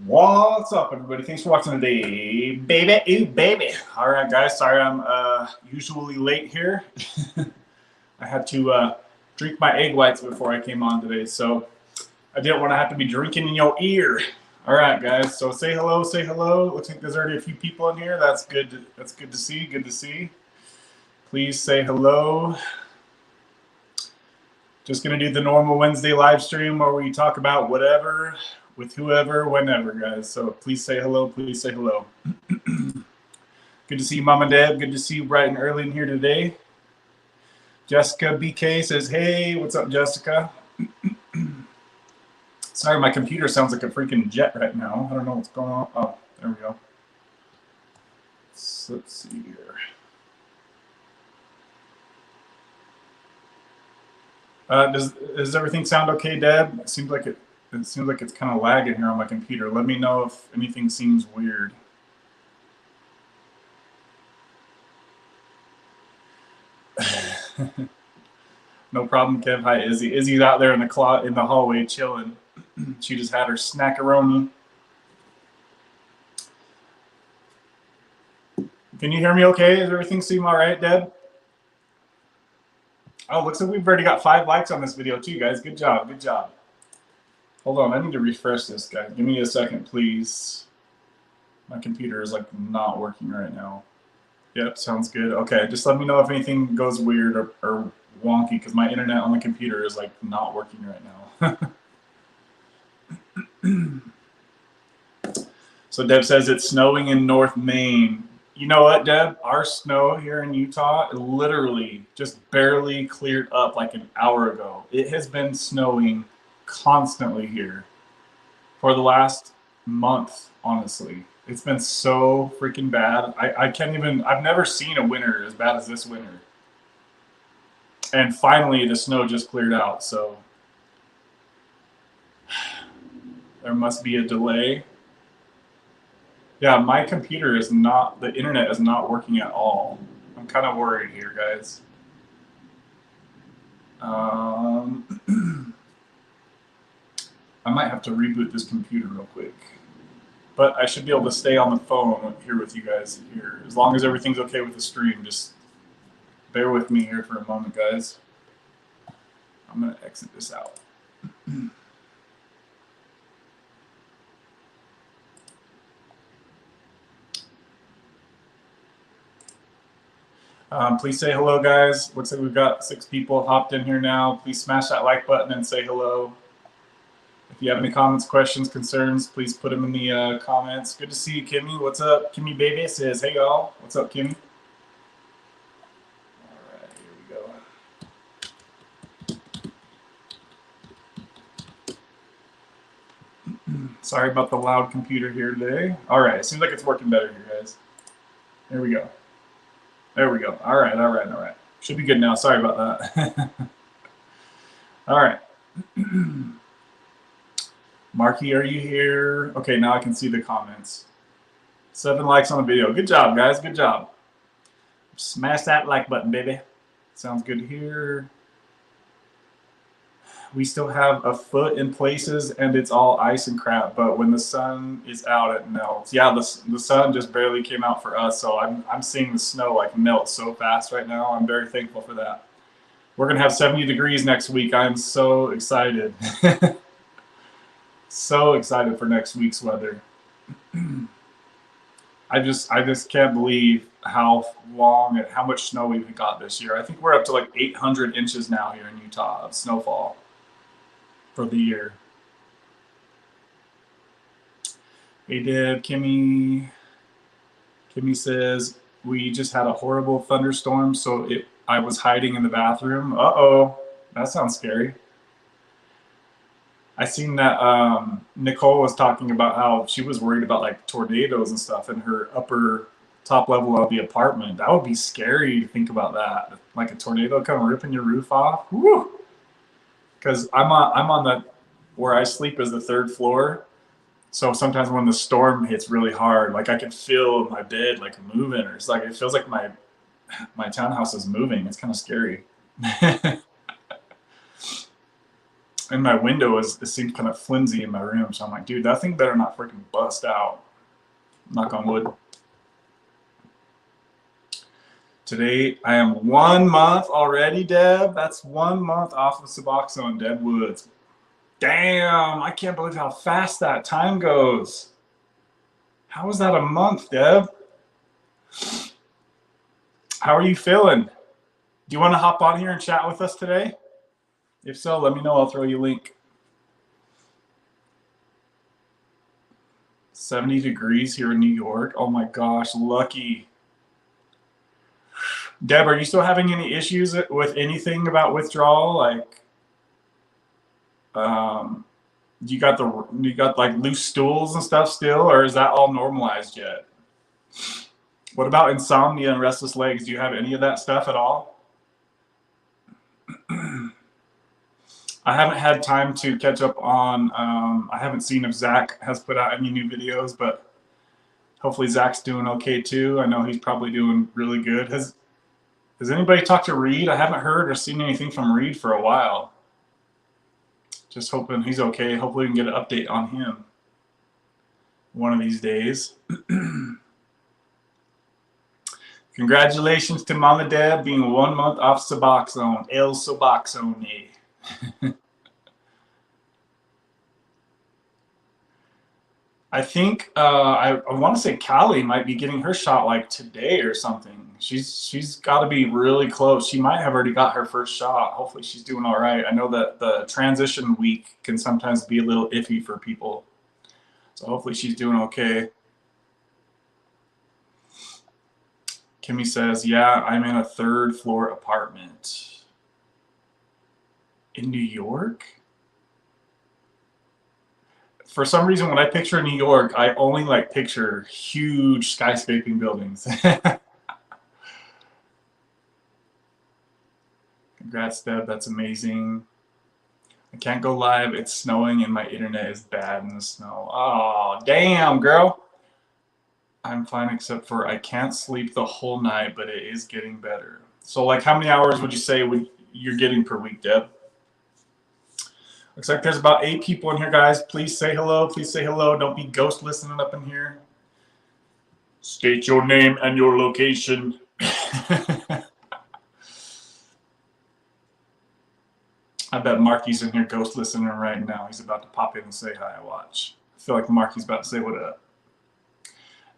What's up, everybody? Thanks for watching today, baby. Ooh, baby. All right, guys. Sorry I'm usually late here. I had to drink my egg whites before I came on today, so I didn't want to have to be drinking in your ear. All right, guys. So say hello. Say hello. Looks like there's already a few people in here. That's good. That's good to see. Good to see. Please say hello. Just gonna do the normal Wednesday live stream where we talk about whatever, with whoever, whenever, guys. So please say hello. Please say hello. Good to see you, Mom and Dad. Good to see you bright and early in here today. Jessica BK says, hey, what's up, Jessica? Sorry, my computer sounds like a freaking jet right now. I don't know what's going on. Oh, there we go. So let's see here. Does everything sound okay, Dad? It seems like it's kind of lagging here on my computer. Let me know if anything seems weird. No problem, Kev. Hi, Izzy. Izzy's out there in the hallway chilling. She just had her snackaroni. Can you hear me okay? Does everything seem all right, Dad? Oh, looks like we've already got 5 likes on this video too, guys. Good job. Good job. Hold on. I need to refresh this, guys. Give me a second, please. My computer is like not working right now. Yep, sounds good. Okay, just let me know if anything goes weird or wonky, because my internet on the computer is like not working right now. So Deb says it's snowing in North Maine. You know what, Deb? Our snow here in Utah literally just barely cleared up like an hour ago. It has been snowing constantly here for the last month, honestly. It's been so freaking bad. I can't even, I've never seen a winter as bad as this winter. And finally, the snow just cleared out, so there must be a delay. Yeah, my computer is not, the internet is not working at all. I'm kind of worried here, guys. I might have to reboot this computer real quick. But I should be able to stay on the phone here with you guys here. As long as everything's okay with the stream, just bear with me here for a moment, guys. I'm going to exit this out. Please say hello, guys. Looks like we've got 6 people hopped in here now. Please smash that like button and say hello. If you have any comments, questions, concerns, please put them in the comments. Good to see you, Kimmy. What's up? Kimmy Baby says, hey, y'all. What's up, Kimmy? All right, here we go. Sorry about the loud computer here today. All right, it seems like it's working better here, guys. There we go. There we go. All right, all right, all right. Should be good now. Sorry about that. All right. Marky, are you here? Okay, now I can see the comments. 7 likes on the video. Good job, guys. Good job. Smash that like button, baby. Sounds good here. We still have a foot in places, and it's all ice and crap. But when the sun is out, it melts. Yeah, the sun just barely came out for us, so I'm seeing the snow like melt so fast right now. I'm very thankful for that. We're gonna have 70 degrees next week. I'm so excited. So excited for next week's weather. I just can't believe how long and how much snow we've got this year. I think we're up to like 800 inches now here in Utah of snowfall for the year. Hey Deb, Kimmy says we just had a horrible thunderstorm, so I was hiding in the bathroom. Uh-oh, that sounds scary. I seen that Nicole was talking about how she was worried about like tornadoes and stuff in her top level of the apartment. That would be scary to think about that. Like a tornado kind of ripping your roof off. Woo! Because I'm on the, where I sleep is the 3rd floor. So sometimes when the storm hits really hard, like I can feel my bed like moving, or it's like, it feels like my townhouse is moving. It's kind of scary. And my window it seemed kind of flimsy in my room. So I'm like, dude, that thing better not freaking bust out. Knock on wood. Today, I am 1 month already, Deb. That's 1 month off of Suboxone, Deb Woods. Damn, I can't believe how fast that time goes. How is that a month, Deb? How are you feeling? Do you want to hop on here and chat with us today? If so, let me know. I'll throw you a link. 70 degrees here in New York. Oh my gosh, lucky. Deb, are you still having any issues with anything about withdrawal? Like, you got like loose stools and stuff still, or is that all normalized yet? What about insomnia and restless legs? Do you have any of that stuff at all? I haven't had time to catch up on, I haven't seen if Zach has put out any new videos, but hopefully Zach's doing okay too. I know he's probably doing really good. Has anybody talked to Reed? I haven't heard or seen anything from Reed for a while. Just hoping he's okay. Hopefully we can get an update on him one of these days. Congratulations to Mama Deb being 1 month off Suboxone. El Suboxone. I think I want to say Callie might be getting her shot like today or something. She's got to be really close. She might have already got her first shot. Hopefully she's doing all right. I know that the transition week can sometimes be a little iffy for people. So hopefully she's doing okay. Kimmy says, yeah, I'm in a 3rd floor apartment. In New York? For some reason, when I picture New York, I only like picture huge skyscraping buildings. Congrats, Deb. That's amazing. I can't go live. It's snowing and my internet is bad in the snow. Oh, damn, girl. I'm fine except for I can't sleep the whole night, but it is getting better. So, like, how many hours would you say you're getting per week, Deb? Looks like there's about 8 people in here, guys. Please say hello. Please say hello. Don't be ghost listening up in here. State your name and your location. I bet Marky's in here ghost listening right now. He's about to pop in and say hi. Watch. I feel like Marky's about to say what up.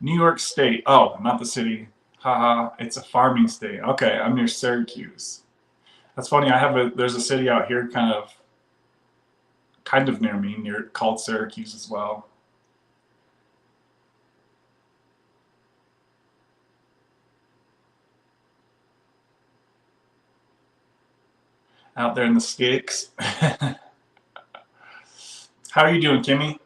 New York State. Oh, not the city. Haha. It's a farming state. Okay, I'm near Syracuse. That's funny. There's a city out here kind of near me, called Syracuse as well. Out there in the sticks. How are you doing, Kimmy?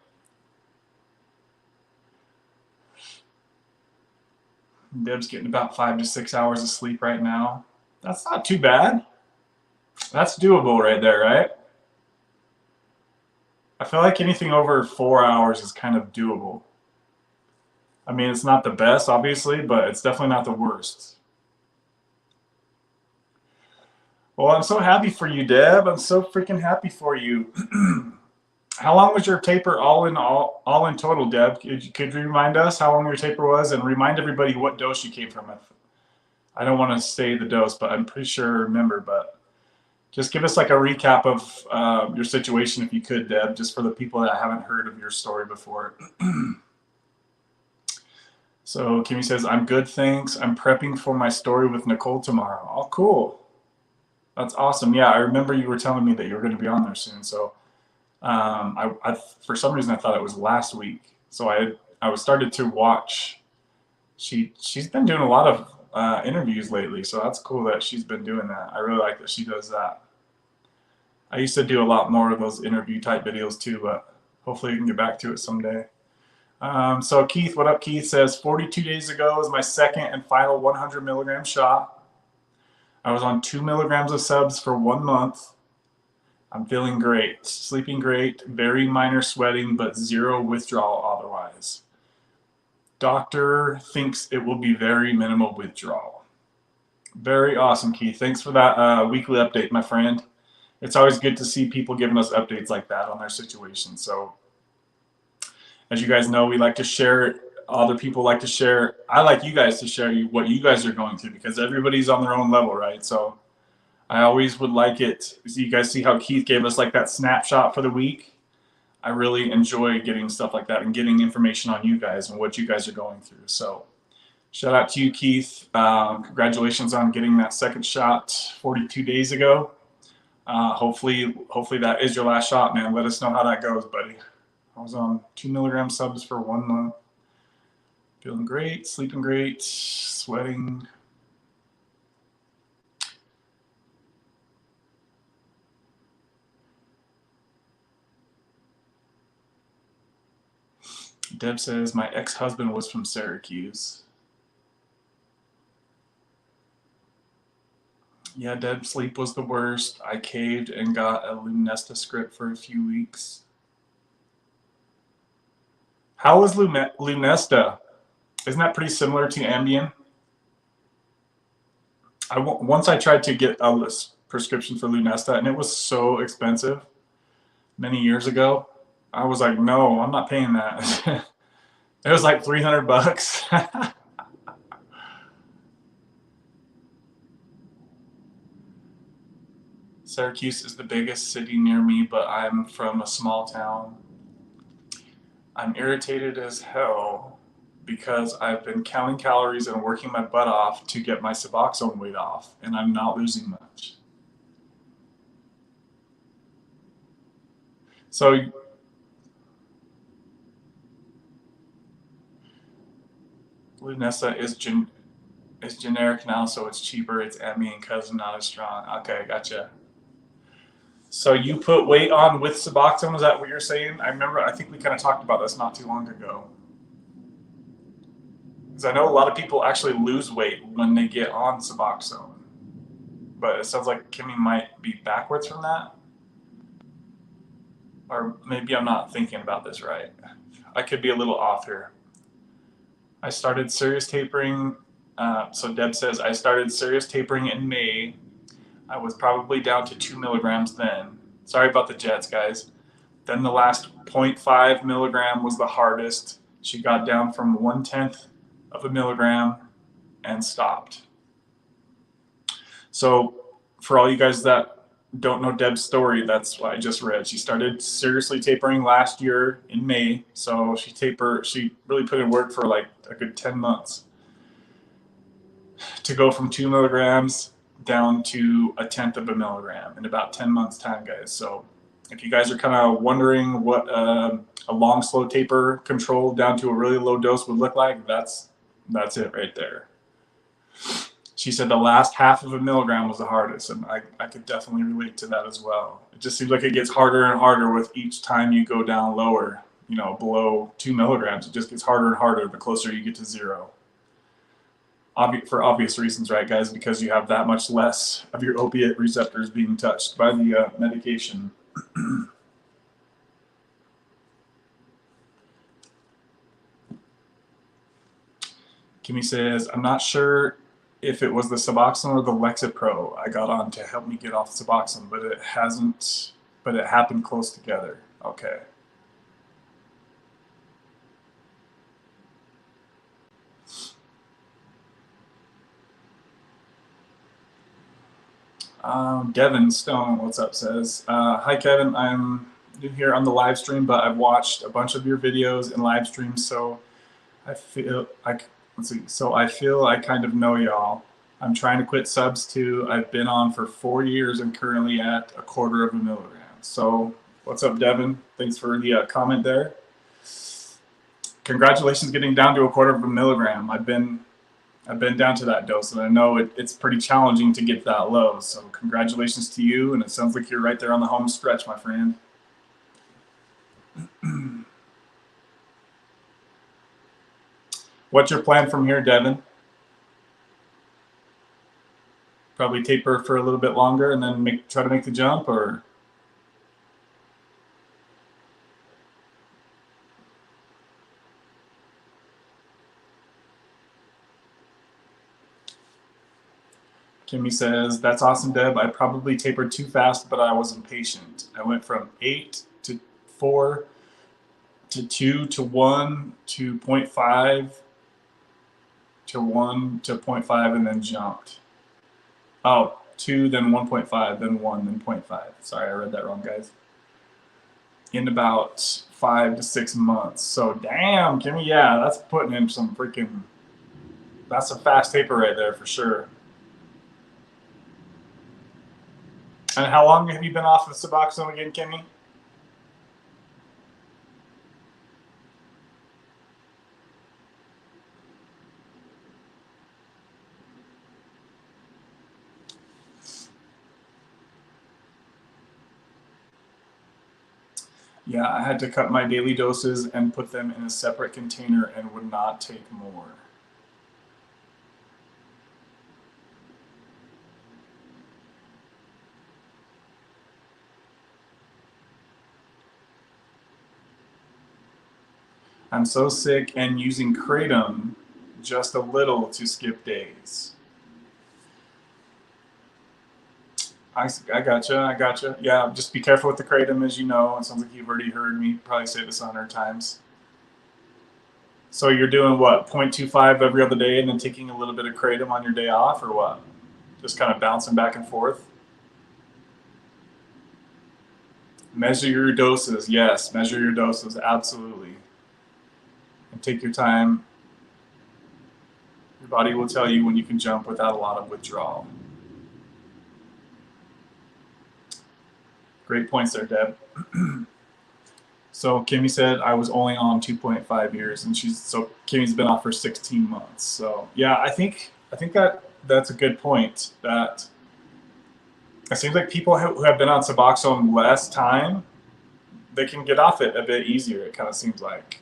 Deb's getting about 5 to 6 hours of sleep right now. That's not too bad. That's doable right there, right? I feel like anything over 4 hours is kind of doable. I mean, it's not the best, obviously, but it's definitely not the worst. Well, I'm so happy for you, Deb. I'm so freaking happy for you. How long was your taper all in total, Deb? Could you remind us how long your taper was and remind everybody what dose you came from? I don't want to say the dose, but I'm pretty sure I remember. But just give us like a recap of your situation if you could, Deb, just for the people that haven't heard of your story before. So Kimmy says, I'm good, thanks. I'm prepping for my story with Nicole tomorrow. Oh, cool. That's awesome. Yeah, I remember you were telling me that you were going to be on there soon. So I for some reason I thought it was last week. So I was started to watch. She's been doing a lot of interviews lately, so that's cool that she's been doing that. I really like that she does that. I used to do a lot more of those interview type videos too, but hopefully you can get back to it someday. So Keith, what up? Keith says 42 days ago was my second and final 100 milligram shot. I was on 2 milligrams of subs for 1 month. I'm feeling great, sleeping great, very minor sweating, but 0 withdrawal otherwise. Doctor thinks it will be very minimal withdrawal. Very awesome, Keith. Thanks for that weekly update, my friend. it's always good to see people giving us updates like that on their situation. So as you guys know, we like to share. Other people like to share. I like you guys to share what you guys are going through because everybody's on their own level, right? So I always would like it. So you guys see how Keith gave us like that snapshot for the week. I really enjoy getting stuff like that and getting information on you guys and what you guys are going through. So shout out to you, Keith. Congratulations on getting that second shot 42 days ago. Hopefully that is your last shot, man. Let us know how that goes, buddy. I was on 2 milligram subs for 1 month. Feeling great, sleeping great, sweating. Deb says, my ex-husband was from Syracuse. Yeah, Deb, sleep was the worst. I caved and got a Lunesta script for a few weeks. How was Lunesta? Isn't that pretty similar to Ambien? Once I tried to get a prescription for Lunesta, and it was so expensive many years ago. I was like, no, I'm not paying that. It was like $300. Syracuse is the biggest city near me, but I'm from a small town. I'm irritated as hell because I've been counting calories and working my butt off to get my Suboxone weight off, and I'm not losing much. So Lunesta is generic now, so it's cheaper. It's Ambien cousin, not as strong. Okay, gotcha. So you put weight on with Suboxone, is that what you're saying? I think we kind of talked about this not too long ago. Because I know a lot of people actually lose weight when they get on Suboxone. But it sounds like Kimmy might be backwards from that. Or maybe I'm not thinking about this right. I could be a little off here. I started serious tapering. So Deb says, I started serious tapering in May. I was probably down to 2 milligrams then. Sorry about the jets, guys. Then the last 0.5 milligram was the hardest. She got down from 1/10 of a milligram and stopped. So for all you guys that don't know Deb's story, that's what I just read. She started seriously tapering last year in May. So she really put in work for like a good 10 months to go from 2 milligrams down to 1/10 of a milligram in about 10 months time, guys. So if you guys are kind of wondering what a long, slow taper controlled down to a really low dose would look like, that's it right there. She said the last half of a milligram was the hardest, and I could definitely relate to that as well. It just seems like it gets harder and harder with each time you go down lower, below 2 milligrams. It just gets harder and harder the closer you get to zero. For obvious reasons, right, guys? Because you have that much less of your opiate receptors being touched by the medication. Kimmy says, I'm not sure if it was the Suboxone or the Lexapro I got on to help me get off Suboxone, but it happened close together. Okay. Devin Stone, what's up, says, hi Kevin, I'm new here on the live stream, but I've watched a bunch of your videos and live streams, so I feel I kind of know y'all. I'm trying to quit subs too. I've been on for 4 years and currently at 1/4 of a milligram. So what's up, Devin? Thanks for the comment there. Congratulations getting down to 1/4 of a milligram. I've been down to that dose, and I know it's pretty challenging to get that low. So congratulations to you, and it sounds like you're right there on the home stretch, my friend. What's your plan from here, Devin? Probably taper for a little bit longer and then try to make the jump, or? Kimmy says, that's awesome, Deb. I probably tapered too fast, but I was impatient. I went from 8 to 4 to 2 to 1 to 0.5 to 1 to 0.5 and then jumped. Oh, 2, then 1.5, then 1, then 0.5. Sorry, I read that wrong, guys. In about 5 to 6 months. So, damn, Kimmy, yeah, that's putting in some freaking, that's a fast taper right there for sure. And how long have you been off of Suboxone again, Kimmy? Yeah, I had to cut my daily doses and put them in a separate container and would not take more. I'm so sick and using Kratom just a little to skip days. I gotcha. Yeah, just be careful with the Kratom, as you know. It sounds like you've already heard me probably say this 100 times. So you're doing what, 0.25 every other day and then taking a little bit of Kratom on your day off, or what? Just kind of bouncing back and forth? Measure your doses. Yes, measure your doses. Absolutely. And take your time. Your body will tell you when you can jump without a lot of withdrawal. Great points there, Deb. So Kimmy said I was only on 2.5 years, and Kimmy's been off for 16 months. So yeah, I think that's a good point. That it seems like people who have been on Suboxone less time, they can get off it a bit easier. It kind of seems like.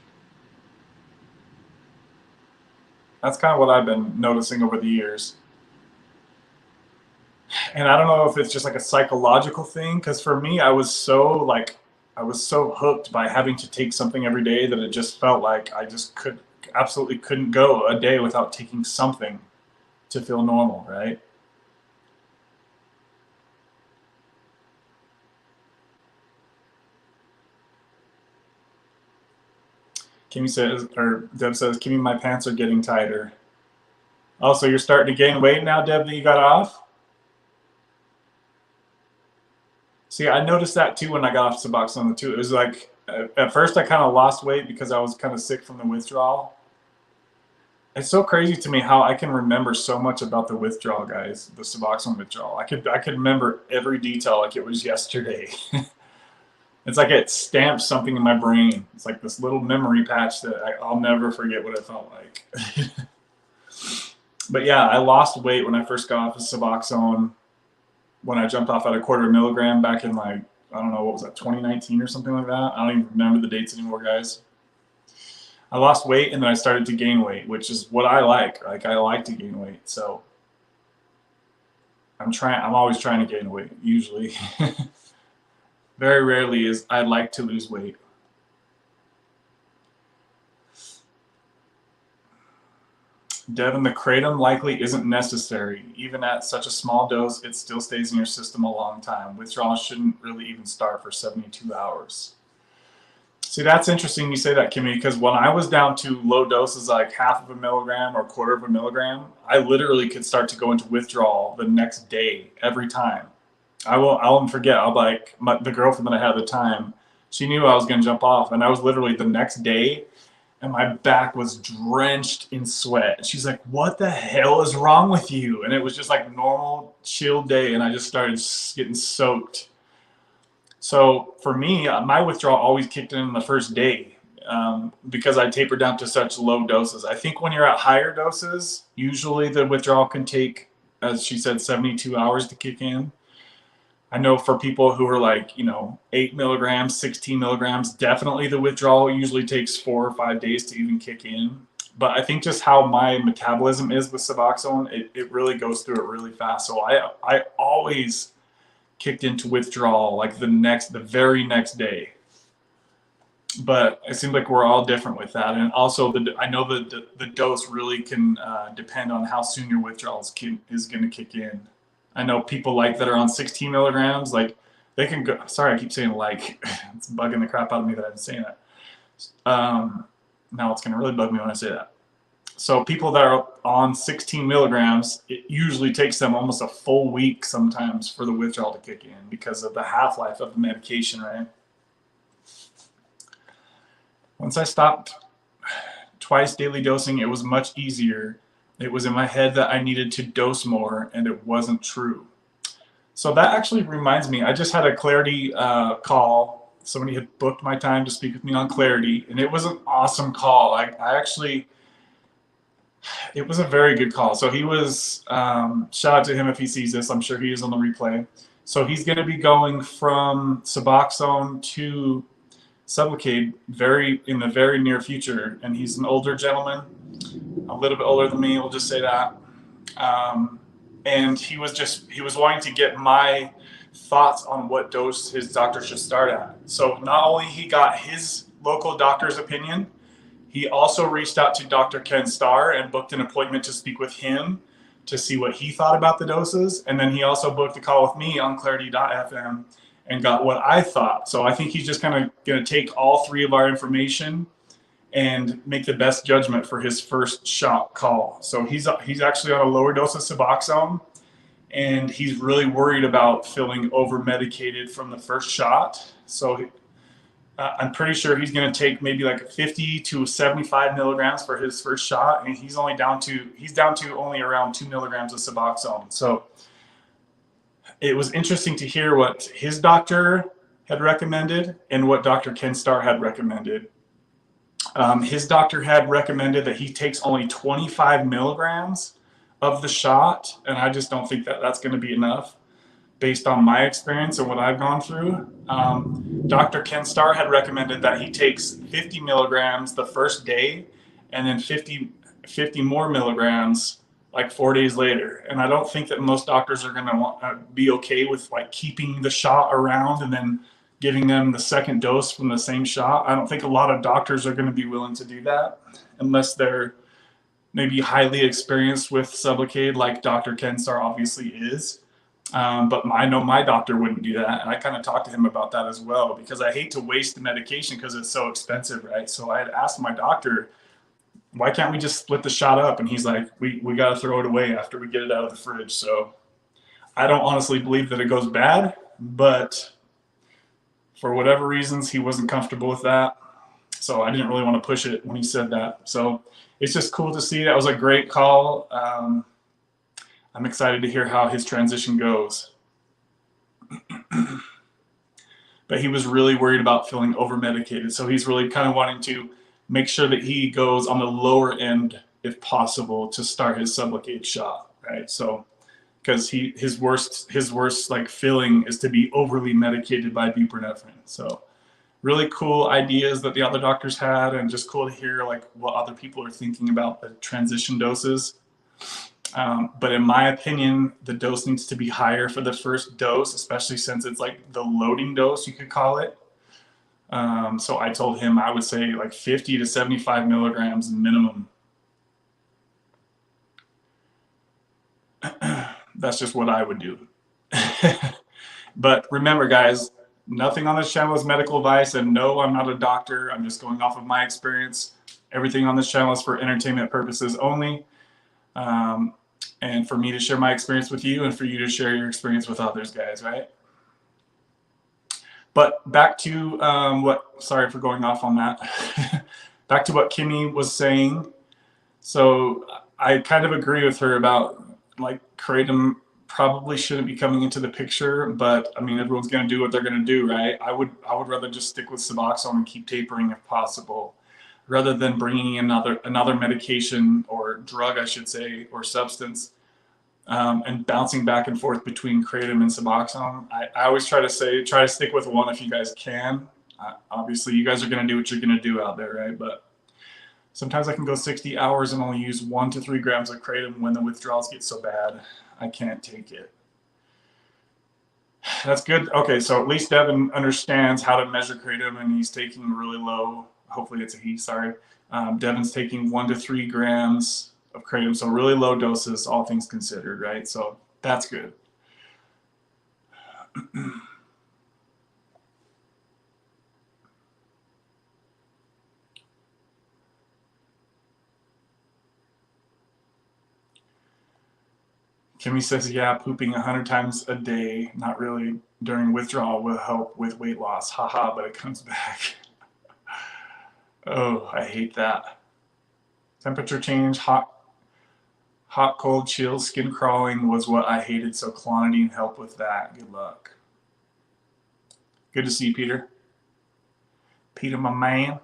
That's kind of what I've been noticing over the years. And I don't know if it's just like a psychological thing, because for me, I was so hooked by having to take something every day that it just felt like I just absolutely couldn't go a day without taking something to feel normal, right? Kimmy says, or Deb says, Kimmy, my pants are getting tighter. Oh, so you're starting to gain weight now, Deb, that you got off? See, I noticed that too when I got off Suboxone too. It was like, at first I kind of lost weight because I was kind of sick from the withdrawal. It's so crazy to me how I can remember so much about the withdrawal, guys, the Suboxone withdrawal. I could remember every detail like it was yesterday. It's like it stamped something in my brain. It's like this little memory patch that I'll never forget what it felt like. But yeah, I lost weight when I first got off of Suboxone, when I jumped off at a 1/4 milligram back in, like, I don't know, what was that, 2019 or something like that? I don't even remember the dates anymore, guys. I lost weight and then I started to gain weight, which is what I like. Like, I like to gain weight. So I'm always trying to gain weight, usually. Very rarely is I like to lose weight. Devin, the Kratom likely isn't necessary. Even at such a small dose, it still stays in your system a long time. Withdrawal shouldn't really even start for 72 hours. See, that's interesting you say that, Kimmy, because when I was down to low doses, like 1/2 milligram or 1/4 milligram, I literally could start to go into withdrawal the next day every time. I'll forget. I'll like the girlfriend that I had at the time. She knew I was going to jump off, and I was literally the next day, and my back was drenched in sweat. She's like, "What the hell is wrong with you?" And it was just like normal, chill day, and I just started getting soaked. So for me, my withdrawal always kicked in the first day because I tapered down to such low doses. I think when you're at higher doses, usually the withdrawal can take, as she said, 72 hours to kick in. I know for people who are like, 8 milligrams, 16 milligrams, definitely the withdrawal usually takes 4 or 5 days to even kick in. But I think just how my metabolism is with Suboxone, it really goes through it really fast. So I always kicked into withdrawal like the very next day. But it seems like we're all different with that. And also, I know the dose really can depend on how soon your withdrawal is going to kick in. I know people like that are on 16 milligrams, like they can go, sorry, I keep saying like, it's bugging the crap out of me that I'm saying that. Now it's gonna really bug me when I say that. So people that are on 16 milligrams, it usually takes them almost a full week sometimes for the withdrawal to kick in because of the half-life of the medication, right? Once I stopped twice daily dosing, it was much easier. It was in my head that I needed to dose more, and it wasn't true. So that actually reminds me, I just had a Clarity call. Somebody had booked my time to speak with me on Clarity, and it was an awesome call. I actually, it was a very good call. So he was, shout out to him if he sees this, I'm sure he is on the replay. So he's going to be going from Suboxone to Sublocade in the very near future, and he's an older gentleman, a little bit older than me, we'll just say that. And he was wanting to get my thoughts on what dose his doctor should start at. So not only he got his local doctor's opinion, he also reached out to Dr. Ken Starr and booked an appointment to speak with him to see what he thought about the doses. And then he also booked a call with me on Clarity.fm and got what I thought. So I think he's just kind of going to take all three of our information and make the best judgment for his first shot call. So he's actually on a lower dose of Suboxone, and he's really worried about feeling over-medicated from the first shot. So I'm pretty sure he's going to take maybe like 50 to 75 milligrams for his first shot, and he's down to only around 2 milligrams of Suboxone. So it was interesting to hear what his doctor had recommended and what Dr. Ken Starr had recommended. His doctor had recommended that he takes only 25 milligrams of the shot, and I just don't think that that's going to be enough based on my experience and what I've gone through. Dr. Ken Starr had recommended that he takes 50 milligrams the first day and then 50 more milligrams like 4 days later. And I don't think that most doctors are going to be okay with like keeping the shot around and then giving them the second dose from the same shot. I don't think a lot of doctors are going to be willing to do that unless they're maybe highly experienced with Sublocade, like Dr. Ken Starr obviously is. But I know my doctor wouldn't do that. And I kind of talked to him about that as well, because I hate to waste the medication because it's so expensive, right? So I had asked my doctor, why can't we just split the shot up? And he's like, we got to throw it away after we get it out of the fridge. So I don't honestly believe that it goes bad, but for whatever reasons, he wasn't comfortable with that. So I didn't really want to push it when he said that. So it's just cool to see. That was a great call. I'm excited to hear how his transition goes. But he was really worried about feeling over-medicated. So he's really kind of wanting to make sure that he goes on the lower end, if possible, to start his Sublocade shot, right? So, because his worst like feeling is to be overly medicated by buprenorphine. So really cool ideas that the other doctors had, and just cool to hear like what other people are thinking about the transition doses. But in my opinion, the dose needs to be higher for the first dose, especially since it's like the loading dose, you could call it. So I told him I would say like 50 to 75 milligrams minimum. That's just what I would do. But remember, guys, nothing on this channel is medical advice, and no, I'm not a doctor. I'm just going off of my experience. Everything on this channel is for entertainment purposes only. And for me to share my experience with you and for you to share your experience with others, guys, right? But back to sorry for going off on that. Back to what Kimmy was saying. So I kind of agree with her about like kratom probably shouldn't be coming into the picture, but I mean, everyone's going to do what they're going to do, right? I would rather just stick with Suboxone and keep tapering if possible, rather than bringing in another medication or drug, I should say, or substance, and bouncing back and forth between kratom and Suboxone. I always try to stick with one if you guys can. Obviously, you guys are going to do what you're going to do out there, right? But sometimes I can go 60 hours and only use 1 to 3 grams of kratom when the withdrawals get so bad I can't take it. That's good. Okay, so at least Devin understands how to measure kratom, and he's taking really low. Hopefully it's a he, sorry. Devin's taking 1 to 3 grams of kratom, so really low doses, all things considered, right? So that's good. Kimmy says, yeah, pooping 100 times a day, not really during withdrawal, will help with weight loss. Haha, but it comes back. Oh, I hate that. Temperature change, hot, cold, chills, skin crawling was what I hated, so clonidine helped with that. Good luck. Good to see you, Peter. Peter, my man.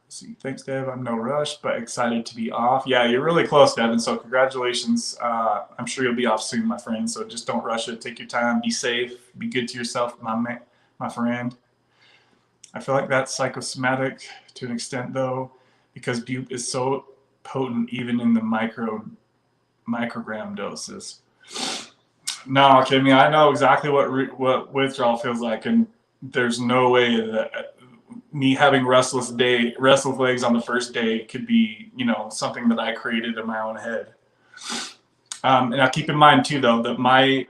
Let's see, thanks, Dev. I'm no rush, but excited to be off. Yeah, you're really close, Devin, so congratulations. I'm sure you'll be off soon, my friend, so just don't rush it. Take your time. Be safe. Be good to yourself, my friend. I feel like that's psychosomatic to an extent, though, because bupe is so potent even in the microgram doses. No, Kimmy, I know exactly what withdrawal feels like, and there's no way that me having restless legs on the first day could be, something that I created in my own head. And now keep in mind too, though, that I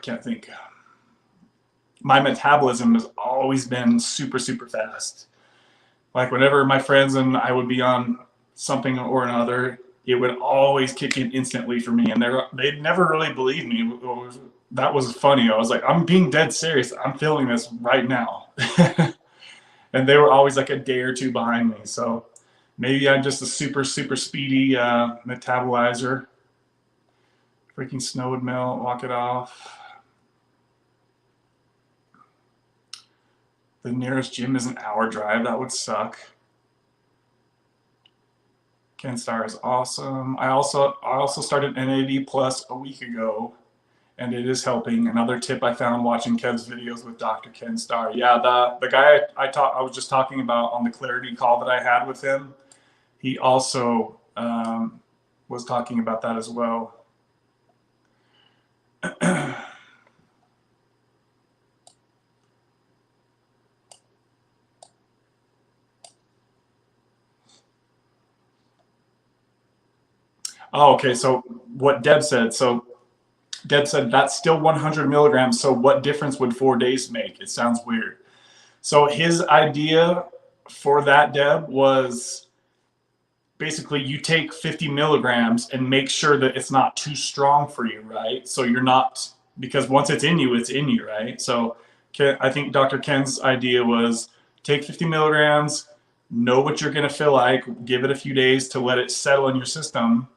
can't think. My metabolism has always been super, super fast. Like whenever my friends and I would be on something or another, it would always kick in instantly for me. And they'd never really believed me. That was funny. I was like, I'm being dead serious. I'm feeling this right now. And they were always like a day or two behind me. So maybe I'm just a super, super speedy metabolizer. Freaking snow would melt, walk it off. The nearest gym is an hour drive. That would suck. Ken Starr is awesome. I also started NAD Plus a week ago, and it is helping. Another tip I found watching Kev's videos with Dr. Ken Starr. Yeah, the guy I was just talking about on the Clarity call that I had with him, he also was talking about that as well. Oh, okay. So what Deb said. So Deb said that's still 100 milligrams. So what difference would 4 days make? It sounds weird. So his idea for that, Deb, was basically you take 50 milligrams and make sure that it's not too strong for you, right? So you're not, because once it's in you, right? So I think Dr. Ken's idea was take 50 milligrams, know what you're going to feel like, give it a few days to let it settle in your system.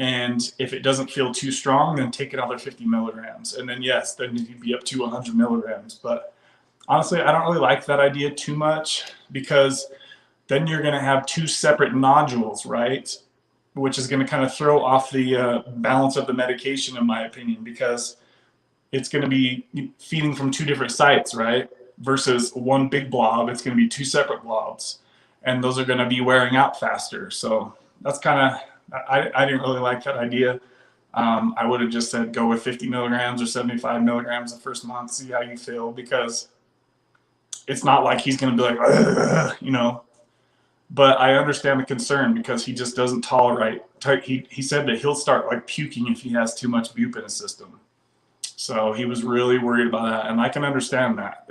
And if it doesn't feel too strong, then take another 50 milligrams. And then, yes, then you'd be up to 100 milligrams. But honestly, I don't really like that idea too much because then you're going to have two separate nodules, right? Which is going to kind of throw off the balance of the medication, in my opinion, because it's going to be feeding from two different sites, right? Versus one big blob, it's going to be two separate blobs. And those are going to be wearing out faster. So that's kind of, I didn't really like that idea. I would have just said go with 50 milligrams or 75 milligrams the first month, see how you feel, because it's not like he's going to be like, But I understand the concern because he just doesn't tolerate. He said that he'll start like puking if he has too much bupe in his system. So he was really worried about that, and I can understand that.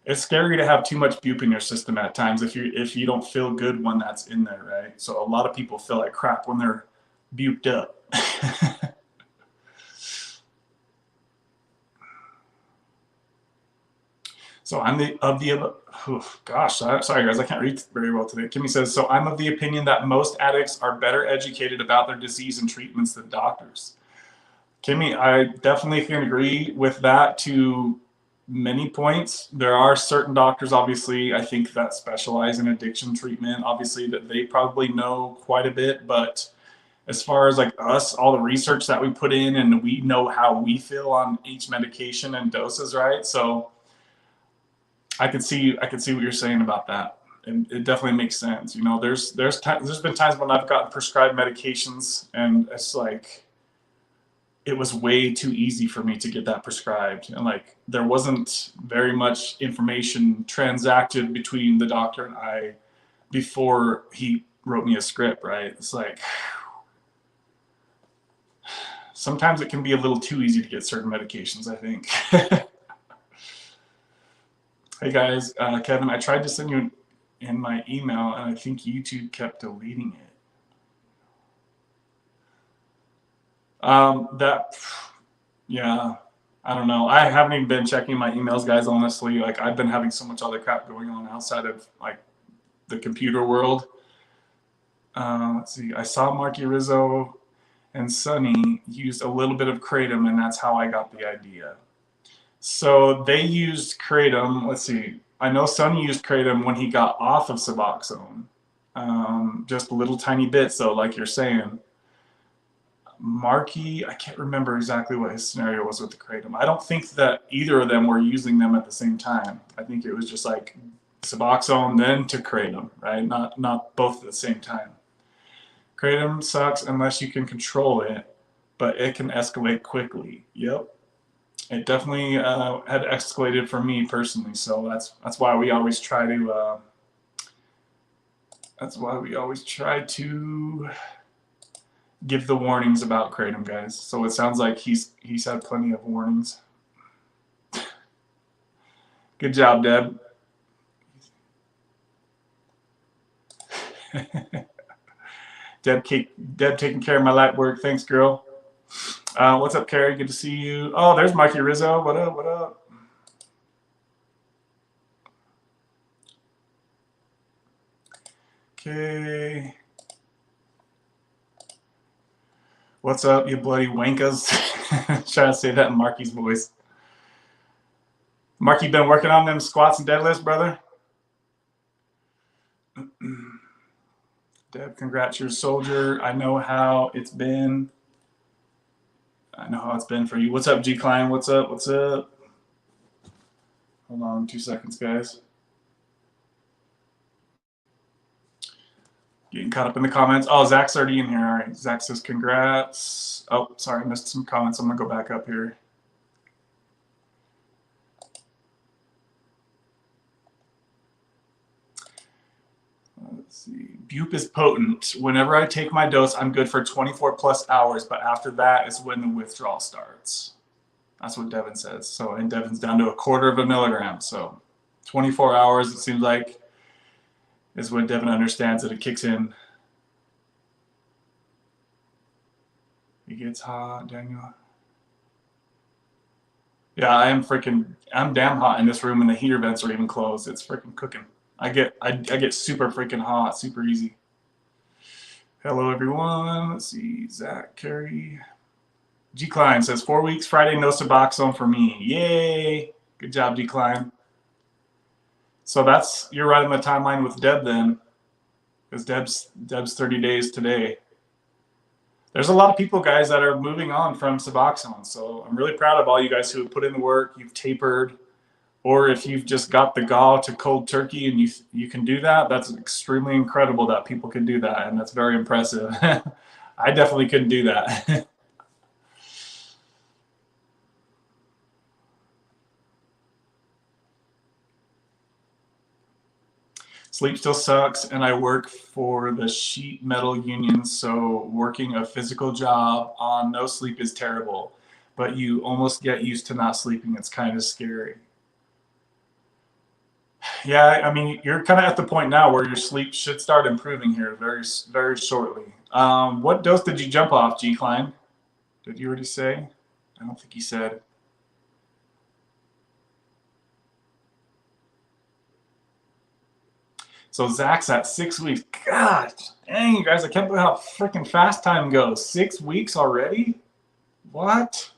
It's scary to have too much bupe in your system at times if you don't feel good when that's in there, right? So a lot of people feel like crap when they're buped up. So I'm sorry guys, I can't read very well today. Kimmy says, so I'm of the opinion that most addicts are better educated about their disease and treatments than doctors. Kimmy, I definitely can agree with that to many points. There are certain doctors, obviously, I think that specialize in addiction treatment, obviously that they probably know quite a bit, but as far as like us, all the research that we put in and we know how we feel on each medication and doses, right? So I can see what you're saying about that. And it definitely makes sense. There's been times when I've gotten prescribed medications and it's like, it was way too easy for me to get that prescribed. And like, there wasn't very much information transacted between the doctor and I before he wrote me a script, right? It's like, sometimes it can be a little too easy to get certain medications, I think. Hey guys, Kevin, I tried to send you in my email, and I think YouTube kept deleting it. Yeah, I don't know. I haven't even been checking my emails, guys, honestly. Like, I've been having so much other crap going on outside of, like, the computer world. Let's see. I saw Marky Rizzo and Sonny used a little bit of Kratom, and that's how I got the idea. So they used Kratom. Let's see. I know Sonny used Kratom when he got off of Suboxone. Just a little tiny bit, so like you're saying. Marky, I can't remember exactly what his scenario was with the Kratom. I don't think that either of them were using them at the same time. I think it was just like Suboxone then to Kratom, right? Not both at the same time. Kratom sucks unless you can control it, but it can escalate quickly. Yep. It definitely had escalated for me personally, so that's why we always try to give the warnings about Kratom, guys. So it sounds like he's had plenty of warnings. Good job, Deb. Deb taking care of my light work. Thanks, girl. What's up, Carrie? Good to see you. Oh, there's Marky Rizzo. What up? What up? Okay. What's up, you bloody wankas? Trying to say that in Marky's voice. Marky, been working on them squats and deadlifts, brother? Deb, congrats, you're a soldier. I know how it's been. I know how it's been for you. What's up, G Klein? What's up? What's up? Hold on 2 seconds, guys. Getting caught up in the comments. Oh, Zach's already in here. All right. Zach says congrats. Oh, sorry, I missed some comments. I'm going to go back up here. Let's see. Bupe is potent. Whenever I take my dose, I'm good for 24 plus hours, but after that is when the withdrawal starts. That's what Devin says. So, and Devin's down to 1/4 milligram. So 24 hours, it seems like, is when Devin understands that it kicks in. It gets hot, Daniel. Yeah, I'm damn hot in this room, and the heater vents are even closed. It's freaking cooking. I get super freaking hot, super easy. Hello, everyone. Let's see. Zach, Carrie. G Klein says 4 weeks, Friday, no Suboxone for me. Yay. Good job, G Klein. So you're right on the timeline with Deb then, because Deb's 30 days today. There's a lot of people, guys, that are moving on from Suboxone. So I'm really proud of all you guys who have put in the work, you've tapered, or if you've just got the gall to cold turkey and you can do that, that's extremely incredible that people can do that, and that's very impressive. I definitely couldn't do that. Sleep still sucks, and I work for the sheet metal union, so working a physical job on no sleep is terrible, but you almost get used to not sleeping. It's kind of scary. Yeah, I mean, you're kind of at the point now where your sleep should start improving here very, very shortly. What dose did you jump off, G Klein? Did you already say? I don't think he said. So Zach's at 6 weeks. God dang, you guys, I can't believe how freaking fast time goes. 6 weeks already? What?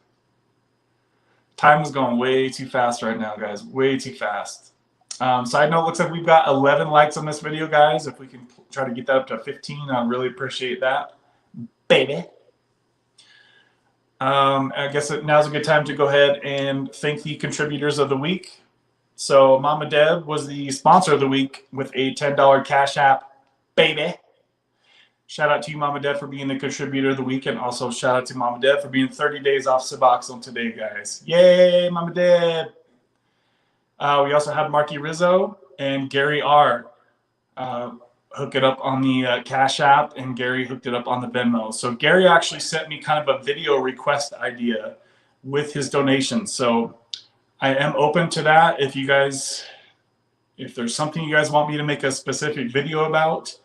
Time is going way too fast right now, guys. Way too fast. Side note, looks like we've got 11 likes on this video, guys. If we can try to get that up to 15, I'd really appreciate that. Baby. I guess now's a good time to go ahead and thank the contributors of the week. So Mama Deb was the sponsor of the week with a $10 Cash App, baby. Shout out to you, Mama Deb, for being the contributor of the week, and also shout out to Mama Deb for being 30 days off Suboxone today, guys. Yay, Mama Deb. We also have Marky Rizzo and Gary R. hook it up on the Cash App, and Gary hooked it up on the Venmo. So Gary actually sent me kind of a video request idea with his donation. So I am open to that. If you guys, if there's something you guys want me to make a specific video about,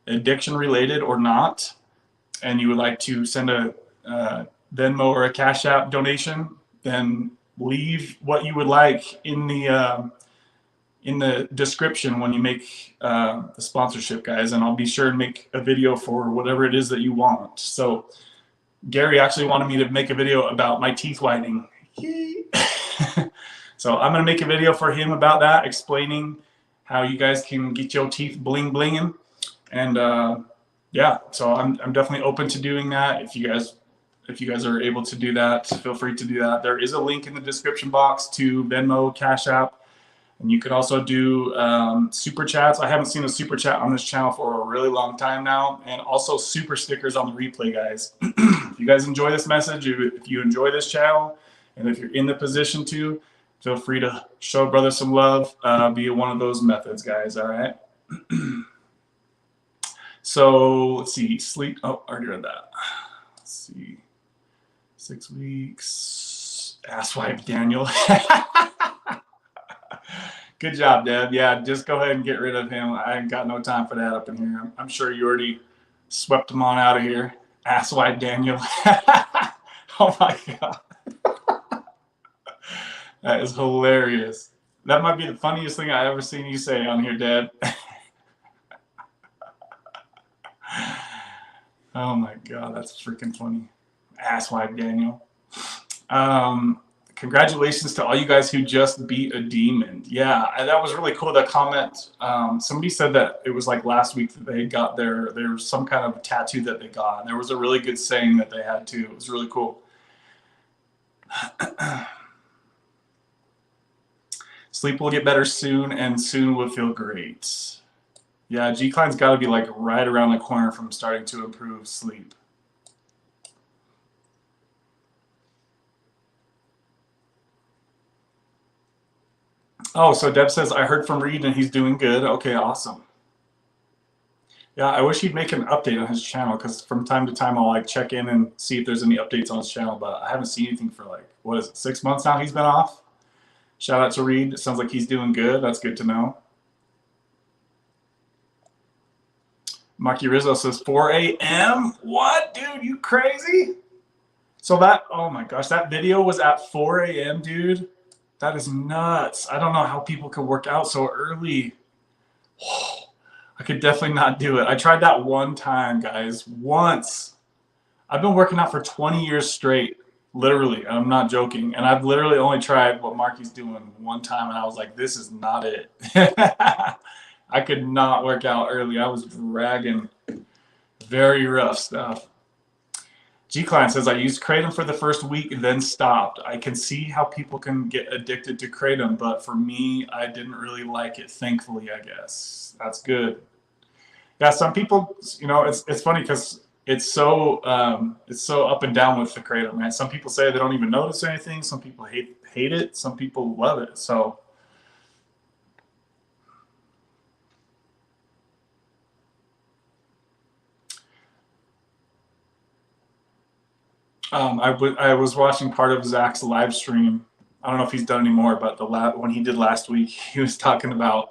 addiction related or not, and you would like to send a Venmo or a Cash App donation, then leave what you would like in the description when you make the sponsorship, guys, and I'll be sure to make a video for whatever it is that you want. So Gary actually wanted me to make a video about my teeth whitening. So I'm going to make a video for him about that, explaining how you guys can get your teeth bling blinging. And yeah, so I'm definitely open to doing that. If you guys are able to do that, feel free to do that. There is a link in the description box to Venmo, Cash App, and you can also do super chats. I haven't seen a super chat on this channel for a really long time now, and also super stickers on the replay, guys. If you guys enjoy this message, if you enjoy this channel, and if you're in the position to, feel free to show brother some love via one of those methods, guys. All right. So let's see, sleep. Oh, I already read that. Let's see, 6 weeks. Asswipe Daniel. Good job, Deb. Yeah, just go ahead and get rid of him. I ain't got no time for that up in here. I'm sure you already swept him on out of here. Asswipe Daniel. Oh my God. That is hilarious. That might be the funniest thing I ever seen you say on here, Deb. Oh my God, that's freaking funny. Asswipe Daniel. Congratulations to all you guys who just beat a demon. Yeah, that was really cool. That comment, somebody said that it was like last week that they got there was some kind of tattoo that they got. And there was a really good saying that they had too. It was really cool. Sleep will get better soon, and soon will feel great. Yeah, G-Cline's got to be like right around the corner from starting to improve sleep. Oh, so Deb says, I heard from Reed and he's doing good. Okay, awesome. Yeah, I wish he'd make an update on his channel, because from time to time I'll like check in and see if there's any updates on his channel, but I haven't seen anything for like, what is it, 6 months now he's been off? Shout out to Reed. It sounds like he's doing good. That's good to know. Maki Rizzo says 4 a.m. What, dude? You crazy? So that, oh my gosh, that video was at 4 a.m., dude. That is nuts. I don't know how people can work out so early. I could definitely not do it. I tried that one time, guys. Once. I've been working out for 20 years straight. Literally. I'm not joking. And I've literally only tried what Marky's doing one time, and I was like, this is not it. I could not work out early. I was dragging. Very rough stuff. G-Client says, I used Kratom for the first week and then stopped. I can see how people can get addicted to Kratom, but for me, I didn't really like it, thankfully, I guess. That's good. Yeah, some people, you know, it's funny because it's so up and down with the Kratom, man. Some people say they don't even notice anything. Some people hate it. Some people love it. So I was watching part of Zach's live stream. I don't know if he's done anymore, but when he did last week, he was talking about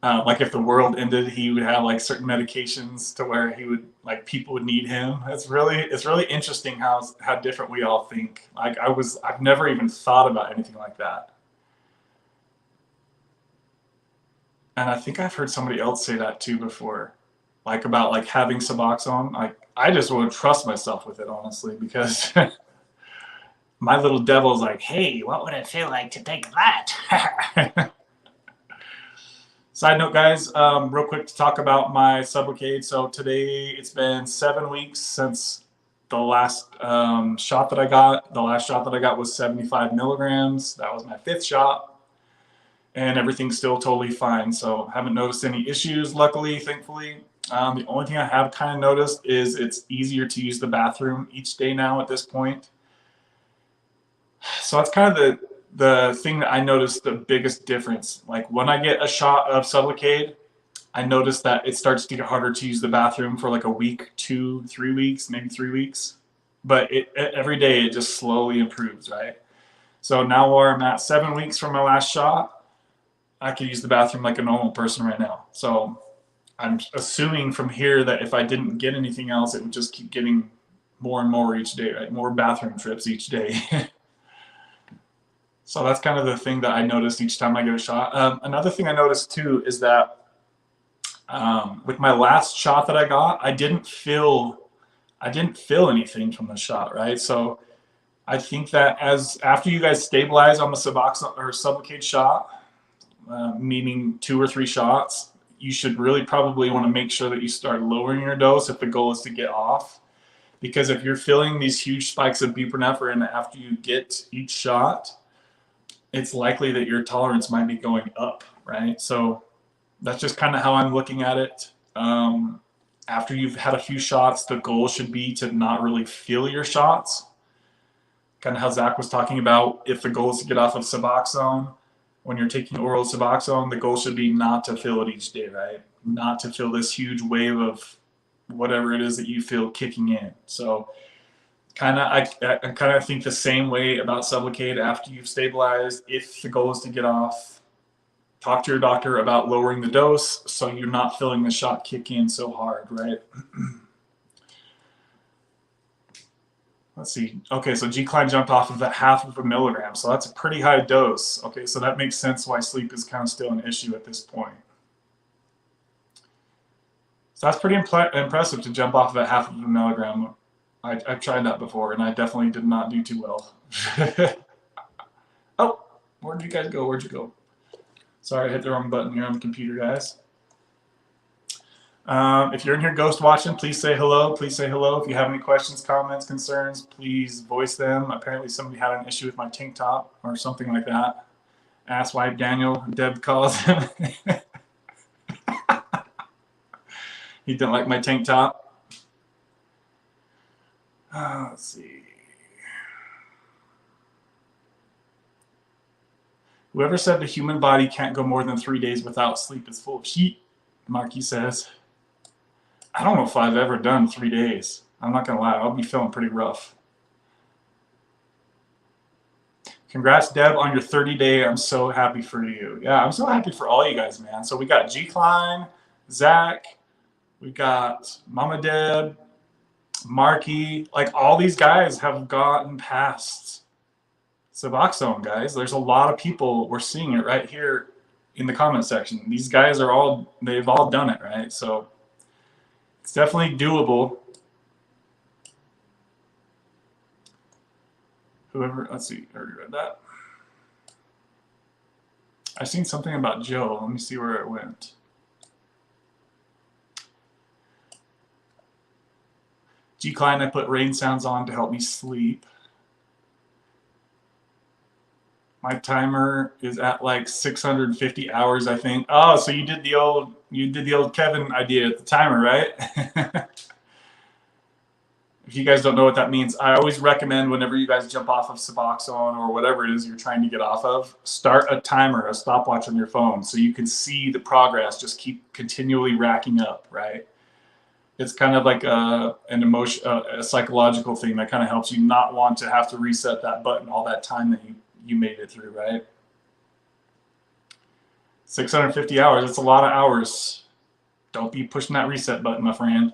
like if the world ended, he would have like certain medications to where he would like people would need him. It's really interesting how different we all think. Like I've never even thought about anything like that. And I think I've heard somebody else say that too before, like about like having Suboxone. Like I just wouldn't trust myself with it, honestly, because my little devil's like, hey, what would it feel like to take that? Side note, guys, real quick to talk about my Sublocade. So today it's been 7 weeks since the last shot that I got. The last shot that I got was 75 milligrams. That was my 5th shot. And everything's still totally fine. So haven't noticed any issues, luckily, thankfully. The only thing I have kind of noticed is it's easier to use the bathroom each day now at this point. So that's kind of the thing that I noticed the biggest difference. Like when I get a shot of Sublocade, I noticed that it starts to get harder to use the bathroom for like a week, 2, 3 weeks, maybe 3 weeks. But every day it just slowly improves, right? So now where I'm at 7 weeks from my last shot, I can use the bathroom like a normal person right now. So I'm assuming from here that if I didn't get anything else, it would just keep getting more and more each day, right? More bathroom trips each day. So that's kind of the thing that I noticed each time I get a shot. Another thing I noticed too is that with my last shot that I got, I didn't feel anything from the shot, right? So I think that after you guys stabilize on the Suboxone or Sublocade shot, meaning 2 or 3 shots, you should really probably want to make sure that you start lowering your dose if the goal is to get off. Because if you're feeling these huge spikes of buprenorphine after you get each shot, it's likely that your tolerance might be going up, right? So that's just kind of how I'm looking at it. After you've had a few shots, the goal should be to not really feel your shots. Kind of how Zach was talking about, if the goal is to get off of Suboxone, when you're taking oral Suboxone, the goal should be not to feel it each day, right? Not to feel this huge wave of whatever it is that you feel kicking in. So I kind of think the same way about Sublocade after you've stabilized. If the goal is to get off, talk to your doctor about lowering the dose so you're not feeling the shot kick in so hard, right? Let's see. Okay, so G-Klein jumped off of that 1/2 milligram, so that's a pretty high dose. Okay, so that makes sense why sleep is kind of still an issue at this point. So that's pretty impressive to jump off of that 1/2 milligram. I've tried that before, and I definitely did not do too well. Oh, where'd you guys go? Where'd you go? Sorry, I hit the wrong button here on the computer, guys. If you're in here ghost watching, please say hello. Please say hello. If you have any questions, comments, concerns, please voice them. Apparently somebody had an issue with my tank top or something like that. Asswipe Daniel, Deb calls him. He didn't like my tank top. Let's see. Whoever said the human body can't go more than 3 days without sleep is full of shit, Marky says. I don't know if I've ever done 3 days. I'm not gonna lie, I'll be feeling pretty rough. Congrats, Deb, on your 30-day. I'm so happy for you. Yeah, I'm so happy for all you guys, man. So we got G-Klein, Zach, we got Mama Deb, Marky. Like, all these guys have gotten past Suboxone, guys. There's a lot of people. We're seeing it right here in the comment section. These guys they've all done it, right? So it's definitely doable. Let's see, I already read that. I've seen something about Joe. Let me see where it went. G-Klein, I put rain sounds on to help me sleep. My timer is at like 650 hours, I think. Oh, so you did the old Kevin idea at the timer, right? If you guys don't know what that means, I always recommend whenever you guys jump off of Suboxone or whatever it is you're trying to get off of, start a timer, a stopwatch on your phone so you can see the progress just keep continually racking up, right? It's kind of like a psychological thing that kind of helps you not want to have to reset that button all that time that you made it through, right? 650 hours, that's a lot of hours. Don't be pushing that reset button, my friend.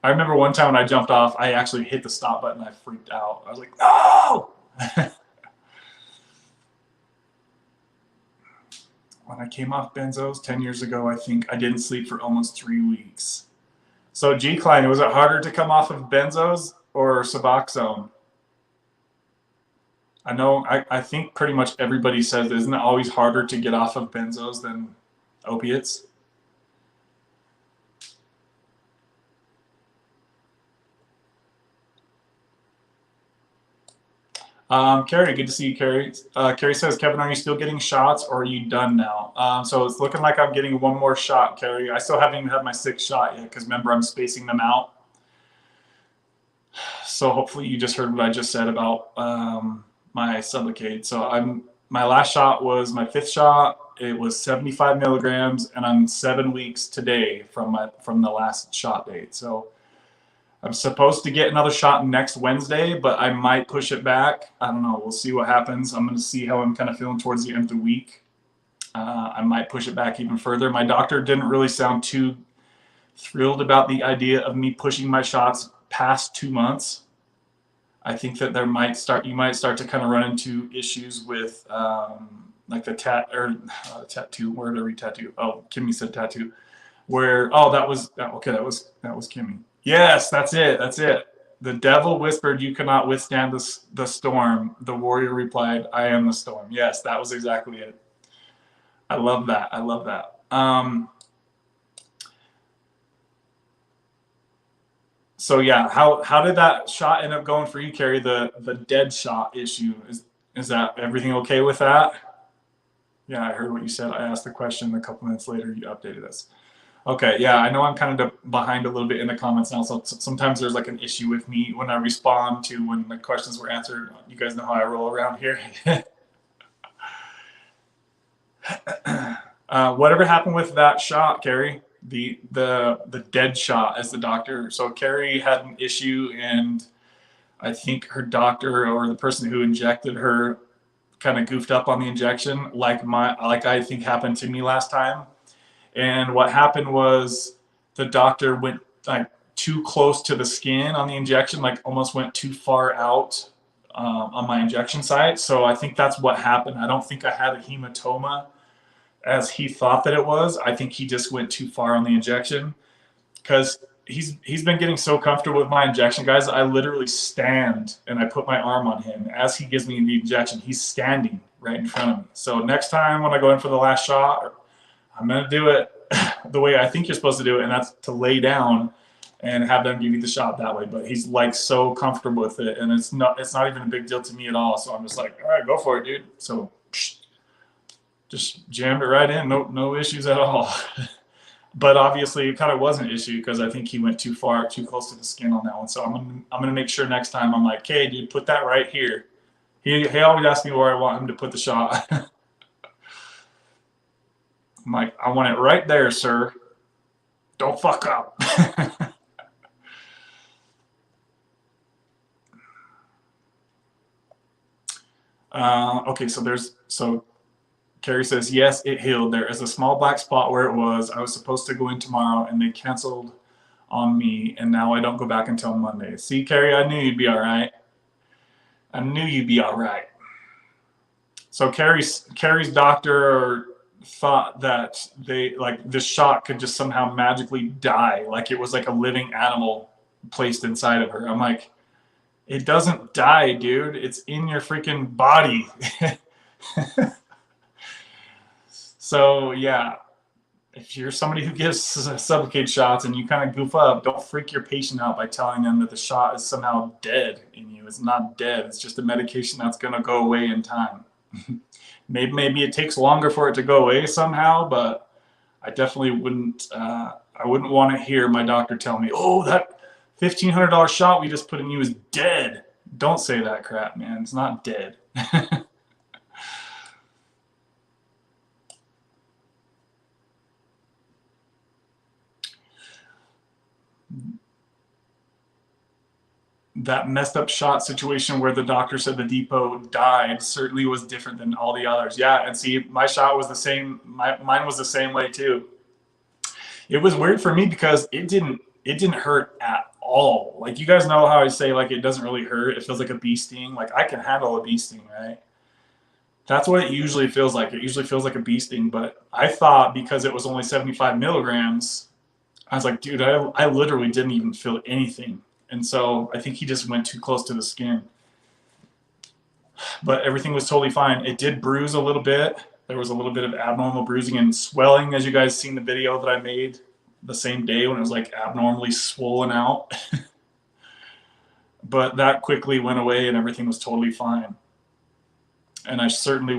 I remember one time when I jumped off, I actually hit the stop button. I freaked out. I was like, no! When I came off benzos 10 years ago, I think I didn't sleep for almost 3 weeks. So G-Klein, was it harder to come off of benzos or Suboxone? I know, I think pretty much everybody says, isn't it always harder to get off of benzos than opiates? Carrie, good to see you, Carrie. Carrie says, Kevin, are you still getting shots or are you done now? So it's looking like I'm getting one more shot, Carrie. I still haven't even had my 6th shot yet because remember, I'm spacing them out. So hopefully you just heard what I just said about my Sublocade. So my last shot was my 5th shot, It was 75 milligrams, and I'm 7 weeks today from the last shot date. So I'm supposed to get another shot next Wednesday, but I might push it back. I don't know. We'll see what happens. I'm going to see how I'm kind of feeling towards the end of the week. I might push it back even further. My doctor didn't really sound too thrilled about the idea of me pushing my shots past 2 months. I think that you might start to kind of run into issues with like the tattoo. Where did I read tattoo? Oh, Kimmy said tattoo. Where that was Kimmy. Yes, that's it. That's it. The devil whispered, "You cannot withstand the storm." The warrior replied, "I am the storm." Yes, that was exactly it. I love that. I love that. So yeah, how did that shot end up going for you, Carrie? The dead shot issue, is that everything okay with that? Yeah, I heard what you said. I asked the question a couple minutes later. You updated us. Okay, yeah, I know I'm kind of behind a little bit in the comments now. So sometimes there's like an issue with me when I respond to when the questions were answered. You guys know how I roll around here. Whatever happened with that shot, Carrie? The dead shot, as the doctor. So Carrie had an issue, and I think her doctor or the person who injected her kind of goofed up on the injection, like I think happened to me last time. And what happened was the doctor went like too close to the skin on the injection, like almost went too far out on my injection site. So I think that's what happened. I don't think I had a hematoma as he thought that it was. I think he just went too far on the injection, because he's been getting so comfortable with my injection, guys. I literally stand and I put my arm on him as he gives me the injection. He's standing right in front of me. So next time when I go in for the last shot, I'm going to do it the way I think you're supposed to do it, and that's to lay down and have them give you the shot that way. But he's like so comfortable with it, and it's not even a big deal to me at all. So I'm just like, all right, go for it, dude. So just jammed it right in. No issues at all. But obviously it kind of was an issue because I think he went too far, too close to the skin on that one. So I'm gonna make sure next time I'm like, hey, dude, put that right here. He always asks me where I want him to put the shot. I'm like, I want it right there, sir. Don't fuck up. Okay, so Carrie says, yes, it healed. There is a small black spot where it was. I was supposed to go in tomorrow, and they canceled on me, and now I don't go back until Monday. See, Carrie, I knew you'd be all right. I knew you'd be all right. So Carrie's doctor thought that this shot could just somehow magically die, like it was like a living animal placed inside of her. I'm like, it doesn't die, dude. It's in your freaking body. So yeah, if you're somebody who gives Sublocade shots and you kind of goof up, don't freak your patient out by telling them that the shot is somehow dead in you. It's not dead. It's just a medication that's going to go away in time. Maybe it takes longer for it to go away somehow, but I definitely wouldn't. I wouldn't want to hear my doctor tell me, "Oh, that $1,500 shot we just put in you is dead." Don't say that crap, man. It's not dead. That messed up shot situation where the doctor said the depot died certainly was different than all the others. Yeah, and see, my shot was the same. Mine was the same way too. It was weird for me because it didn't hurt at all. Like, you guys know how I say, like, it doesn't really hurt. It feels like a bee sting. Like, I can handle a bee sting, right? That's what it usually feels like. It usually feels like a bee sting. But I thought because it was only 75 milligrams, I was like, dude, I literally didn't even feel anything. And so I think he just went too close to the skin. But everything was totally fine. It did bruise a little bit. There was a little bit of abnormal bruising and swelling, as you guys seen the video that I made the same day when it was like abnormally swollen out. But that quickly went away and everything was totally fine. And I certainly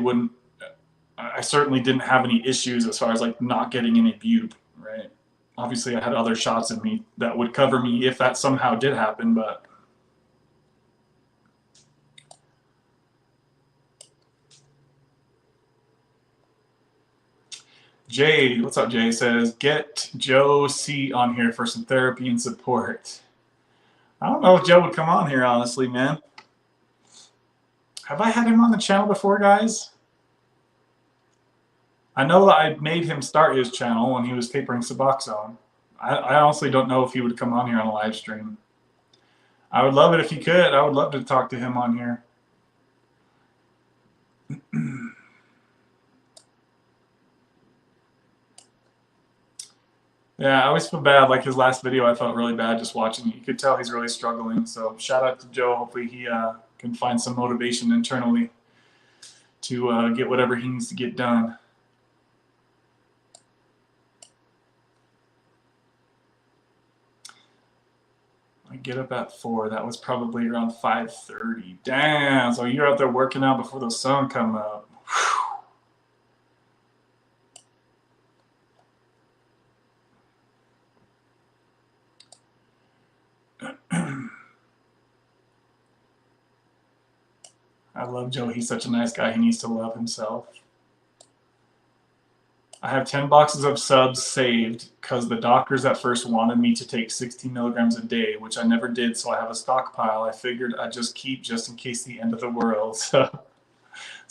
didn't have any issues as far as like not getting any bube, right? Obviously, I had other shots in me that would cover me if that somehow did happen, but Jay, what's up, Jay? Says, get Joe C on here for some therapy and support. I don't know if Joe would come on here, honestly, man. Have I had him on the channel before, guys? I know that I made him start his channel when he was tapering Suboxone. I honestly don't know if he would come on here on a live stream. I would love it if he could. I would love to talk to him on here. Yeah, I always feel bad. Like his last video, I felt really bad just watching it. You could tell he's really struggling. So shout out to Joe. Hopefully he can find some motivation internally to get whatever he needs to get done. I get up at 4. That was probably around 5:30. Damn, so you're out there working out before the sun come up. I love Joe. He's such a nice guy. He needs to love himself. I have 10 boxes of subs saved because the doctors at first wanted me to take 16 milligrams a day, which I never did, so I have a stockpile. I figured I'd just keep just in case the end of the world. So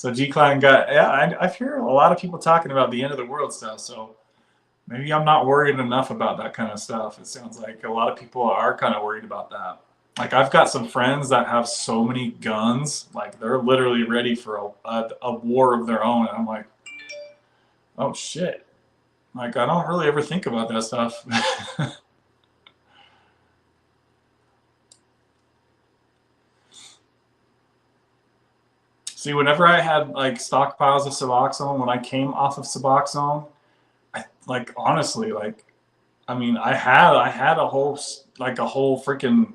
G-Clan got, yeah, I hear a lot of people talking about the end of the world stuff, so maybe I'm not worried enough about that kind of stuff. It sounds like a lot of people are kind of worried about that. Like, I've got some friends that have so many guns, like they're literally ready for a war of their own, and I'm like, oh shit. Like, I don't really ever think about that stuff. See, whenever I had like stockpiles of Suboxone, when I came off of Suboxone, like honestly, like, I mean, I had a whole freaking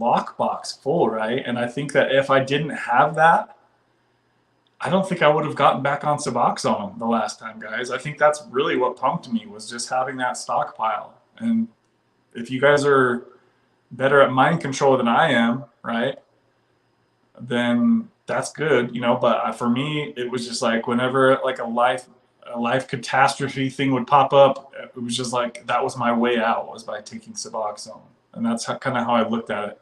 lockbox full, right? And I think that if I didn't have that, I don't think I would have gotten back on Suboxone the last time, guys. I think that's really what pumped me, was just having that stockpile. And if you guys are better at mind control than I am, right, then that's good, you know. But for me, it was just like whenever like a life catastrophe thing would pop up, it was just like that was my way out, was by taking Suboxone. And that's kind of how I looked at it.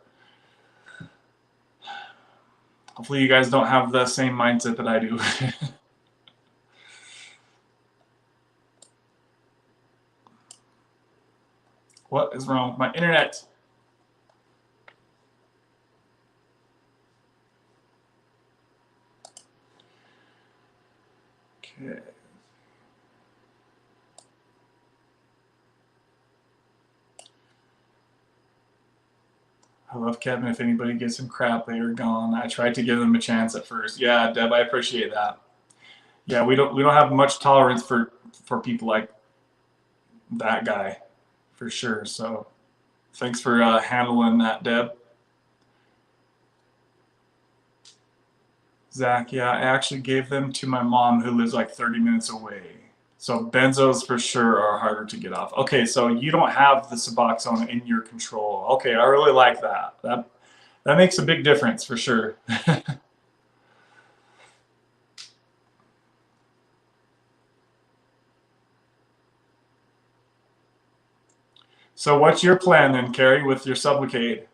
Hopefully you guys don't have the same mindset that I do. What is wrong with my internet? Okay. I love Kevin. If anybody gives him crap, they are gone. I tried to give them a chance at first. Yeah, Deb, I appreciate that. Yeah, we don't have much tolerance for people like that guy, for sure. So thanks for handling that, Deb. Zach, yeah, I actually gave them to my mom who lives like 30 minutes away. So benzos for sure are harder to get off. Okay, so you don't have the Suboxone in your control. Okay, I really like that. That makes a big difference for sure. So what's your plan then, Carrie, with your Sublocade?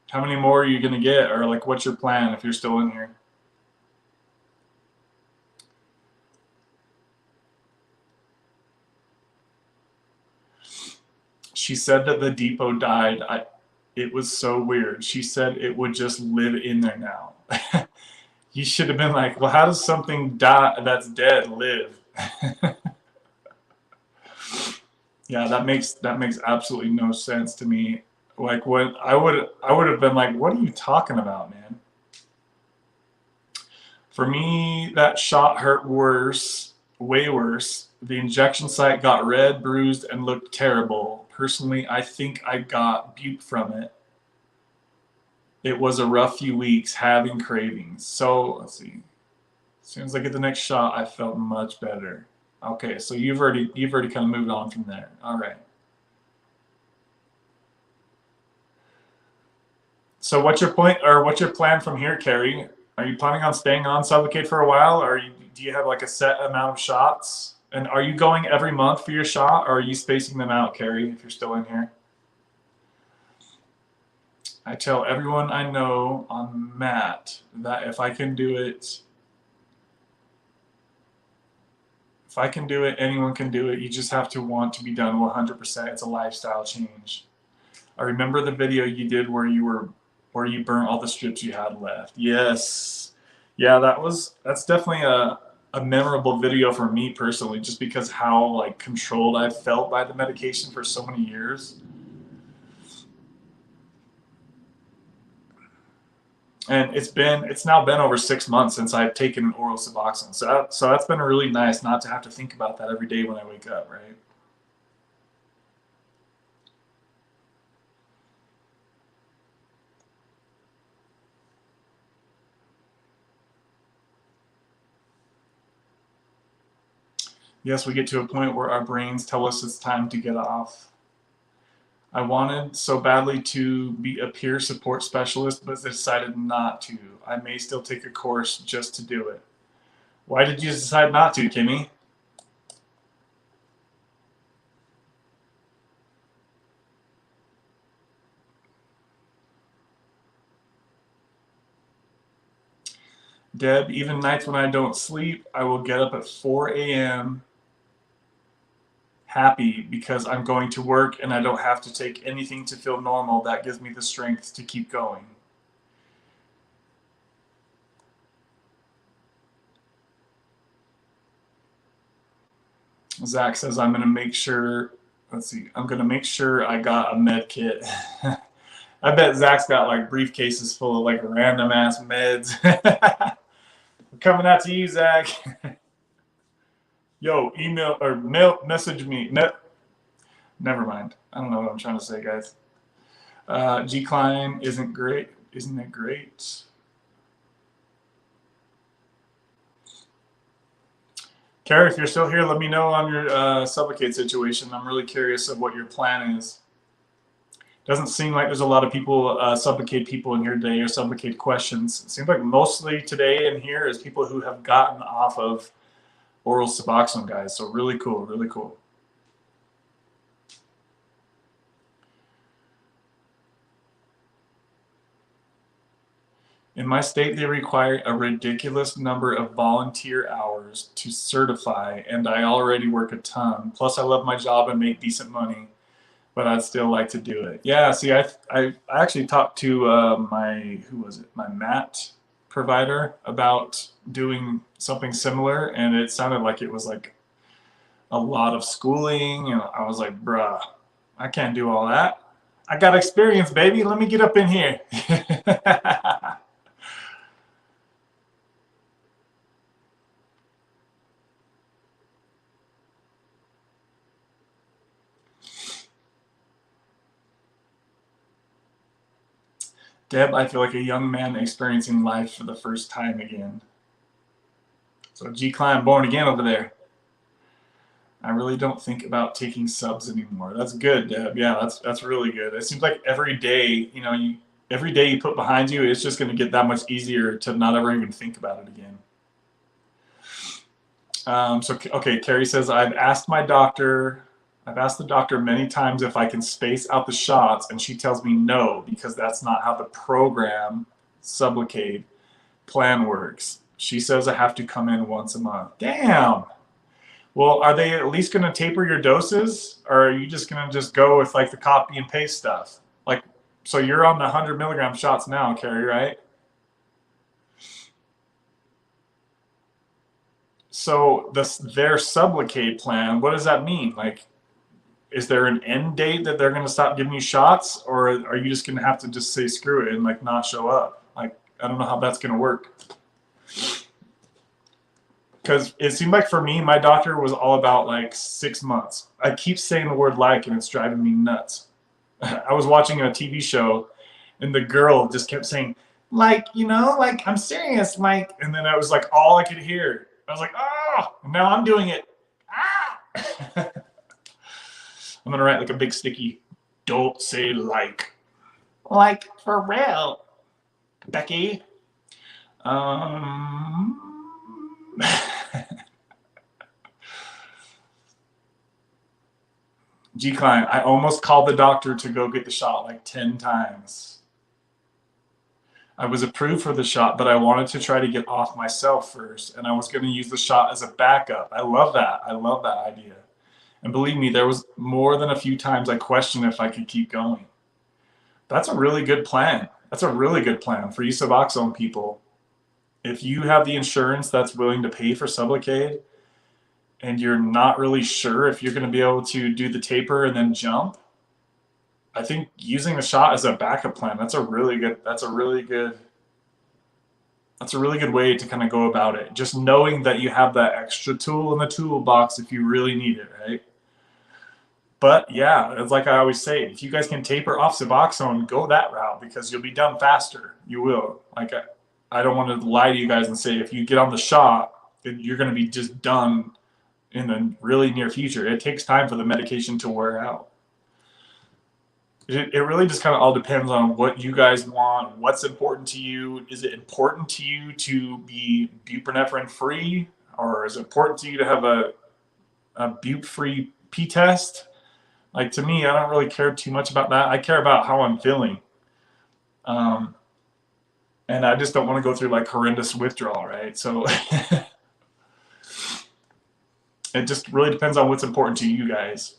How many more are you going to get? Or like, what's your plan if you're still in here? She said that the depot died. It was so weird. She said it would just live in there now. You should have been like, well, how does something die that's dead live? Yeah, that makes absolutely no sense to me. Like, what I would have been like, what are you talking about, man? For me, that shot hurt worse, way worse. The injection site got red, bruised, and looked terrible. Personally, I think I got bupe from it. It was a rough few weeks, having cravings. So, let's see. As soon as I get the next shot, I felt much better. Okay, so you've already kind of moved on from there. All right. So what's your point, or what's your plan from here, Carrie? Are you planning on staying on Sublocade for a while, or do you have like a set amount of shots? And are you going every month for your shot, or are you spacing them out, Carrie, if you're still in here? I tell everyone I know on Matt that if I can do it, anyone can do it. You just have to want to be done 100%. It's a lifestyle change. I remember the video you did where you burnt all the strips you had left. Yes. Yeah, that's definitely a memorable video for me personally, just because how like controlled I've felt by the medication for so many years. And it's now been over 6 months since I've taken an oral Suboxone. So that's been really nice not to have to think about that every day when I wake up, right? Yes, we get to a point where our brains tell us it's time to get off. I wanted so badly to be a peer support specialist, but decided not to. I may still take a course just to do it. Why did you decide not to, Kimmy? Deb, even nights when I don't sleep, I will get up at 4 a.m. happy because I'm going to work and I don't have to take anything to feel normal. That gives me the strength to keep going. Zach says I'm going to make sure, I'm going to make sure I got a med kit. I bet Zach's got like briefcases full of like random ass meds. We're coming out to you, Zach. Yo, email or mail, message me. Never mind. I don't know what I'm trying to say, guys. G Klein isn't great. Isn't it great? Carrie, if you're still here, let me know on your Sublocade situation. I'm really curious of what your plan is. Doesn't seem like there's a lot of people, Sublocade people in here today, or Sublocade questions. It seems like mostly today in here is people who have gotten off of oral Suboxone, guys. So really cool, really cool. In my state, they require a ridiculous number of volunteer hours to certify, and I already work a ton. Plus, I love my job and make decent money, but I'd still like to do it. Yeah, see, I actually talked to my MAT provider about doing something similar, and it sounded like it was like a lot of schooling, and I was like, bruh, I can't do all that. I got experience, baby. Let me get up in here. Deb, I feel like a young man experiencing life for the first time again. So G Klein, born again over there. I really don't think about taking subs anymore. That's good, Deb. Yeah, that's really good. It seems like every day, every day you put behind you, it's just going to get that much easier to not ever even think about it again. Okay, Carrie says, I've asked the doctor many times if I can space out the shots, and she tells me no, because that's not how the program, Sublocade, plan works. She says I have to come in once a month. Damn. Well, are they at least going to taper your doses, or are you just going to just go with like the copy and paste stuff? Like, so you're on the 100 milligram shots now, Carrie, right? So their Sublocade plan, what does that mean? Like, is there an end date that they're going to stop giving you shots, or are you just going to have to just say screw it and like not show up? Like, I don't know how that's going to work. Because it seemed like for me, my doctor was all about like 6 months. I keep saying the word like, and it's driving me nuts. I was watching a TV show, and the girl just kept saying, like, like, I'm serious, like, and then that was like all I could hear. I was like, oh, and now I'm doing it. Ah! I'm going to write like a big sticky, don't say like. Like, for real, Becky. G Client, I almost called the doctor to go get the shot like 10 times. I was approved for the shot, but I wanted to try to get off myself first, and I was going to use the shot as a backup. I love that. I love that idea. And believe me, there was more than a few times I questioned if I could keep going. That's a really good plan. That's a really good plan for you Suboxone people. If you have the insurance that's willing to pay for Sublocade, and you're not really sure if you're going to be able to do the taper and then jump, I think using the shot as a backup plan, that's a really good way to kind of go about it. Just knowing that you have that extra tool in the toolbox if you really need it, right? But yeah, it's like I always say, if you guys can taper off Suboxone, go that route because you'll be done faster. You will. Like, I don't want to lie to you guys and say if you get on the shot, you're going to be just done in the really near future. It takes time for the medication to wear out. It really just kind of all depends on what you guys want, what's important to you. Is it important to you to be buprenorphine free, or is it important to you to have a bup free P-test? Like, to me, I don't really care too much about that. I care about how I'm feeling. And I just don't want to go through like horrendous withdrawal, right? So it just really depends on what's important to you guys.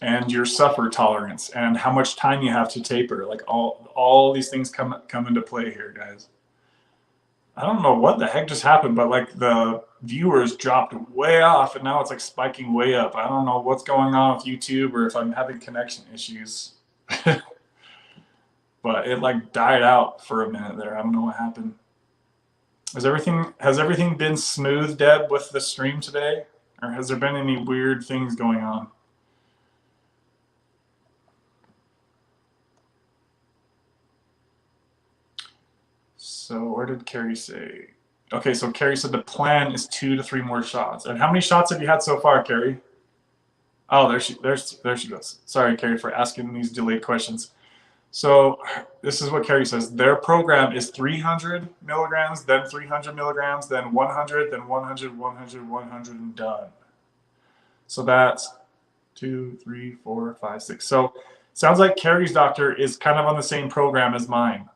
And your suffer tolerance and how much time you have to taper. Like all these things come into play here, guys. I don't know what the heck just happened, but like the viewers dropped way off and now it's like spiking way up. I don't know what's going on with YouTube or if I'm having connection issues. But it like died out for a minute there. I don't know what happened. Has everything been smooth, Deb, with the stream today? Or has there been any weird things going on? So where did Carrie say? Okay, so Carrie said the plan is 2 to 3 more shots. And how many shots have you had so far, Carrie? Oh, there she goes. Sorry, Carrie, for asking these delayed questions. So this is what Carrie says. Their program is 300 milligrams, then 300 milligrams, then 100, then 100, 100, 100, and done. So that's 2, 3, 4, 5, 6. So sounds like Carrie's doctor is kind of on the same program as mine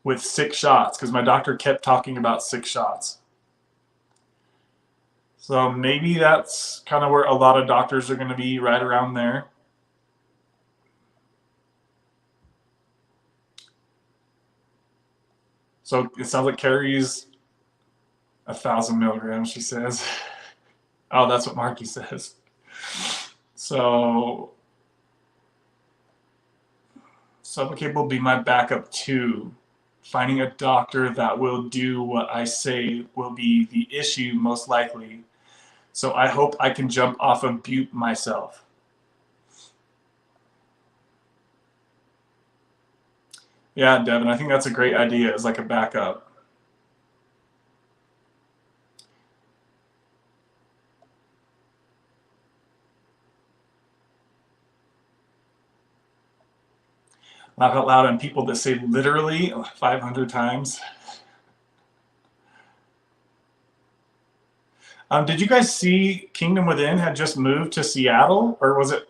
with 6 shots because my doctor kept talking about 6 shots. So maybe that's kind of where a lot of doctors are going to be, right around there. So it sounds like Carrie's 1,000 milligrams, she says. Oh, that's what Marky says. So Sublocade will be my backup too. Finding a doctor that will do what I say will be the issue most likely. So I hope I can jump off of bupe myself. Yeah, Devin, I think that's a great idea as like a backup. Laugh out loud on people that say literally 500 times. Did you guys see Kingdom Within had just moved to Seattle? Or was it,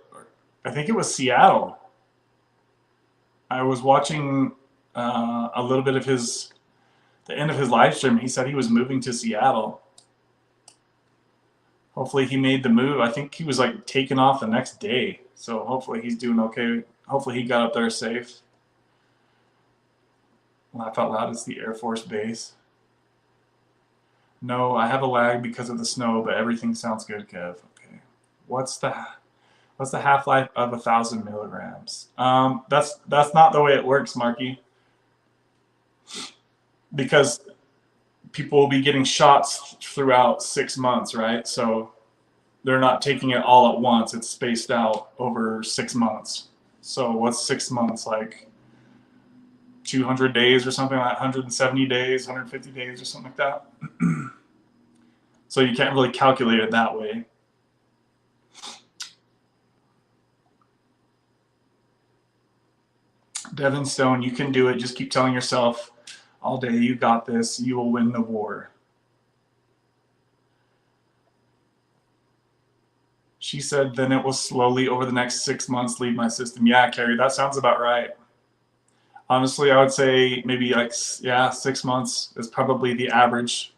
I think it was Seattle. I was watching a little bit of the end of his live stream. He said he was moving to Seattle. Hopefully he made the move. I think he was like taken off the next day. So hopefully he's doing okay. Hopefully he got up there safe. Laugh out loud, it's the Air Force Base. No, I have a lag because of the snow, but everything sounds good, Kev. Okay. What's the half-life of 1,000 milligrams? That's not the way it works, Marky. Because people will be getting shots throughout 6 months, right? So they're not taking it all at once. It's spaced out over 6 months. So what's 6 months? Like 200 days or something, like 170 days, 150 days or something like that. So you can't really calculate it that way. Devin Stone, you can do it. Just keep telling yourself all day, you got this. You will win the war. She said, then it will slowly over the next 6 months leave my system. Yeah, Carrie, that sounds about right. Honestly, I would say maybe like, yeah, 6 months is probably the average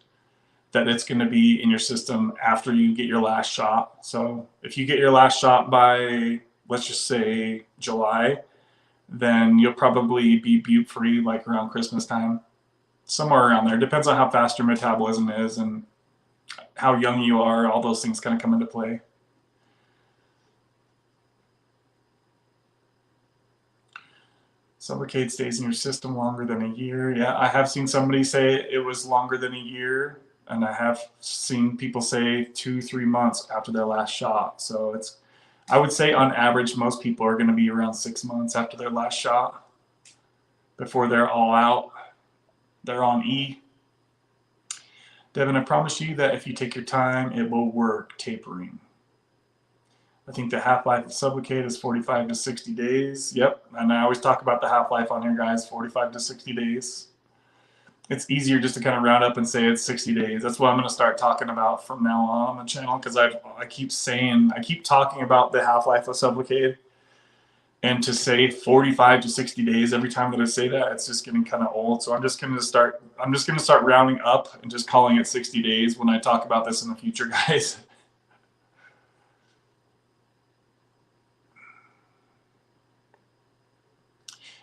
that it's going to be in your system after you get your last shot. So if you get your last shot by, let's just say July, then you'll probably be butte free like around Christmas time, somewhere around there. Depends on how fast your metabolism is and how young you are. All those things kind of come into play. Sublocade stays in your system longer than a year. Yeah, I have seen somebody say it was longer than a year, and I have seen people say 2-3 months after their last shot. So it's, I would say on average, most people are going to be around 6 months after their last shot before they're all out. They're on E. Devin, I promise you that if you take your time, it will work. Tapering. I think the half-life of Sublocade is 45 to 60 days. Yep, and I always talk about the half-life on here, guys, 45 to 60 days. It's easier just to kind of round up and say it's 60 days. That's what I'm going to start talking about from now on the channel, because I keep talking about the half-life of Sublocade, and to say 45 to 60 days every time that I say that, it's just getting kind of old. So I'm just going to start rounding up and just calling it 60 days when I talk about this in the future, guys.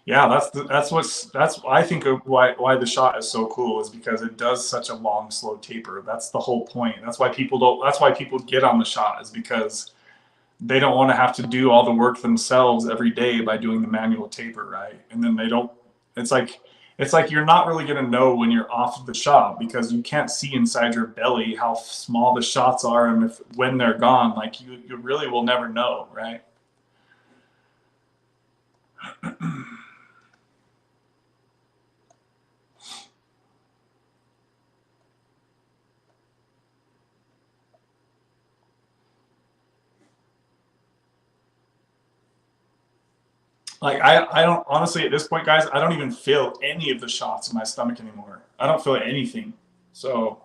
Yeah, that's I think of why the shot is so cool, is because it does such a long, slow taper. That's the whole point. That's why people get on the shot, is because they don't want to have to do all the work themselves every day by doing the manual taper, right? And then they don't. It's like you're not really going to know when you're off of the shot, because you can't see inside your belly how small the shots are, and when they're gone. Like you really will never know, right? Like I don't, honestly, at this point, guys, I don't even feel any of the shots in my stomach anymore. I don't feel anything. So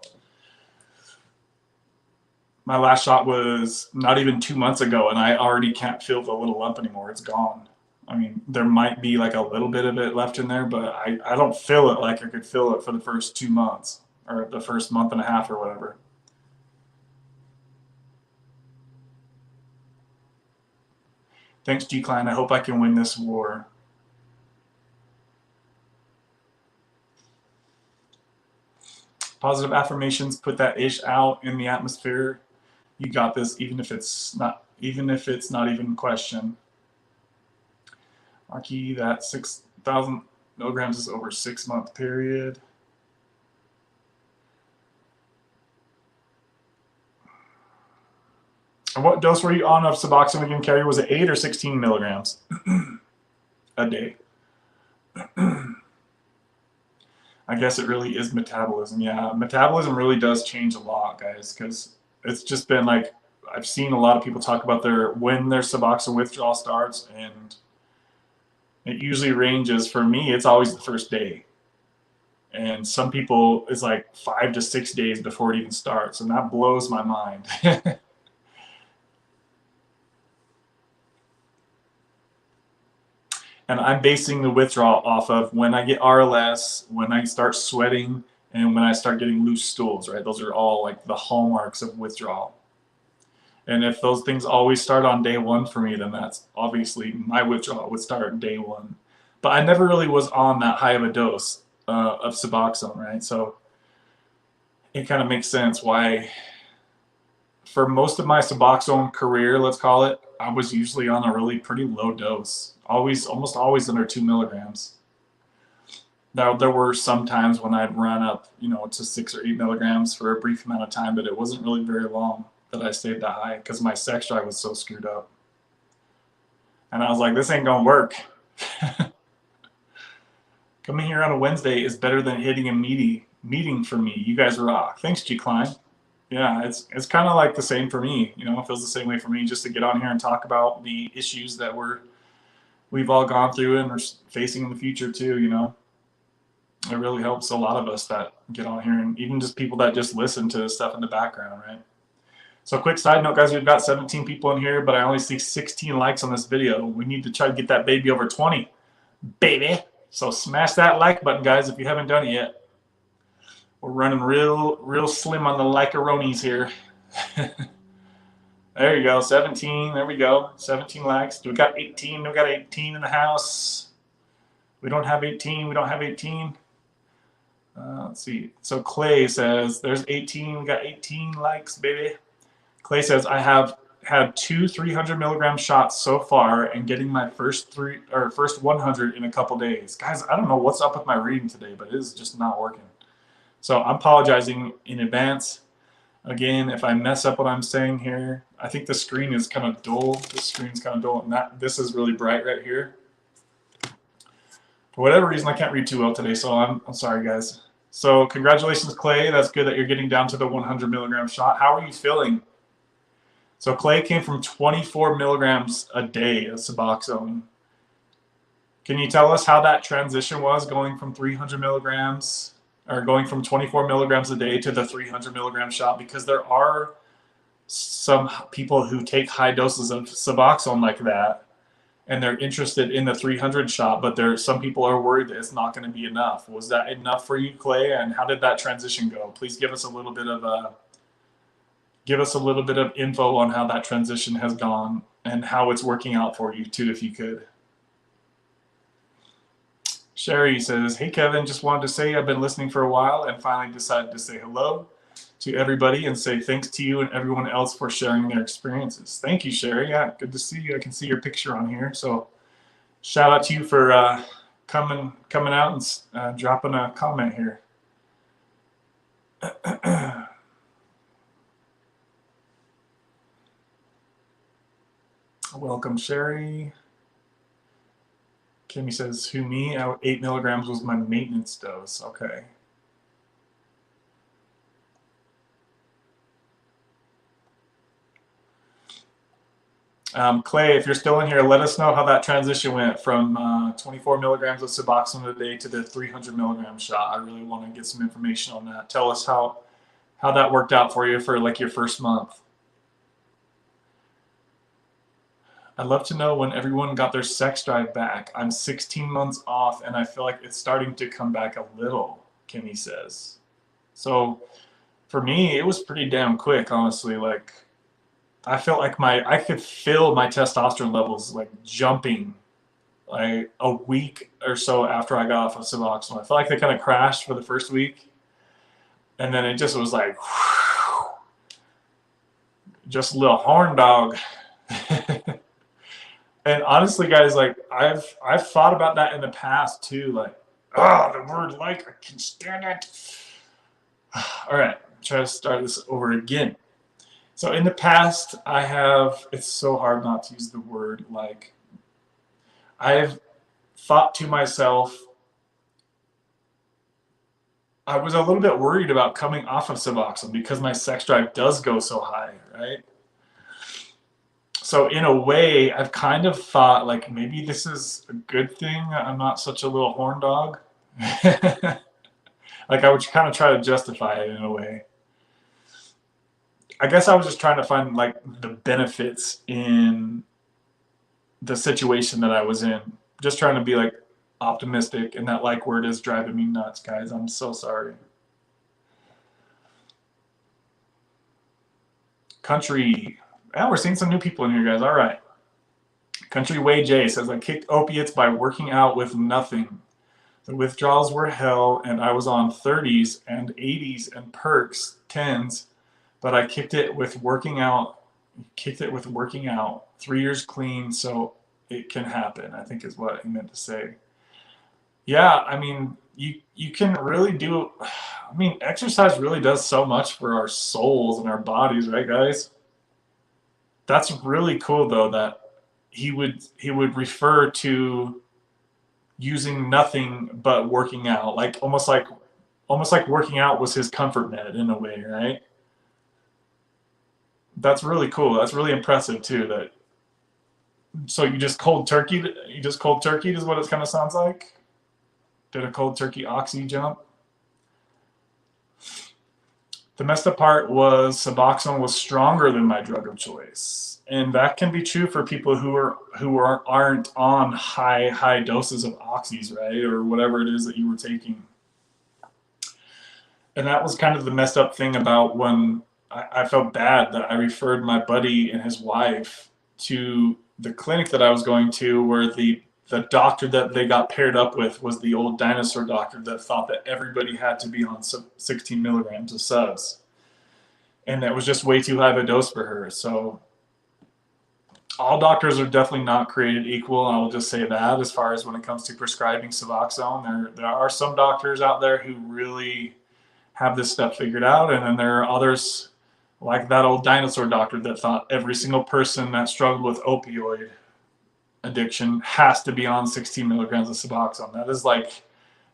my last shot was not even 2 months ago, and I already can't feel the little lump anymore. It's gone. I mean, there might be like a little bit of it left in there, but I don't feel it like I could feel it for the first 2 months or the first month and a half or whatever. Thanks, G Klein. I hope I can win this war. Positive affirmations, put that ish out in the atmosphere. You got this, even if it's not even a question. Marquee, that 6,000 milligrams is over a 6-month period. And what dose were you on of Suboxone again, Carrie? Was it 8 or 16 milligrams a day? I guess it really is metabolism. Yeah, metabolism really does change a lot, guys, because it's just been like, I've seen a lot of people talk about when their Suboxone withdrawal starts, and it usually ranges, for me, it's always the first day. And some people, it's like 5 to 6 days before it even starts, and that blows my mind. And I'm basing the withdrawal off of when I get RLS, when I start sweating, and when I start getting loose stools, right? Those are all like the hallmarks of withdrawal. And if those things always start on day 1 for me, then that's obviously my withdrawal would start day 1. But I never really was on that high of a dose of Suboxone, right? So it kind of makes sense why, for most of my Suboxone career, let's call it, I was usually on a really pretty low dose, almost always under 2 milligrams. Now, there were some times when I'd run up, to 6 or 8 milligrams for a brief amount of time, but it wasn't really very long that I stayed that high, because my sex drive was so screwed up. And I was like, this ain't gonna work. Coming here on a Wednesday is better than hitting a meeting for me. You guys rock. Thanks, G Klein. Yeah, it's kind of like the same for me. It feels the same way for me, just to get on here and talk about the issues that we've all gone through and are facing in the future too. It really helps a lot of us that get on here, and even just people that just listen to stuff in the background, right? So quick side note, guys, we've got 17 people in here, but I only see 16 likes on this video. We need to try to get that baby over 20, baby. So smash that like button, guys, if you haven't done it yet. We're running real slim on the like-a-ronies here. There you go, 17. There we go, 17 likes. We got 18. We got 18 in the house. We don't have 18. We don't have 18. Let's see. So Clay says there's 18. We got 18 likes, baby. Clay says I have had 2 300 milligram shots so far, and getting my first 100 in a couple days. Guys, I don't know what's up with my reading today, but it is just not working. So I'm apologizing in advance. Again, if I mess up what I'm saying here, I think the screen is kind of dull. This screen's kind of dull, and this is really bright right here. For whatever reason, I can't read too well today, so I'm sorry, guys. So congratulations, Clay. That's good that you're getting down to the 100 milligram shot. How are you feeling? So Clay came from 24 milligrams a day of Suboxone. Can you tell us how that transition was, going from 300 milligrams or going from 24 milligrams a day to the 300 milligram shot? Because there are some people who take high doses of Suboxone like that, and they're interested in the 300 shot, but some people are worried that it's not going to be enough. Was that enough for you, Clay? And how did that transition go? Please give us a little bit of info on how that transition has gone and how it's working out for you too, if you could. Sherry says, hey Kevin, just wanted to say I've been listening for a while and finally decided to say hello to everybody and say thanks to you and everyone else for sharing their experiences. Thank you, Sherry. Yeah, good to see you. I can see your picture on here. So shout out to you for coming out and dropping a comment here. Welcome, Sherry. Kimmy says, who, me? 8 milligrams was my maintenance dose. Okay. Clay, if you're still in here, let us know how that transition went from 24 milligrams of Suboxone a day to the 300 milligram shot. I really want to get some information on that. Tell us how that worked out for you for like your first month. I'd love to know when everyone got their sex drive back. I'm 16 months off, and I feel like it's starting to come back a little, Kimmy says. So for me, it was pretty damn quick, honestly. Like, I felt like I could feel my testosterone levels like jumping like a week or so after I got off of Suboxone. I felt like they kind of crashed for the first week, and then it just was like, whew, just a little horn dog. And honestly, guys, like I've thought about that in the past too. Like, the word like, I can't stand it. All right, try to start this over again. So in the past, it's so hard not to use the word like. I've thought to myself, I was a little bit worried about coming off of Suboxone because my sex drive does go so high, right? So in a way, I've kind of thought like maybe this is a good thing. I'm not such a little horn dog. Like I would kind of try to justify it in a way. I guess I was just trying to find like the benefits in the situation that I was in. Just trying to be like optimistic, and that like word is driving me nuts, guys. I'm so sorry. Country. Yeah, we're seeing some new people in here, guys. All right. Country Way J says, I kicked opiates by working out with nothing. The withdrawals were hell, and I was on 30s and 80s and perks, 10s, but I kicked it with working out. 3 years clean, so it can happen, I think is what he meant to say. Yeah, I mean, you can really do, I mean, exercise really does so much for our souls and our bodies, right, guys? That's really cool, though, that he would refer to using nothing but working out, like almost like working out was his comfort net in a way, right? That's really cool. That's really impressive too. So you just cold turkeyed is what it kind of sounds like. Did a cold turkey oxy jump? The messed up part was Suboxone was stronger than my drug of choice, and that can be true for people aren't on high doses of oxys, right, or whatever it is that you were taking. And that was kind of the messed up thing about when I felt bad that I referred my buddy and his wife to the clinic that I was going to, where the doctor that they got paired up with was the old dinosaur doctor that thought that everybody had to be on 16 milligrams of subs. And that was just way too high of a dose for her. So all doctors are definitely not created equal. I will just say that as far as when it comes to prescribing Suboxone, there are some doctors out there who really have this stuff figured out. And then there are others like that old dinosaur doctor that thought every single person that struggled with opioid addiction has to be on 16 milligrams of Suboxone. That is like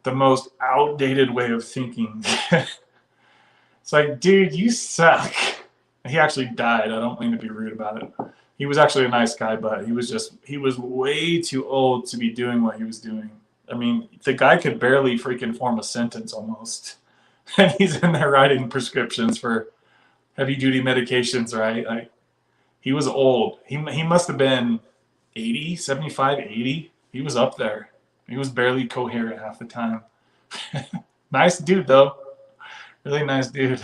the most outdated way of thinking. It's like, dude, you suck. He actually died. I don't mean to be rude about it. He was actually a nice guy, but he was way too old to be doing what he was doing. I mean, the guy could barely freaking form a sentence almost. And he's in there writing prescriptions for heavy duty medications, right? Like, he was old. He must have been 80, 75, 80. He was up there. He was barely coherent half the time. Nice dude, though. Really nice dude.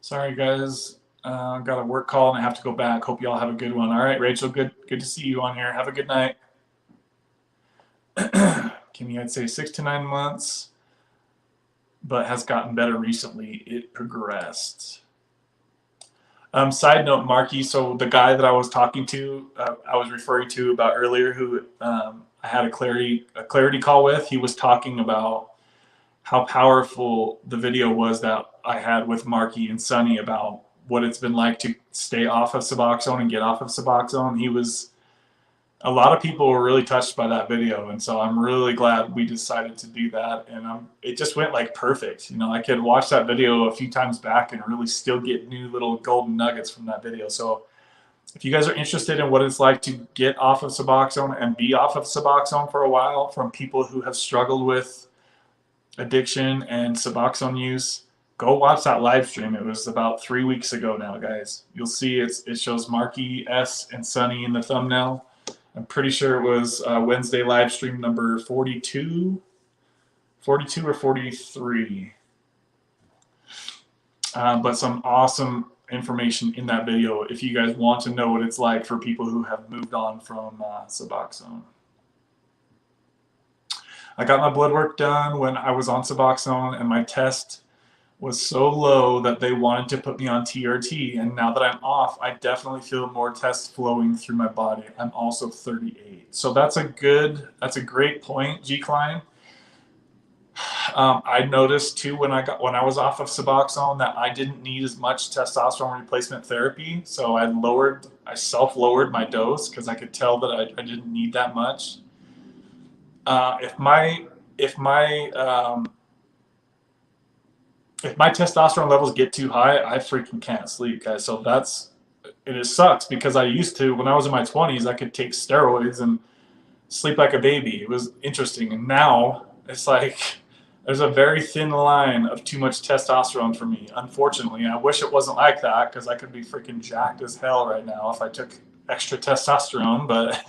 Sorry, guys. Got a work call and I have to go back. Hope you all have a good one. All right, Rachel, good to see you on here. Have a good night. Kimmy, I'd say 6 to 9 months, but has gotten better recently. It progressed. Side note, Marky, so the guy that I was talking to, I was referring to about earlier, who I had a clarity call with, he was talking about how powerful the video was that I had with Marky and Sunny about what it's been like to stay off of Suboxone and get off of Suboxone. A lot of people were really touched by that video, and so I'm really glad we decided to do that. And it just went like perfect. You know, I could watch that video a few times back and really still get new little golden nuggets from that video. So if you guys are interested in what it's like to get off of Suboxone and be off of Suboxone for a while from people who have struggled with addiction and Suboxone use, go watch that live stream. It was about 3 weeks ago now, guys. You'll see it shows Marky S and Sunny in the thumbnail. I'm pretty sure it was Wednesday live stream number 42 or 43. But some awesome information in that video if you guys want to know what it's like for people who have moved on from Suboxone. I got my blood work done when I was on Suboxone, and my test was so low that they wanted to put me on TRT. And now that I'm off, I definitely feel more tests flowing through my body. I'm also 38. So that's a great point, G Klein. I noticed too when I was off of Suboxone that I didn't need as much testosterone replacement therapy. So I self-lowered my dose because I could tell that I didn't need that much. If my testosterone levels get too high, I freaking can't sleep, guys. So it sucks because I used to, when I was in my 20s, I could take steroids and sleep like a baby. It was interesting. And now it's like there's a very thin line of too much testosterone for me, unfortunately. And I wish it wasn't like that because I could be freaking jacked as hell right now if I took extra testosterone. But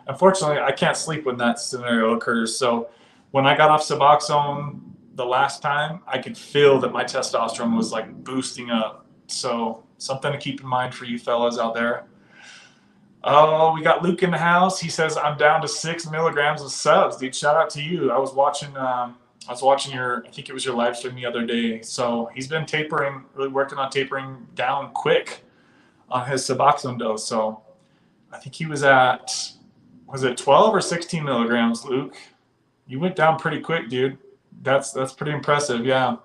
unfortunately, I can't sleep when that scenario occurs. So when I got off Suboxone the last time, I could feel that my testosterone was like boosting up. So something to keep in mind for you fellas out there. Oh, we got Luke in the house. He says, I'm down to 6 milligrams of subs. Dude, shout out to you. I was watching I think it was your live stream the other day. So he's been really working on tapering down quick on his Suboxone dose. So I think he was at, was it 12 or 16 milligrams, Luke? You went down pretty quick, dude. That's pretty impressive, yeah.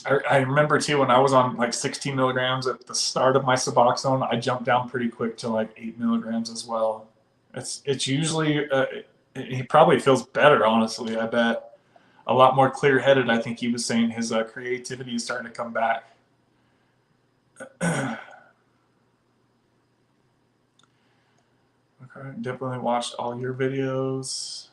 I remember too when I was on like 16 milligrams at the start of my Suboxone, I jumped down pretty quick to like 8 milligrams as well. It's usually he probably feels better, honestly. I bet a lot more clear-headed. I think he was saying his creativity is starting to come back. Okay, definitely watched all your videos.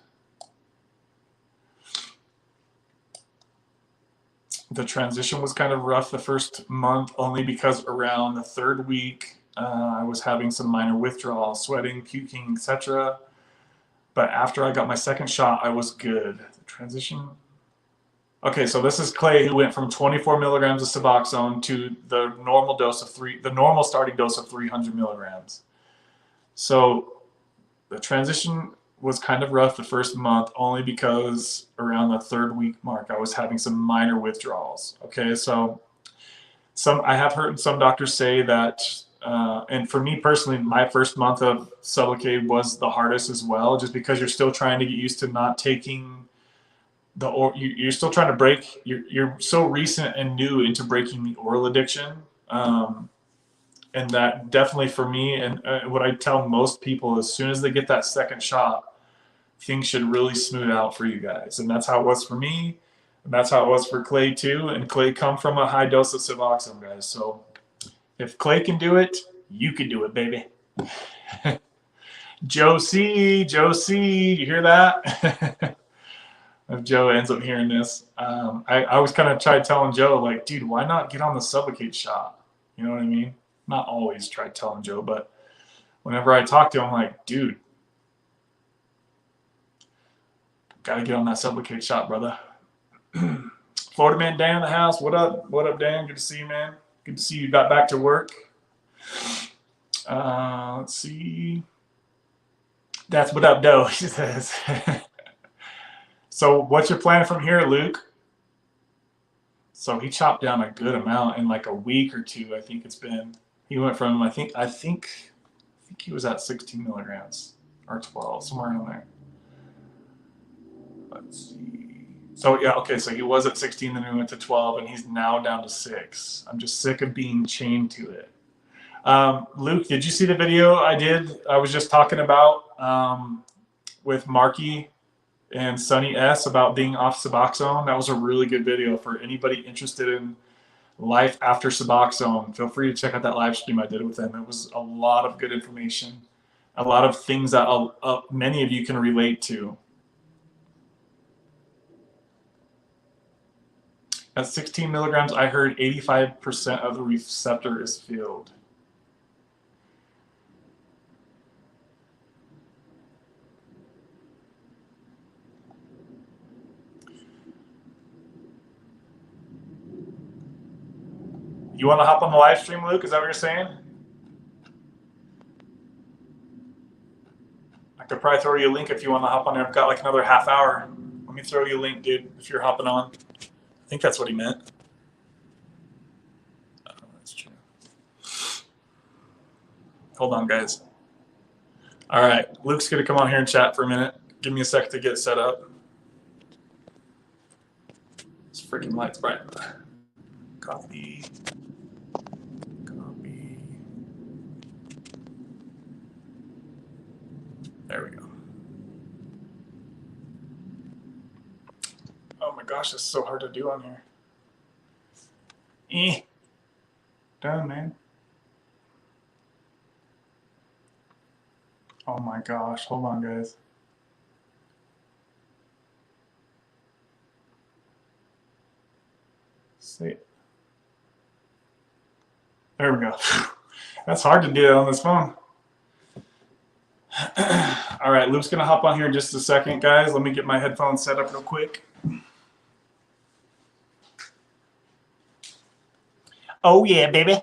The transition was kind of rough the first month, only because around the third week, I was having some minor withdrawal, sweating, puking, etc. But after I got my second shot, I was good. The transition. Okay, so this is Clay, who went from 24 milligrams of Suboxone to the normal dose of the normal starting dose of 300 milligrams. So the transition was kind of rough the first month, only because around the third week mark, I was having some minor withdrawals. Okay, so I have heard some doctors say that, and for me personally, my first month of Sublocade was the hardest as well, just because you're still trying to get used to not taking you're still trying to break. You're so recent and new into breaking the oral addiction, and that definitely for me, and what I tell most people, as soon as they get that second shot, things should really smooth out for you guys, and that's how it was for me, and that's how it was for Clay too. And Clay come from a high dose of Suboxone, guys. So if Clay can do it, you can do it, baby. Joe C, you hear that? If Joe ends up hearing this, I was kind of tried telling Joe, like, dude, why not get on the Sublocade shot? You know what I mean? Not always try telling Joe, but whenever I talk to him, I'm like, dude, gotta get on that Sublocade shot, brother. Florida man Dan in the house. What up? What up, Dan? Good to see you, man. Good to see you got back to work. Let's see. That's what up, Doe, he says. So what's your plan from here, Luke? So he chopped down a good amount in like a week or two. I think it's been. He went from I think he was at 16 milligrams or 12, somewhere around there. Let's see. So yeah, okay. So he was at 16, then he went to 12, and he's now down to 6. I'm just sick of being chained to it. Luke, did you see the video I did? I was just talking about with Marky and Sunny S about being off Suboxone. That was a really good video for anybody interested in life after Suboxone. Feel free to check out that live stream I did with them. It was a lot of good information, a lot of things that many of you can relate to. At 16 milligrams, I heard 85% of the receptor is filled. You want to hop on the live stream, Luke? Is that what you're saying? I could probably throw you a link if you want to hop on there. I've got like another half hour. Let me throw you a link, dude, if you're hopping on. I think that's what he meant. Oh, that's true. Hold on, guys. All right, Luke's going to come on here and chat for a minute. Give me a sec to get set up. This freaking light's bright. Copy. There we go. Oh my gosh, it's so hard to do on here. Done, man. Oh my gosh, hold on, guys. See. There we go. That's hard to do on this phone. All right, Luke's gonna hop on here in just a second, guys. Let me get my headphones set up real quick. Oh yeah, baby.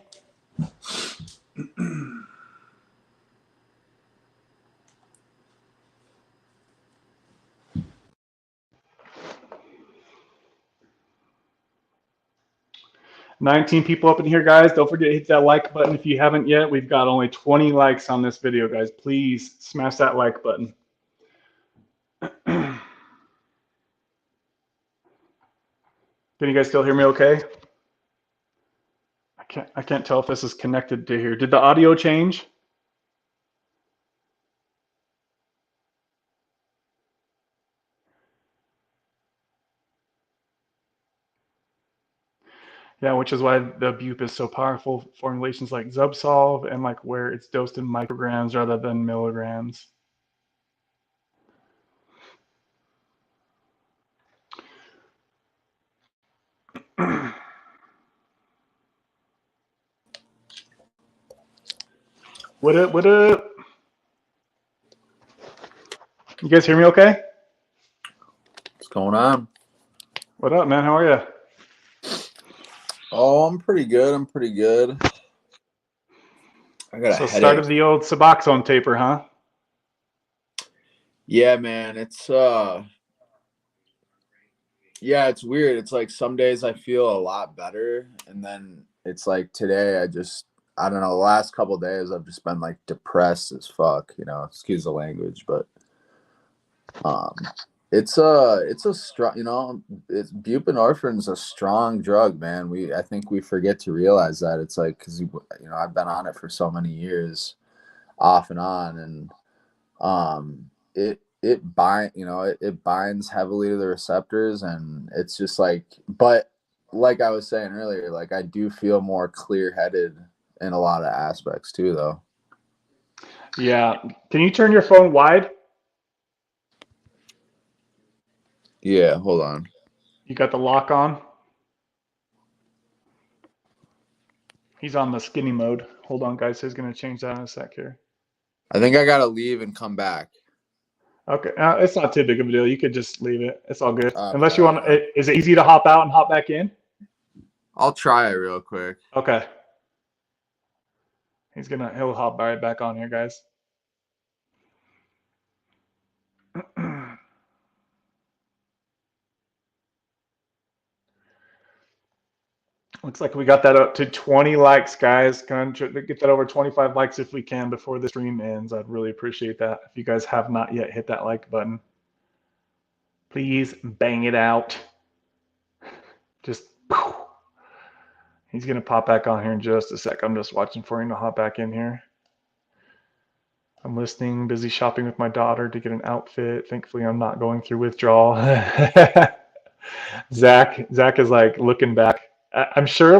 19 people up in here, guys. Don't forget to hit that like button if you haven't yet. We've got only 20 likes on this video, guys. Please smash that like button. Can you guys still hear me okay? I can't tell if this is connected to here. Did the audio change? Yeah, which is why the bupe is so powerful. Formulations like Zubsolv and like where it's dosed in micrograms rather than milligrams. What up? What up? You guys hear me okay? What's going on? What up, man? How are you? Oh, I'm pretty good. I'm pretty good. I got a So start headache. of the old Suboxone taper, huh? Yeah, man. It's weird. It's like some days I feel a lot better, and then it's like today I don't know, the last couple of days I've just been like depressed as fuck, excuse the language, but um it's a strong, it's buprenorphine's a strong drug, man. I think we forget to realize that. It's like cuz I've been on it for so many years off and on, and it binds heavily to the receptors, and it's just like, but like I was saying earlier, like I do feel more clear-headed in a lot of aspects too, though. Yeah. Can you turn your phone wide? Yeah, hold on. You got the lock on? He's on the skinny mode. Hold on, guys. He's going to change that in a sec here. I think I gotta leave and come back. Okay. It's not too big of a deal. You could just leave it. It's all good. Unless you want Okay. is it easy to hop out and hop back in? I'll try it real quick. Okay. He'll hop right back on here, guys. Looks like we got that up to 20 likes, guys. Can I get that over 25 likes if we can before the stream ends? I'd really appreciate that. If you guys have not yet hit that like button, please bang it out. Just, he's going to pop back on here in just a sec. I'm just watching for him to hop back in here. I'm listening, busy shopping with my daughter to get an outfit. Thankfully, I'm not going through withdrawal. Zach is like looking back. I'm sure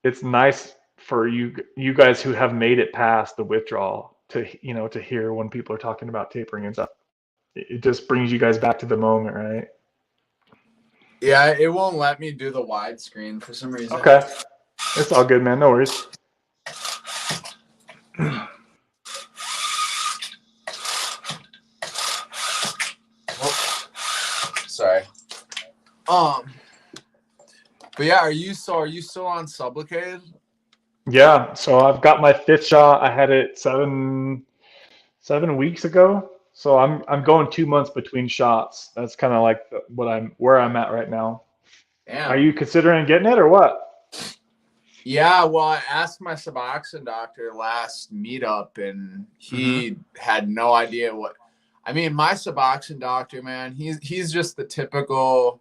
it's nice for you guys who have made it past the withdrawal to hear when people are talking about tapering and stuff. It just brings you guys back to the moment, right? Yeah, it won't let me do the widescreen for some reason. Okay. It's all good, man. No worries. Sorry. But yeah, are you still on Sublocade? Yeah, so I've got my 5th shot. I had it 7 weeks ago. So I'm going 2 months between shots. That's kind of like where I'm at right now. Damn. Are you considering getting it or what? Yeah, well, I asked my Suboxone doctor last meetup, and he had no idea what. I mean, my Suboxone doctor, man, he's just the typical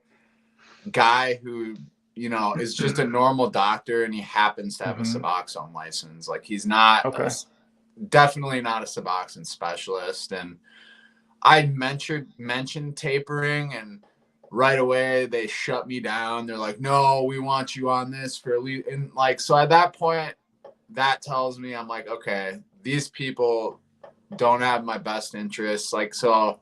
guy who, is just a normal doctor, and he happens to have a Suboxone license. Like, he's not definitely not a Suboxone specialist. And I mentioned tapering, and right away they shut me down. They're like, no, we want you on this for at least. And like, so at that point, that tells me, I'm like, okay, these people don't have my best interests. Like, so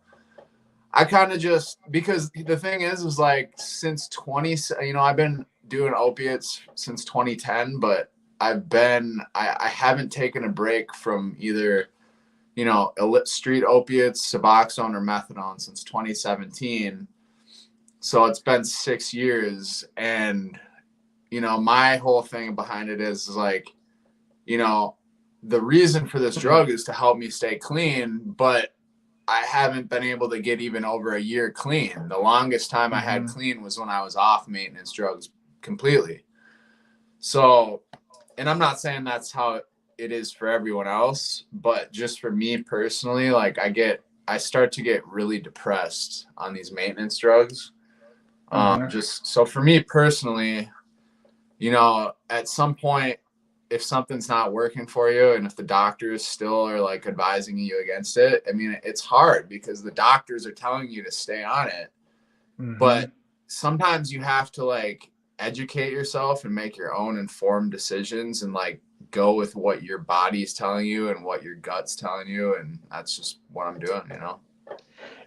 I kind of just, because the thing is like, since I've been doing opiates since 2010, but I haven't taken a break from either, street opiates, Suboxone, or methadone since 2017. So it's been 6 years, and, my whole thing behind it is like, the reason for this drug is to help me stay clean, but I haven't been able to get even over a year clean. The longest time I had clean was when I was off maintenance drugs completely. So, and I'm not saying that's how it is for everyone else, but just for me personally, like I start to get really depressed on these maintenance drugs. Just so for me personally, at some point, if something's not working for you, and if the doctors still are like advising you against it, I mean, it's hard because the doctors are telling you to stay on it. But sometimes you have to like educate yourself and make your own informed decisions and like go with what your body's telling you and what your gut's telling you. And that's just what I'm doing, you know?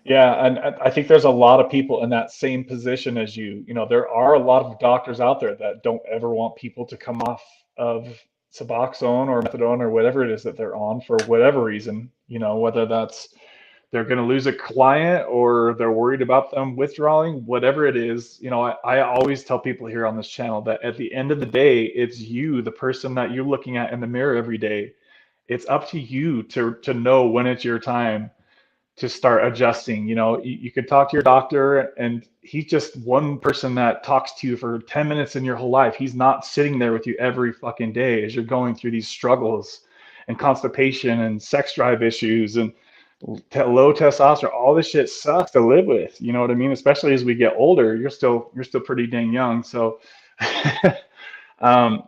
Yeah, and I think there's a lot of people in that same position as you. You know, there are a lot of doctors out there that don't ever want people to come off of Suboxone or methadone or whatever it is that they're on for whatever reason. You know, whether that's they're going to lose a client or they're worried about them withdrawing, whatever it is. You know, I always tell people here on this channel that at the end of the day, it's you, the person that you're looking at in the mirror every day. It's up to you to know when it's your time to start adjusting. You know, you could talk to your doctor and he's just one person that talks to you for 10 minutes in your whole life. He's not sitting there with you every fucking day as you're going through these struggles and constipation and sex drive issues and low testosterone. All this shit sucks to live with. You know what I mean? Especially as we get older, you're still pretty dang young. So, um,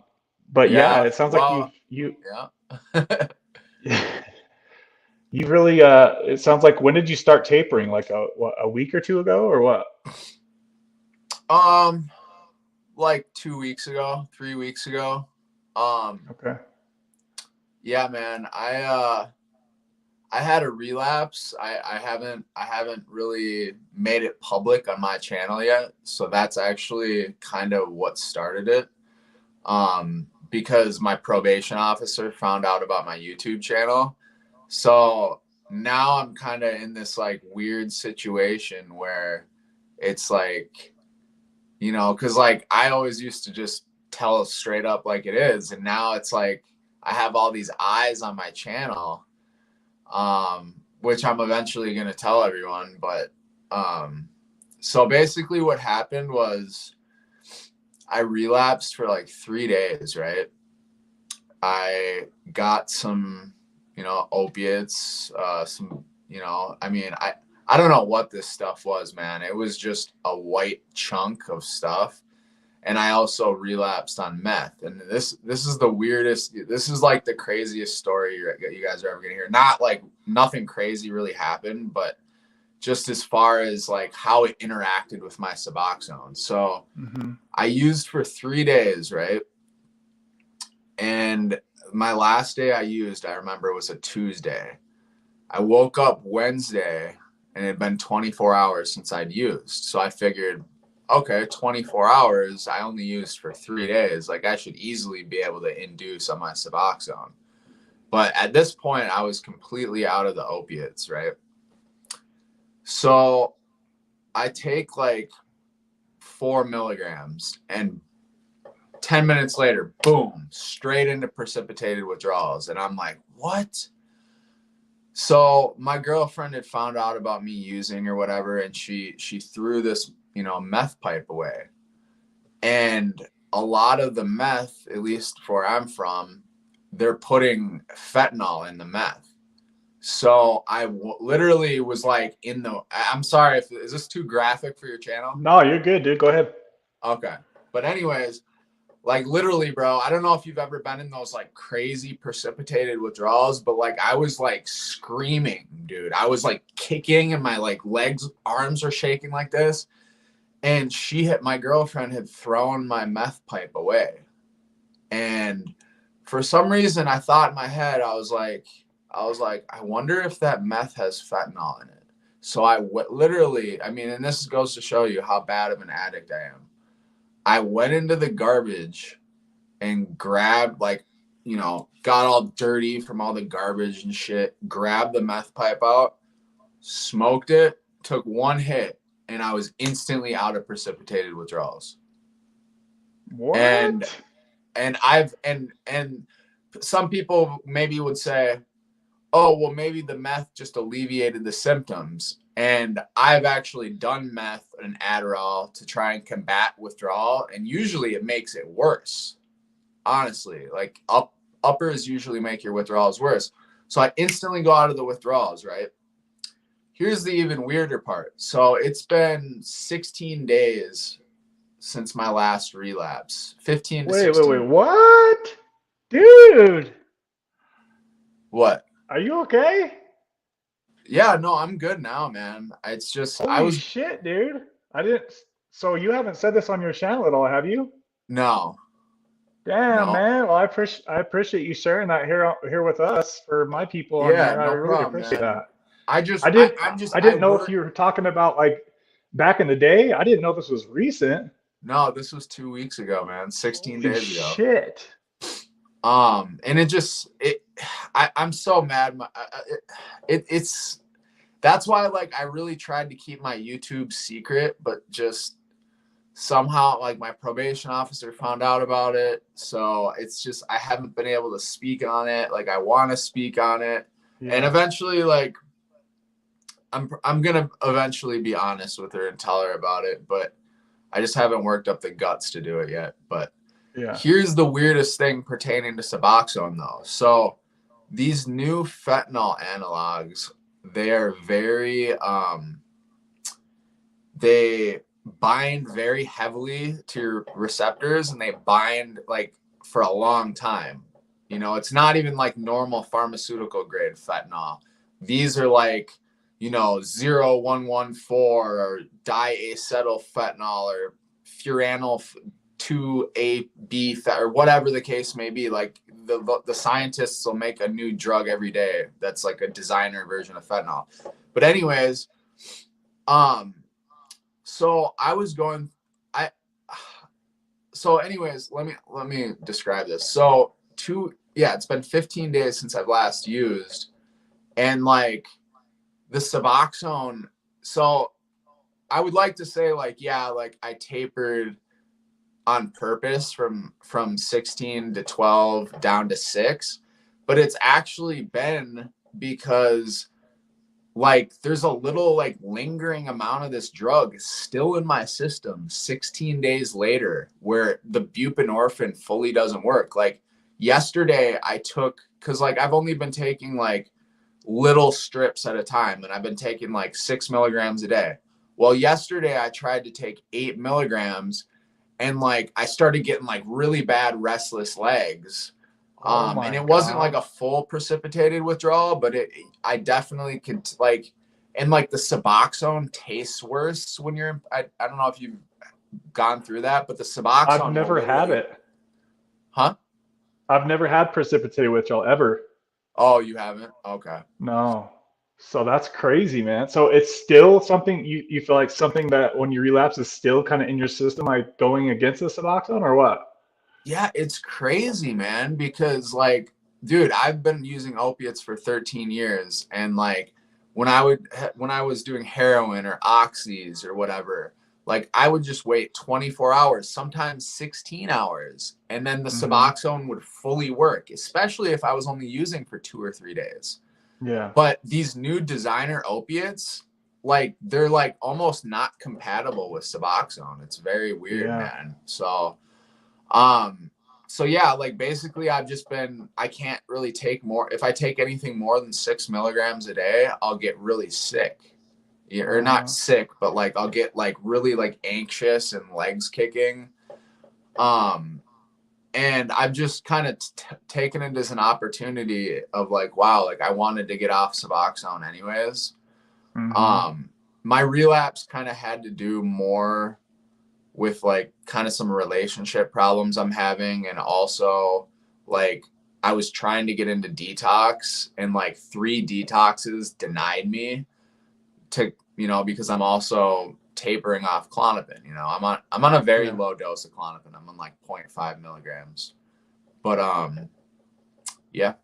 but yeah, Yeah. it sounds like Well, you yeah. you really, it sounds like, when did you start tapering? Like a week or two ago or what? Like 2 weeks ago, 3 weeks ago. Okay. Yeah, man. I had a relapse. I haven't really made it public on my channel yet. So that's actually kind of what started it. Because my probation officer found out about my YouTube channel. So now I'm kind of in this like weird situation where it's like, you know, because like I always used to just tell straight up like it is. And now it's like I have all these eyes on my channel, which I'm eventually going to tell everyone. But so basically what happened was I relapsed for like 3 days, right? I got some, you know, opiates, some, you know, I mean, I don't know what this stuff was, man. It was just a white chunk of stuff. And I also relapsed on meth. And this is the weirdest, this is like the craziest story you guys are ever gonna hear. Not like nothing crazy really happened, but just as far as like how it interacted with my Suboxone. So I used for 3 days, right? And my last day I used, I remember, was a Tuesday. I woke up Wednesday and it had been 24 hours since I'd used. So I figured, okay, 24 hours, I only used for 3 days. Like I should easily be able to induce on my Suboxone. But at this point, I was completely out of the opiates, right? So I take like 4 milligrams and 10 minutes later, boom, straight into precipitated withdrawals. And I'm like, what? So my girlfriend had found out about me using or whatever, and she threw this, you know, meth pipe away. And a lot of the meth, at least where I'm from, they're putting fentanyl in the meth. So I literally was like I'm sorry, is this too graphic for your channel? No, you're good, dude. Go ahead. Okay. But anyways, like literally, bro, I don't know if you've ever been in those like crazy precipitated withdrawals, but like I was like screaming, dude. I was like kicking and my like legs, arms are shaking like this. And my girlfriend had thrown my meth pipe away. And for some reason, I thought in my head, I was like, I wonder if that meth has fentanyl in it. So I literally, I mean, and this goes to show you how bad of an addict I am. I went into the garbage and grabbed, like, you know, got all dirty from all the garbage and shit, grabbed the meth pipe out, smoked it, took one hit, and I was instantly out of precipitated withdrawals. What? And some people maybe would say, oh, well, maybe the meth just alleviated the symptoms. And I've actually done meth and Adderall to try and combat withdrawal. And usually it makes it worse. Honestly, like uppers usually make your withdrawals worse. So I instantly go out of the withdrawals, right? Here's the even weirder part. So it's been 16 days since my last relapse. 15 to 16. Wait. What? Dude. What? Are you okay? Yeah, no, I'm good now, man. It's just Holy shit, dude. I didn't. So you haven't said this on your channel at all, have you? No, Damn, no. man. Well, I appreciate you sharing that here with us for my people on Yeah, here. I no really problem, appreciate man. that. I just, I didn't I'm just, I I didn't know if work. you were talking about like back in the day. I didn't know this was recent. No, this was 2 weeks ago, man. 16 Holy days ago. shit. And I'm so mad. It's that's why like I really tried to keep my YouTube secret, but just somehow like my probation officer found out about it. So it's just I haven't been able to speak on it like I want to speak on it. And Yeah. eventually like I'm gonna eventually be honest with her and tell her about it, but I just haven't worked up the guts to do it yet. But Yeah. here's the weirdest thing pertaining to Suboxone, though. So these new fentanyl analogs, they are very, they bind very heavily to your receptors, and they bind like for a long time. You know, it's not even like normal pharmaceutical grade fentanyl. These are like, 0114 or diacetylfentanyl or furanol 2AB or whatever the case may be. Like the scientists will make a new drug every day that's like a designer version of fentanyl. But anyways, so let me describe this. So it's been 15 days since I've last used, and like the Suboxone. So I would like to say like I tapered on purpose from 16 to 12 down to 6, but it's actually been because like there's a little like lingering amount of this drug still in my system 16 days later, where the buprenorphine fully doesn't work. Like yesterday I took, because like I've only been taking like little strips at a time, and I've been taking like 6 milligrams a day. Well, yesterday I tried to take 8 milligrams, and like I started getting like really bad restless legs. Oh my And it wasn't like God. a full precipitated withdrawal, but I definitely could like, and like the Suboxone tastes worse when you're I don't know if you've gone through that, but the I've Suboxone will never had literally, it. huh? I've never had precipitated withdrawal ever. Oh, you haven't? Okay. No. So that's crazy, man. So it's still something you feel like something that when you relapse is still kind of in your system, like going against the Suboxone or what? Yeah, it's crazy, man, because like, dude, I've been using opiates for 13 years, and like when I was doing heroin or oxys or whatever, like I would just wait 24 hours, sometimes 16 hours, and then the Hmm. Suboxone would fully work, especially if I was only using for 2 or 3 days. Yeah. But these new designer opiates, like they're like almost not compatible with Suboxone. It's very weird, Yeah. man. Um, so yeah, like basically I can't really take more. If I take anything more than 6 milligrams a day, I'll get really sick. Yeah, or not Uh-huh. sick, but like I'll get like really like anxious and legs kicking. And I've just kind of taken it as an opportunity of like, wow, like I wanted to get off Suboxone anyways. Hmm. My relapse kind of had to do more with like kind of some relationship problems I'm having, and also like I was trying to get into detox, and like 3 detoxes denied me to, because I'm also tapering off Klonopin. I'm on a very Yeah. low dose of Klonopin. I'm on like 0.5 milligrams. But yeah,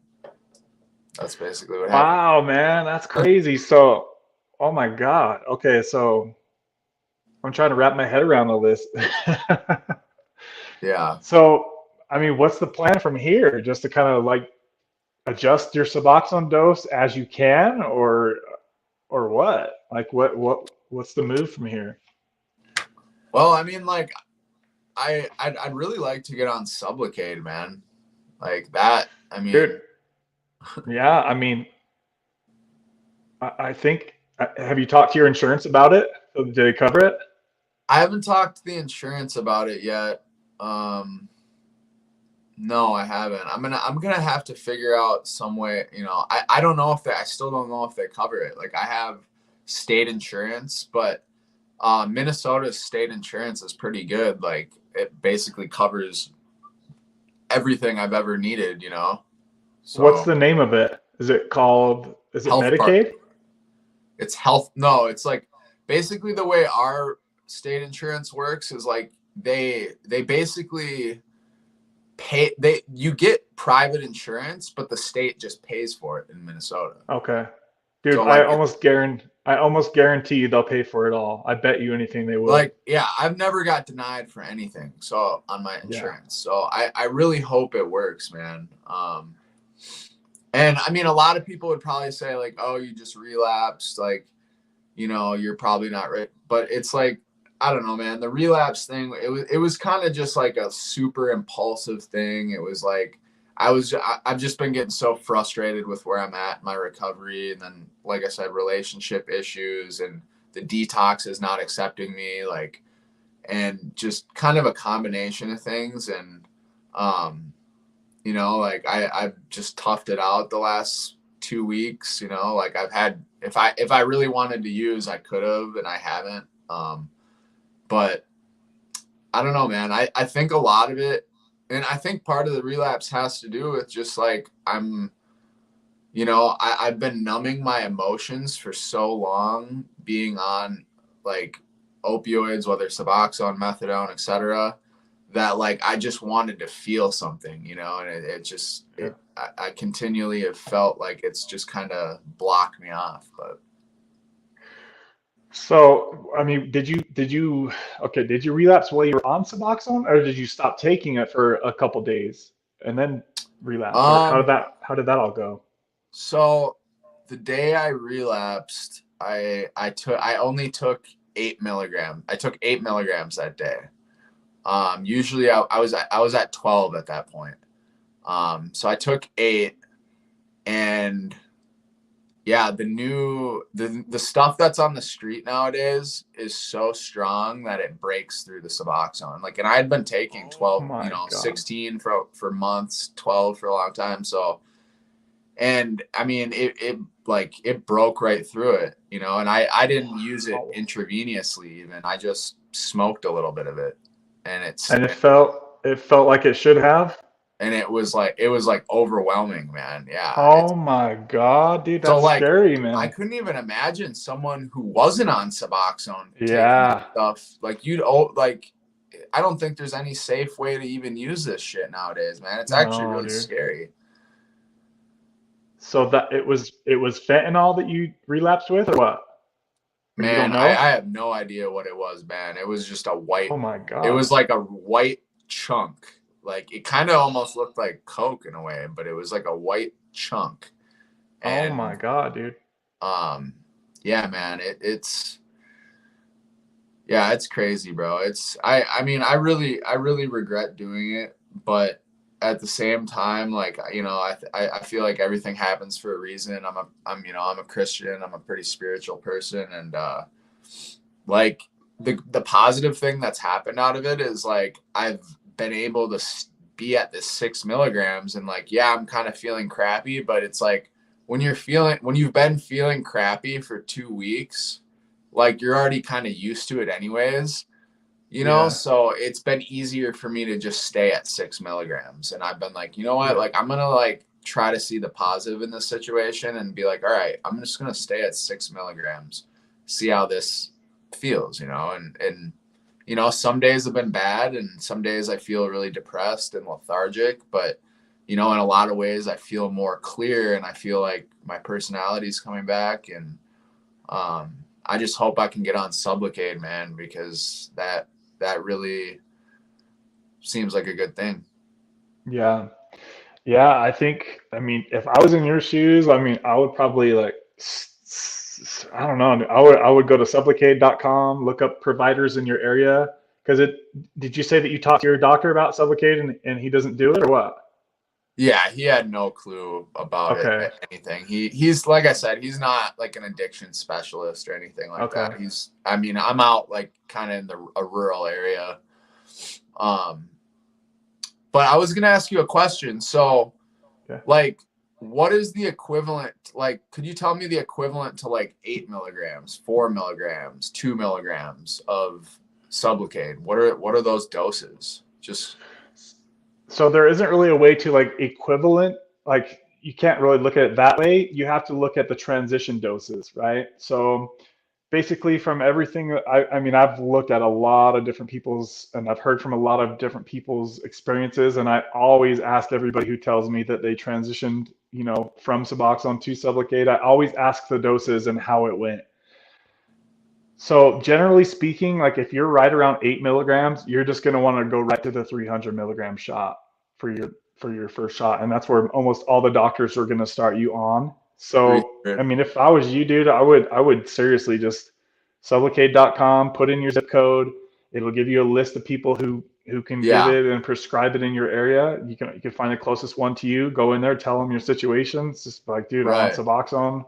that's basically what happened. Wow, man, that's crazy. So, oh my God. Okay, so I'm trying to wrap my head around all this. Yeah. So, I mean, what's the plan from here? Just to kind of like adjust your Suboxone dose as you can, or what? Like what's the move from here? Well, I mean, like I'd really like to get on Sublocade, man. Like that. I Dude, mean, yeah, I mean, I think have you talked to your insurance about it? Did they cover it? I haven't talked to the insurance about it yet. No, I haven't. I'm gonna have to figure out some way. I don't know if I still don't know if they cover it. Like I have state insurance, but Minnesota's state insurance is pretty good. Like it basically covers everything I've ever needed, you know? So What's the name of it? Is it Health Medicaid? it's health. No, it's like basically the way our state insurance works is like they basically you get private insurance, but the state just pays for it in Minnesota. Okay. Dude, So I like almost guarantee you they'll pay for it all. I bet you anything they will. like yeah, I've never got denied for anything so on my insurance. So I really hope it works, man. And I mean, a lot of people would probably say like, oh, you just relapsed, like, you know, you're probably not right. But it's like, I don't know, man. The relapse thing, it was kind of just like a super impulsive thing. It was like I've just been getting so frustrated with where I'm at in my recovery, and then like I said, relationship issues, and the detox is not accepting me, like, and just kind of a combination of things. And you know, like I've just toughed it out the last 2 weeks, you know, like I've had, if I really wanted to use, I could have, and I haven't. But I don't know, man. I think a lot of it, and I think part of the relapse has to do with just like, you know, I've been numbing my emotions for so long, being on like opioids, whether Suboxone, methadone, etc., that like I just wanted to feel something, you know, and it just I continually have felt like it's just kind of blocked me off. But So, I mean, did you relapse while you were on Suboxone, or did you stop taking it for a couple days and then relapse? Or how did that all go? So the day I relapsed, I only took 8 milligrams. I took 8 milligrams that day. Usually I was at 12 at that point. So I took 8, and yeah, the stuff that's on the street nowadays is so strong that it breaks through the Suboxone. Like, and I had been taking 12, my God. 16 for months, 12 for a long time. So, and I mean, it broke right through it, you know, and I didn't use it intravenously even. I just smoked a little bit of it, and it felt like it should have. and it was like overwhelming, man. Yeah. Oh my God, dude, So that's like, scary, man. I couldn't even imagine someone who wasn't on Suboxone Yeah. taking stuff like I don't think there's any safe way to even use this shit nowadays, man. It's actually No, really dude. scary. So that it was fentanyl that you relapsed with, or what? Or you Man, don't know? I have no idea what it was, man. It was just a white. Oh my God. It was like a white chunk. Like it kind of almost looked like Coke in a way, but it was like a white chunk. And, oh my God, dude. yeah, man, it's crazy, bro. I mean, I really regret doing it, but at the same time, like, you know, I feel like everything happens for a reason. I'm a Christian. I'm a pretty spiritual person, and like the positive thing that's happened out of it is like I've been able to be at this 6 milligrams, and like, yeah, I'm kind of feeling crappy, but it's like when you've been feeling crappy for 2 weeks, like you're already kind of used to it anyways, you know? Yeah. So it's been easier for me to just stay at 6 milligrams. And I've been like, you know what? Like, I'm going to like try to see the positive in this situation and be like, all right, I'm just going to stay at 6 milligrams, see how this feels, you know? And, you know, some days have been bad, and some days I feel really depressed and lethargic, but you know, in a lot of ways I feel more clear, and I feel like my personality is coming back. And, I just hope I can get on Sublocade, man, because that really seems like a good thing. Yeah. Yeah, I mean, if I was in your shoes, I mean, I would probably like, I don't know. I would go to sublocade.com, look up providers in your area. Did you say that you talked to your doctor about Sublocade and he doesn't do it, or what? Yeah, he had no clue about it, anything. He's like I said, he's not like an addiction specialist or anything like that. I mean, I'm out like kind of in a rural area. But I was gonna ask you a question. So, like, what is the equivalent? Like, could you tell me the equivalent to like 8 milligrams, 4 milligrams, 2 milligrams of Sublocade? What are those doses? Just So there isn't really a way to like equivalent, like you can't really look at it that way. You have to look at the transition doses, right? So basically from everything, I mean, I've looked at a lot of different people's, and I've heard from a lot of different people's experiences, and I always ask everybody who tells me that they transitioned, you know, from Suboxone to Sublocade, I always ask the doses and how it went. So generally speaking, like if you're right around 8 milligrams, you're just going to want to go right to the 300 milligram shot for your first shot, and that's where almost all the doctors are going to start you on. So I mean, if I was you, dude, I would seriously just Sublocade.com, put in your zip code. It'll give you a list of people who can give it and prescribe it in your area. You can find the closest one to you. Go in there, tell them your situation. It's just like, dude, I'm on Suboxone.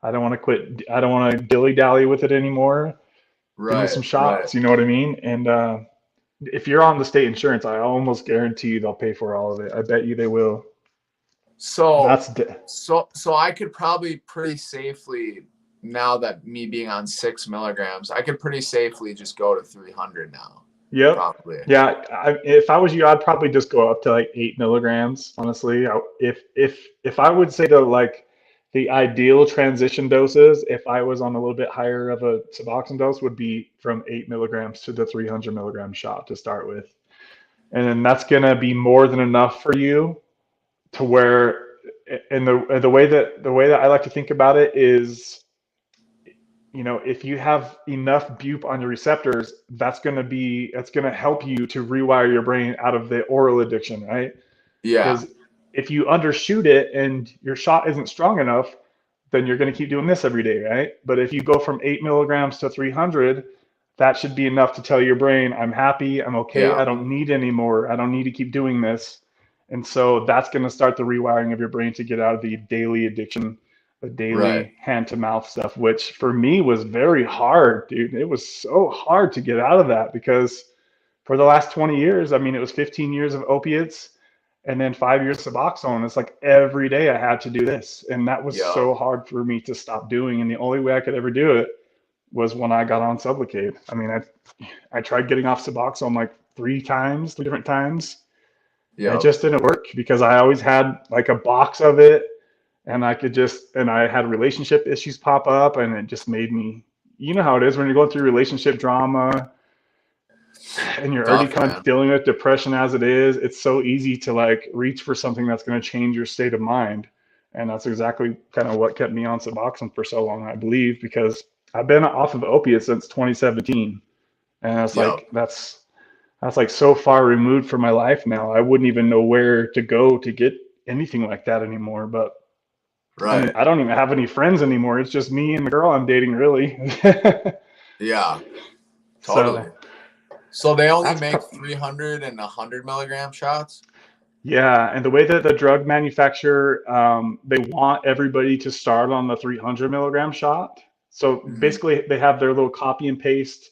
I don't want to quit. I don't want to dilly dally with it anymore. Give me some shots. You know what I mean? And if you're on the state insurance, I almost guarantee you they'll pay for all of it. I bet you they will. So I could probably pretty safely, now that me being on 6 milligrams, I could pretty safely just go to 300 now. Yep. Probably. Yeah. If I was you, I'd probably just go up to like 8 milligrams. Honestly, if I would say to like the ideal transition doses, if I was on a little bit higher of a Suboxone dose, would be from 8 milligrams to the 300 milligram shot to start with. And then that's going to be more than enough for you to where, and the way that I like to think about it is, you know, if you have enough bupe on your receptors, that's going to help you to rewire your brain out of the oral addiction, right? Yeah. Because if you undershoot it and your shot isn't strong enough, then you're going to keep doing this every day, right? But if you go from 8 milligrams to 300, that should be enough to tell your brain, I'm happy, I'm okay, I don't need any more, I don't need to keep doing this. And so that's going to start the rewiring of your brain to get out of the daily addiction, the daily hand to mouth stuff, which for me was very hard, dude. It was so hard to get out of that because for the last 20 years, I mean, it was 15 years of opiates and then 5 years of Suboxone. It's like every day I had to do this. And that was so hard for me to stop doing. And the only way I could ever do it was when I got on Sublocade. I mean, I tried getting off Suboxone like 3 different times. It just didn't work because I always had like a box of it, and I had relationship issues pop up, and it just made me, you know how it is when you're going through relationship drama and you're already kind of dealing with depression as it is. It's so easy to like reach for something that's going to change your state of mind. And that's exactly kind of what kept me on Suboxone for so long, I believe, because I've been off of opiates since 2017. And it's like, that's like so far removed from my life now. I wouldn't even know where to go to get anything like that anymore. But I mean, I don't even have any friends anymore. It's just me and the girl I'm dating, really. Yeah, totally. So they only make 300 and 100 milligram shots? Yeah, and the way that the drug manufacturer, they want everybody to start on the 300 milligram shot. So basically they have their little copy and paste.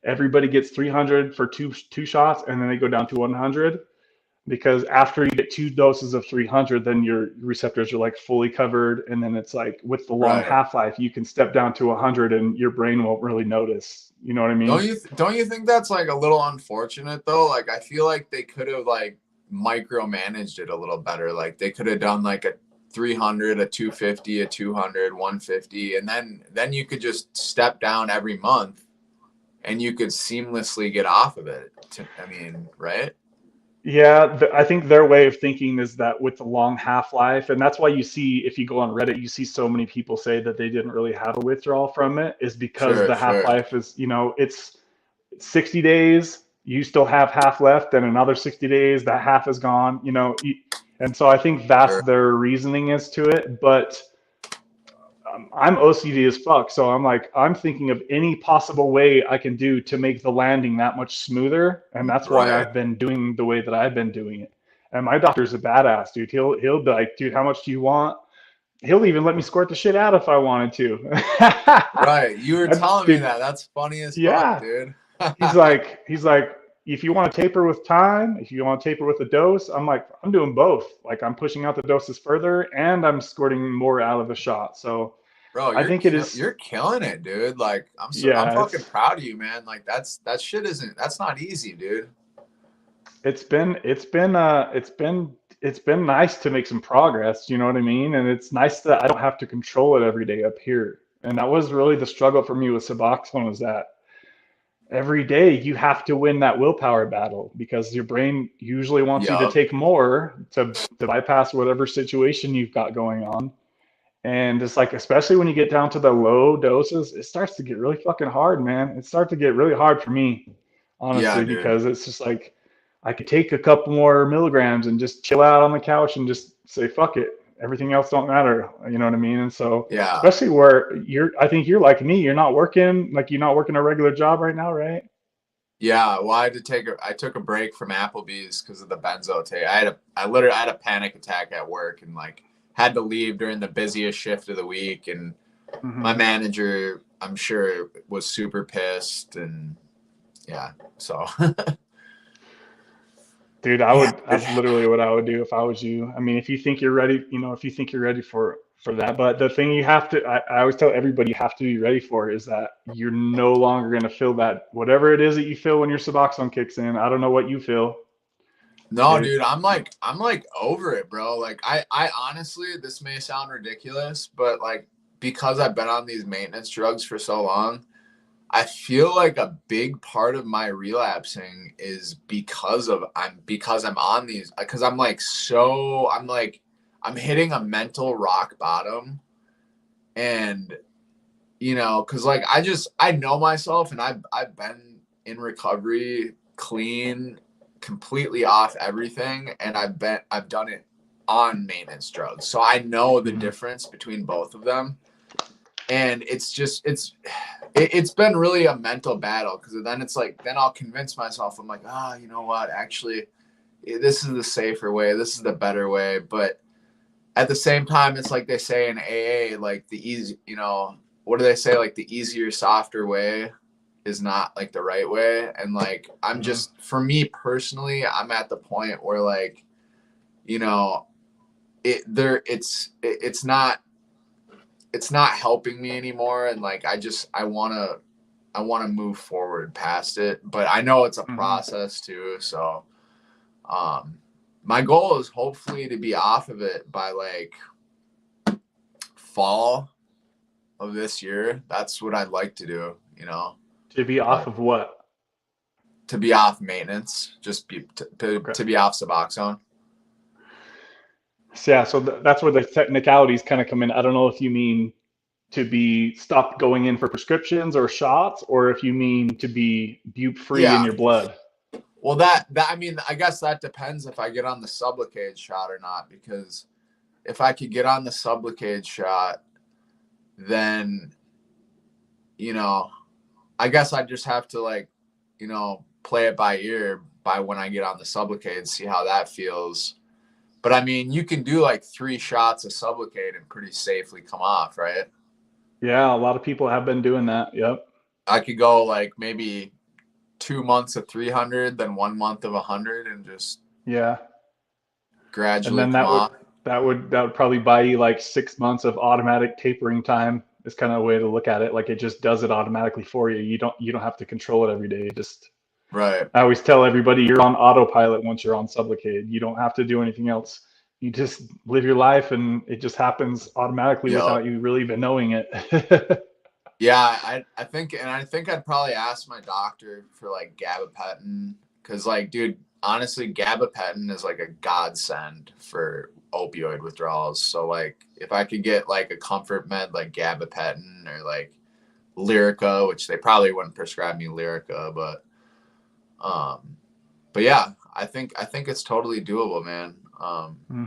Everybody gets 300 for two shots, and then they go down to 100, because after you get 2 doses of 300, then your receptors are like fully covered, and then it's like with the long half-life, you can step down to 100 and your brain won't really notice. You know what I mean? Don't you think that's like a little unfortunate though? Like I feel like they could have like micromanaged it a little better. Like they could have done like a 300, a 250, a 200, 150, and then you could just step down every month and you could seamlessly get off of it. I mean, right? Yeah, I think their way of thinking is that with the long half-life, and that's why you see, if you go on Reddit, you see so many people say that they didn't really have a withdrawal from it, is because the half-life is, you know, it's 60 days, you still have half left, and another 60 days, that half is gone, you know, and so I think that's their reasoning as to it. But I'm OCD as fuck, so I'm thinking of any possible way I can do to make the landing that much smoother, and that's why I've been doing the way that I've been doing it. And my doctor's a badass, dude. He'll be like, dude, how much do you want? He'll even let me squirt the shit out if I wanted to. Right, you were telling me that. That's funny as fuck, dude. he's like, if you want to taper with time, if you want to taper with a dose, I'm like, I'm doing both. Like I'm pushing out the doses further and I'm squirting more out of the shot. So Bro, I think it is, you're killing it, dude. Like I'm yeah, fucking proud of you, man. Like that's not easy, dude. it's been nice to make some progress, you know what I mean? And it's nice that I don't have to control it every day up here. And that was really the struggle for me with Suboxone, is that every day you have to win that willpower battle because your brain usually wants you to Yup. take more to bypass whatever situation you've got going on. And it's like, especially when you get down to the low doses, it starts to get really fucking hard, man. It starts to get really hard for me, Yeah, honestly, dude. because it's just like I could take a couple more milligrams and just chill out on the couch and just say, fuck it. Everything else don't matter. You know what I mean? And so, Yeah. especially where I think you're like me, you're not working a regular job right now, right? Yeah. Well, I took a break from Applebee's because of the benzo tape. I had a panic attack at work and like had to leave during the busiest shift of the week. And my manager, I'm sure, was super pissed. And yeah, so. Dude, Yeah, that's literally what I would do if I was you. I mean, if you think you're ready, if you think you're ready for that. But the thing you have to, I always tell everybody you have to be ready for is that you're no longer going to feel that, whatever it is that you feel when your Suboxone kicks in. I don't know what you feel. No, dude, I'm like over it, bro. Like I honestly, this may sound ridiculous, but like because I've been on these maintenance drugs for so long, I feel like a big part of my relapsing is because I'm on these, because I'm hitting a mental rock bottom. And because like I know myself, and I've been in recovery, clean, completely off everything, and I've done it on maintenance drugs, so I know the difference between both of them. And it's been really a mental battle, because then it's like, then I'll convince myself, I'm like, you know what, actually this is the safer way, this is the better way. But at the same time, it's like they say in AA, like the easy, what do they say, like the easier, softer way is not like the right way. And like I'm just, for me personally, I'm at the point where like, it's not helping me anymore. And like I want to move forward past it, but I know it's a process too. So my goal is hopefully to be off of it by like fall of this year. That's what I'd like to do, To be off of what? To be off maintenance, just to be off Suboxone. So, yeah, so that's where the technicalities kind of come in. I don't know if you mean to be stopped going in for prescriptions or shots, or if you mean to be bupe free in Yeah. your blood. Well, that I mean, I guess that depends if I get on the Sublocade shot or not, because if I could get on the Sublocade shot, then, I guess I just have to like, play it by ear by when I get on the Sublocade, see how that feels. But I mean, you can do like 3 shots of Sublocade and pretty safely come off, right? Yeah, a lot of people have been doing that. Yep. I could go like maybe 2 months of 300, then 1 month of 100, and just gradually and then come off. that would probably buy you like 6 months of automatic tapering time. Is kind of a way to look at it. Like it just does it automatically for you. You don't have to control it every day. Just Right. I always tell everybody you're on autopilot once you're on Sublocade. You don't have to do anything else. You just live your life and it just happens automatically without you really even knowing it. Yeah, I think I'd probably ask my doctor for like gabapentin, because like, dude, honestly, gabapentin is like a godsend for opioid withdrawals. So like if I could get like a comfort med like gabapentin or like Lyrica, which they probably wouldn't prescribe me Lyrica, but yeah, I think it's totally doable, man.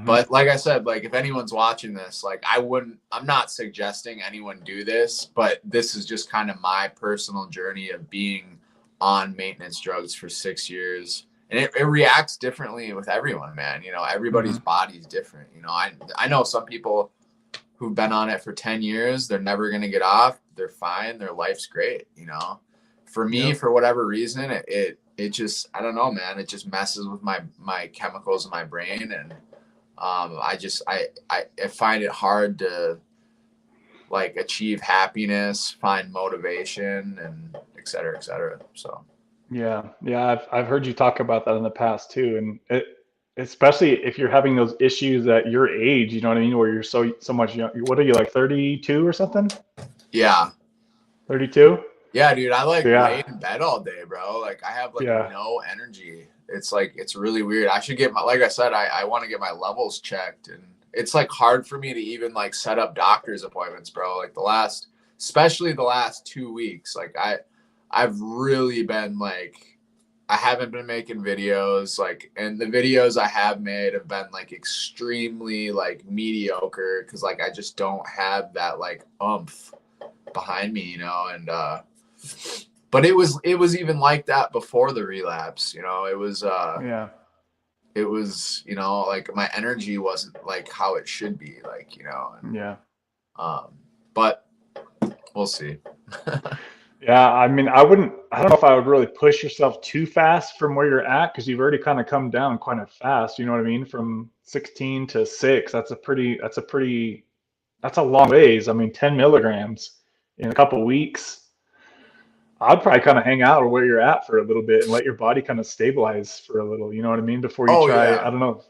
But like I said, like if anyone's watching this, like I'm not suggesting anyone do this, but this is just kind of my personal journey of being on maintenance drugs for 6 years. And it reacts differently with everyone, man. Everybody's body's different. I know some people who've been on it for 10 years, they're never going to get off. They're fine. Their life's great. For me, for whatever reason, it it just, I don't know, man, it just messes with my chemicals in my brain. And I find it hard to like achieve happiness, find motivation, and et cetera, et cetera. So Yeah, I've heard you talk about that in the past too, and especially if you're having those issues at your age, you know what I mean, where you're so much young. What are you, like 32 or something? yeah. 32? Yeah, dude, I like So lay yeah, in bed all day, bro. Like I have like yeah, no energy. It's like, it's really weird. I should get like I said, I want to get my levels checked, and it's like hard for me to even like set up doctor's appointments, bro. Like especially the last 2 weeks, like I've really been like, I haven't been making videos, like, and the videos I have made have been like extremely like mediocre, because like I just don't have that like oomph behind me, you know. And but it was even like that before the relapse, you know. It was yeah, you know, like my energy wasn't like how it should be, like, you know. And yeah. but we'll see. Yeah, I mean, I don't know if I would really push yourself too fast from where you're at, because you've already kind of come down quite a fast, you know what I mean? From 16 to 6, that's a long ways. I mean, 10 milligrams in a couple weeks. I'd probably kind of hang out where you're at for a little bit and let your body kind of stabilize for a little, you know what I mean? Before you Oh try, I yeah. don't know.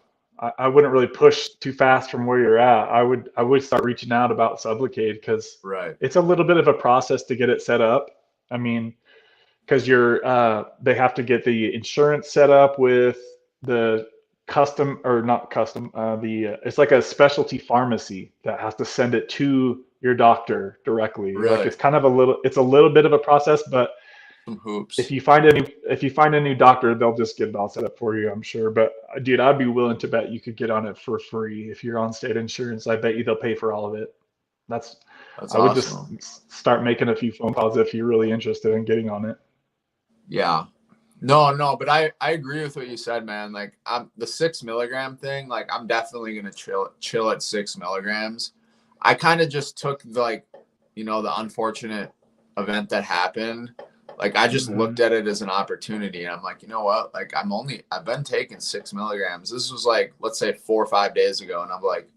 I wouldn't really push too fast from where you're at. I would start reaching out about Sublocade, because Right. it's a little bit of a process to get it set up. I mean, because they have to get the insurance set up with the custom, or not custom, it's like a specialty pharmacy that has to send it to your doctor directly. Like Really. it's a little bit of a process, but Some hoops. if you find a new doctor, they'll just get it all set up for you, I'm sure. But dude, I'd be willing to bet you could get on it for free if you're on state insurance. I bet you they'll pay for all of it. That's That's I would just awesome. start making a few phone calls if you're really interested in getting on it. Yeah. No, but I agree with what you said, man. Like the 6 milligram thing, like I'm definitely gonna chill at 6 milligrams. I kind of just took the, like, you know, the unfortunate event that happened. Like I just Hmm. looked at it as an opportunity, and I'm like, you know what? Like I've been taking 6 milligrams. This was like, let's say 4 or 5 days ago, and I'm like,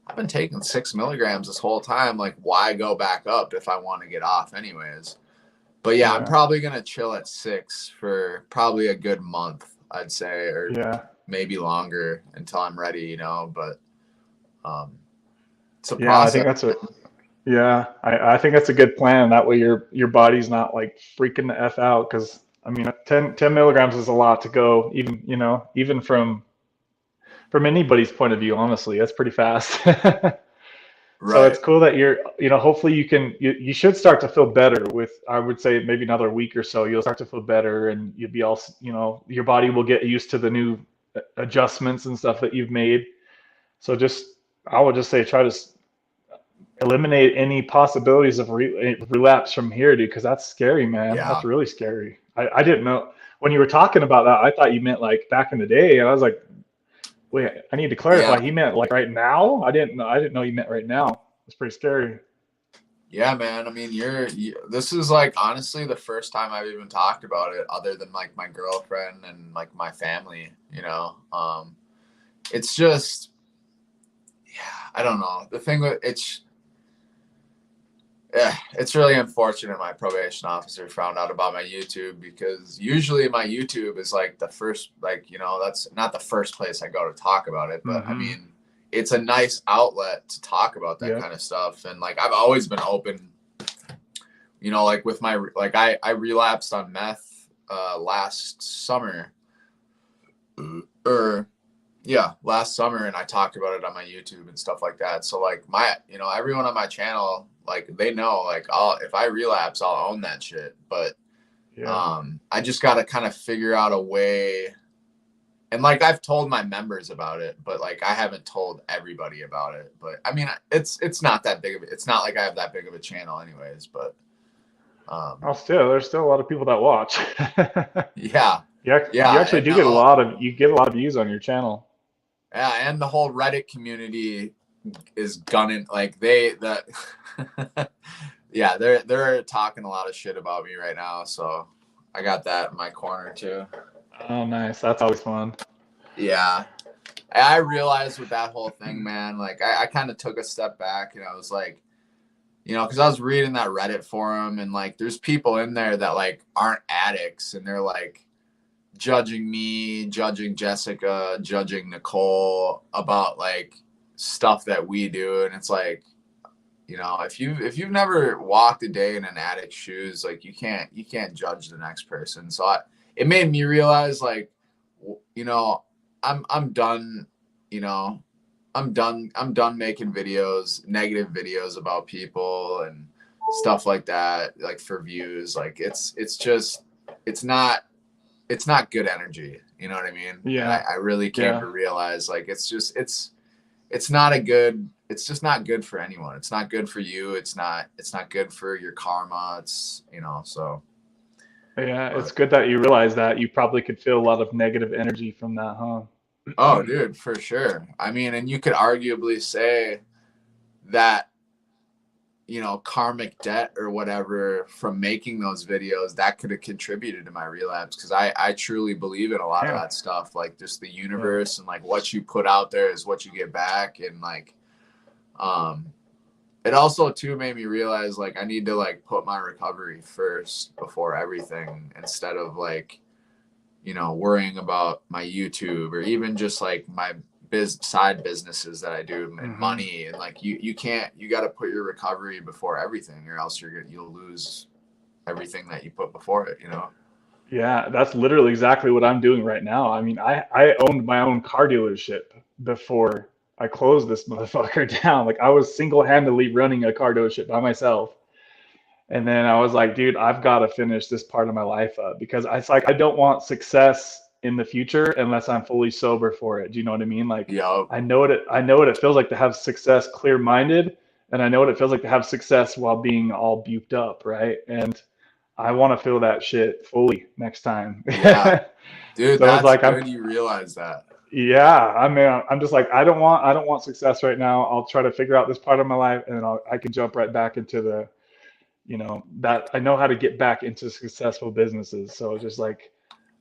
I've been taking 6 milligrams this whole time. Like, why go back up if I want to get off anyways? But yeah, I'm Yeah, probably gonna chill at 6 for probably a good month, I'd say, or yeah, maybe longer until I'm ready, you know. But it's a yeah. process. I think that's a good plan. That way your body's not like freaking the F out, because I mean 10 milligrams is a lot to go, even, you know, even from anybody's point of view, honestly, that's pretty fast. So it's Right. cool that hopefully you should start to feel better with, I would say, maybe another week or so, you'll start to feel better, and you'll be all, your body will get used to the new adjustments and stuff that you've made. So I would just say try to eliminate any possibilities of relapse from here, dude, because that's scary, man. Yeah. That's really scary. I didn't know when you were talking about that. I thought you meant like back in the day, and I was like, wait, I need to Yeah. clarify. He meant like right now? I didn't know you meant right now. It's pretty scary. Yeah, man. I mean, this is like honestly the first time I've even talked about it, other than like my girlfriend and like my family, you know. It's just, yeah, I don't know. The thing with it's really unfortunate my probation officer found out about my YouTube, because usually my YouTube is like the first, like, you know, that's not the first place I go to talk about it, but I Mm-hmm. mean, it's a nice outlet to talk about that Yep. kind of stuff. And like I've always been open, you know, like with my, like I relapsed on meth last summer, or yeah, last summer, and I talked about it on my YouTube and stuff like that. So like everyone on my channel, like they know, like if I relapse, I'll own that shit. But Yeah. I just got to kind of figure out a way. And like I've told my members about it, but like I haven't told everybody about it. But I mean, it's not that big of it. It's not like I have that big of a channel anyways, but There's still a lot of people that watch. yeah. You actually And do get a lot of views on your channel. yeah, and the whole Reddit community is gunning, like yeah, they're talking a lot of shit about me right now. So I got that in my corner too. Oh, nice. That's always fun. Yeah. I realized with that whole thing, man, like I kind of took a step back and I was like, you know, because I was reading that Reddit forum and like there's people in there that like aren't addicts and they're like judging me, judging Jessica, judging Nicole about like stuff that we do. And it's like, you know, if you've never walked a day in an addict's shoes, like you can't judge the next person. So it made me realize like, you know, I'm done, you know, I'm done making videos, negative videos about people and stuff like that, like for views. Like it's not good energy. You know what I mean? Yeah. And I really came to realize like, it's just not good for anyone. It's not good for you. It's not good for your karma. It's, you know, so. Yeah, it's good that you realize that. You probably could feel a lot of negative energy from that, huh? Oh, dude, for sure. I mean, and you could arguably say that, you know, karmic debt or whatever from making those videos, that could have contributed to my relapse. Cause I truly believe in a lot of that stuff, like just the universe and like what you put out there is what you get back. And like, it also too made me realize like I need to like put my recovery first before everything instead of like, you know, worrying about my YouTube or even just like my side businesses that I do and money. And like you got to put your recovery before everything or else you'll lose everything that you put before it, you know? Yeah, that's literally exactly what I'm doing right now. I mean, I owned my own car dealership before I closed this motherfucker down. Like I was single-handedly running a car dealership by myself. And then I was like, dude, I've got to finish this part of my life up because it's like I don't want success in the future unless I'm fully sober for it. Do you know what I mean? Like I know what it feels like to have success clear-minded, and I know what it feels like to have success while being all buked up, right? And I want to feel that shit fully next time. Yeah. Dude, So that's like, good you realize that. Yeah, I mean, I'm just like, I don't want success right now. I'll try to figure out this part of my life, and then I can jump right back into the, you know, that I know how to get back into successful businesses. So it's just like,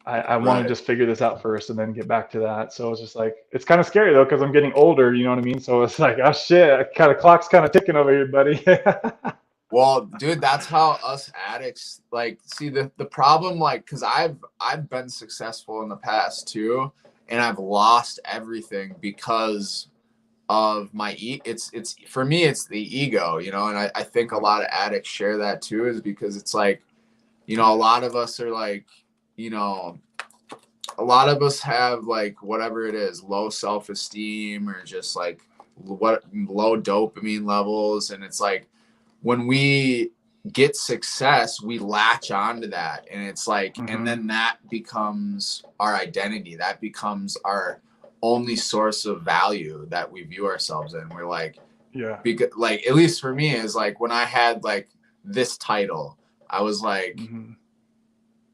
I want to just figure this out first and then get back to that. So it's just like, it's kind of scary though, because I'm getting older, you know what I mean? So it's like, oh shit, clock's kind of ticking over here, buddy. Well, dude, that's how us addicts like see the problem, like, because I've been successful in the past too, and I've lost everything because of my it's for me it's the ego, you know, and I think a lot of addicts share that too, is because it's like, you know, a lot of us are like, you know, a lot of us have like whatever it is, low self-esteem or just like low dopamine levels, and it's like when we get success, we latch onto that, and it's like, and then that becomes our identity. That becomes our only source of value that we view ourselves in. We're like, Yeah. because like, at least for me, is like when I had like this title, I was like,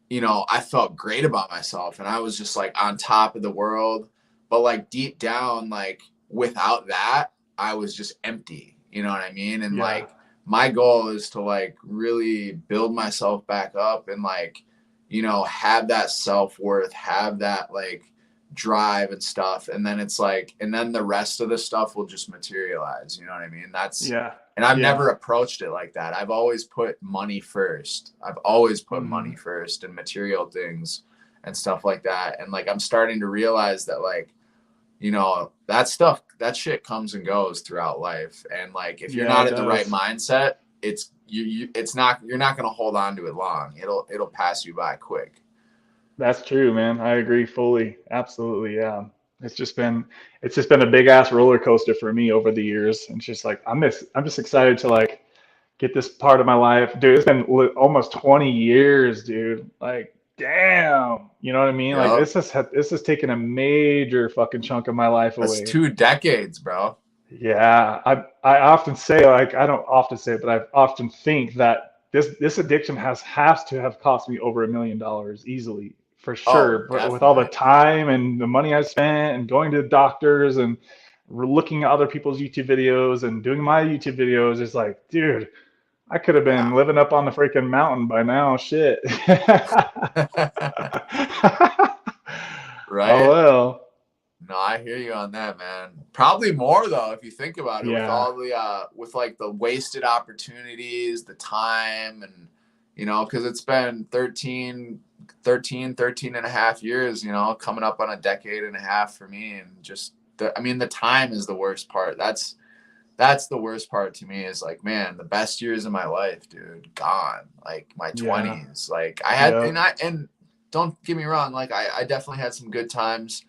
you know, I felt great about myself and I was just like on top of the world. But like deep down, like without that, I was just empty. You know what I mean? And like, my goal is to like really build myself back up and like, you know, have that self-worth, have that like drive and stuff. And then it's like, and then the rest of the stuff will just materialize. You know what I mean? That's, and I've never approached it like that. I've always put money first. I've always put money first and material things and stuff like that. And like, I'm starting to realize that like, you know, that stuff, that shit comes and goes throughout life. And like, if you're not in the right mindset, you're not going to hold on to it long. It'll pass you by quick. That's true, man. I agree fully. Absolutely. Yeah. It's just been a big ass roller coaster for me over the years. And it's just like, I'm just excited to like get this part of my life. Dude, it's been almost 20 years, dude. Like, damn. You know what I mean? Like this has taken a major fucking chunk of my life away. That's 2 decades, bro. Yeah. I often say, like, I don't often say it, but I often think that this addiction has to have cost me over $1 million easily. For sure, but with all the time and the money I spent and going to the doctors and looking at other people's YouTube videos and doing my YouTube videos, it's like, dude, I could have been living up on the freaking mountain by now. Shit. Right? Oh well. No, I hear you on that, man. Probably more though, if you think about it, with Yeah. all the with like the wasted opportunities, the time, and you know, because it's been 13 and a half years, you know, coming up on a decade and a half for me. And just I mean, the time is the worst part. That's the worst part to me, is like, man, the best years of my life, dude, gone. Like my 20s. Like I had, and don't get me wrong, like I definitely had some good times.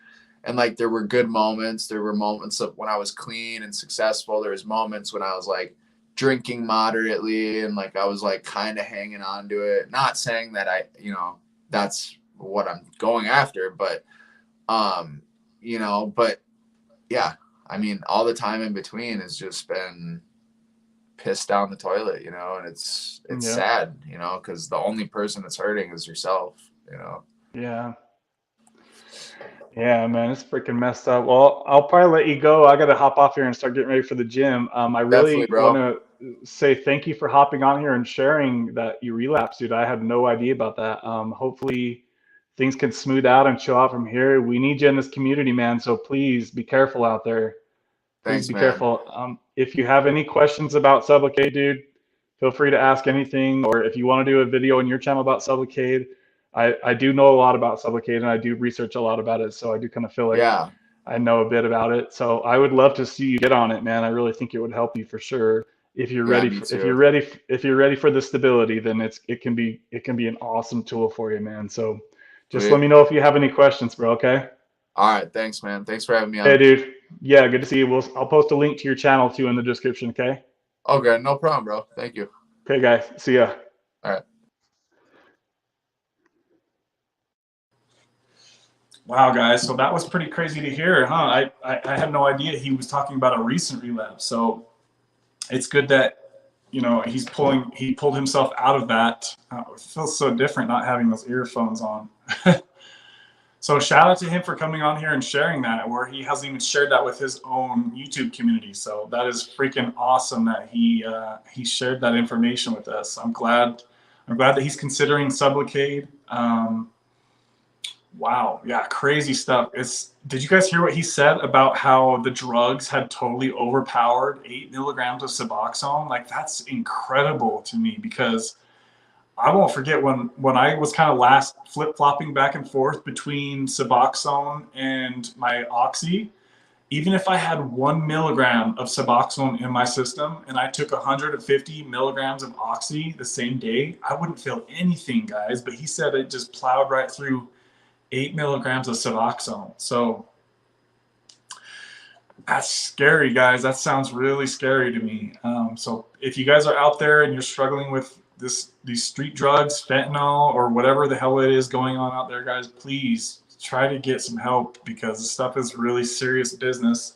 And like there were good moments. There were moments of when I was clean and successful. There was moments when I was like drinking moderately and like I was like kind of hanging on to it. Not saying that you know, that's what I'm going after, but you know, but yeah, I mean, all the time in between has just been pissed down the toilet, you know, and it's sad, you know, because the only person that's hurting is yourself, you know. Yeah. Yeah, man, it's freaking messed up. Well, I'll probably let you go. I got to hop off here and start getting ready for the gym. I really Definitely, bro. want to say thank you for hopping on here and sharing that you relapsed, dude. I had no idea about that. Hopefully things can smooth out and chill out from here. We need you in this community, man. So please be careful out there. Please Thanks, be man. careful. If you have any questions about Sublocade, dude, feel free to ask anything. Or if you want to do a video on your channel about Sublocade, I do know a lot about Sublocade and I do research a lot about it. So I do kind of feel like I know a bit about it. So I would love to see you get on it, man. I really think it would help you for sure. If you're ready, if you're ready for the stability, then it can be an awesome tool for you, man. So just let me know if you have any questions, bro. Okay. All right. Thanks, man. Thanks for having me on. Hey, dude. Yeah, good to see you. I'll post a link to your channel too in the description. Okay. Okay. No problem, bro. Thank you. Okay, guys. See ya. All right. Wow, guys. So that was pretty crazy to hear, huh? I had no idea he was talking about a recent relapse. So it's good that, you know, he pulled himself out of that. It feels so different not having those earphones on. So shout out to him for coming on here and sharing that, where he hasn't even shared that with his own YouTube community. So that is freaking awesome that he shared that information with us. I'm glad that he's considering Sublocade. Wow, yeah, crazy stuff. Did you guys hear what he said about how the drugs had totally overpowered 8 milligrams of Suboxone? Like, that's incredible to me, because I won't forget when I was kind of last flip-flopping back and forth between Suboxone and my Oxy. Even if I had 1 milligram of Suboxone in my system and I took 150 milligrams of Oxy the same day, I wouldn't feel anything, guys. But he said it just plowed right through 8 milligrams of Suboxone. So that's scary, guys. That sounds really scary to me. So if you guys are out there and you're struggling with these street drugs, fentanyl, or whatever the hell it is going on out there, guys, please try to get some help, because this stuff is really serious business.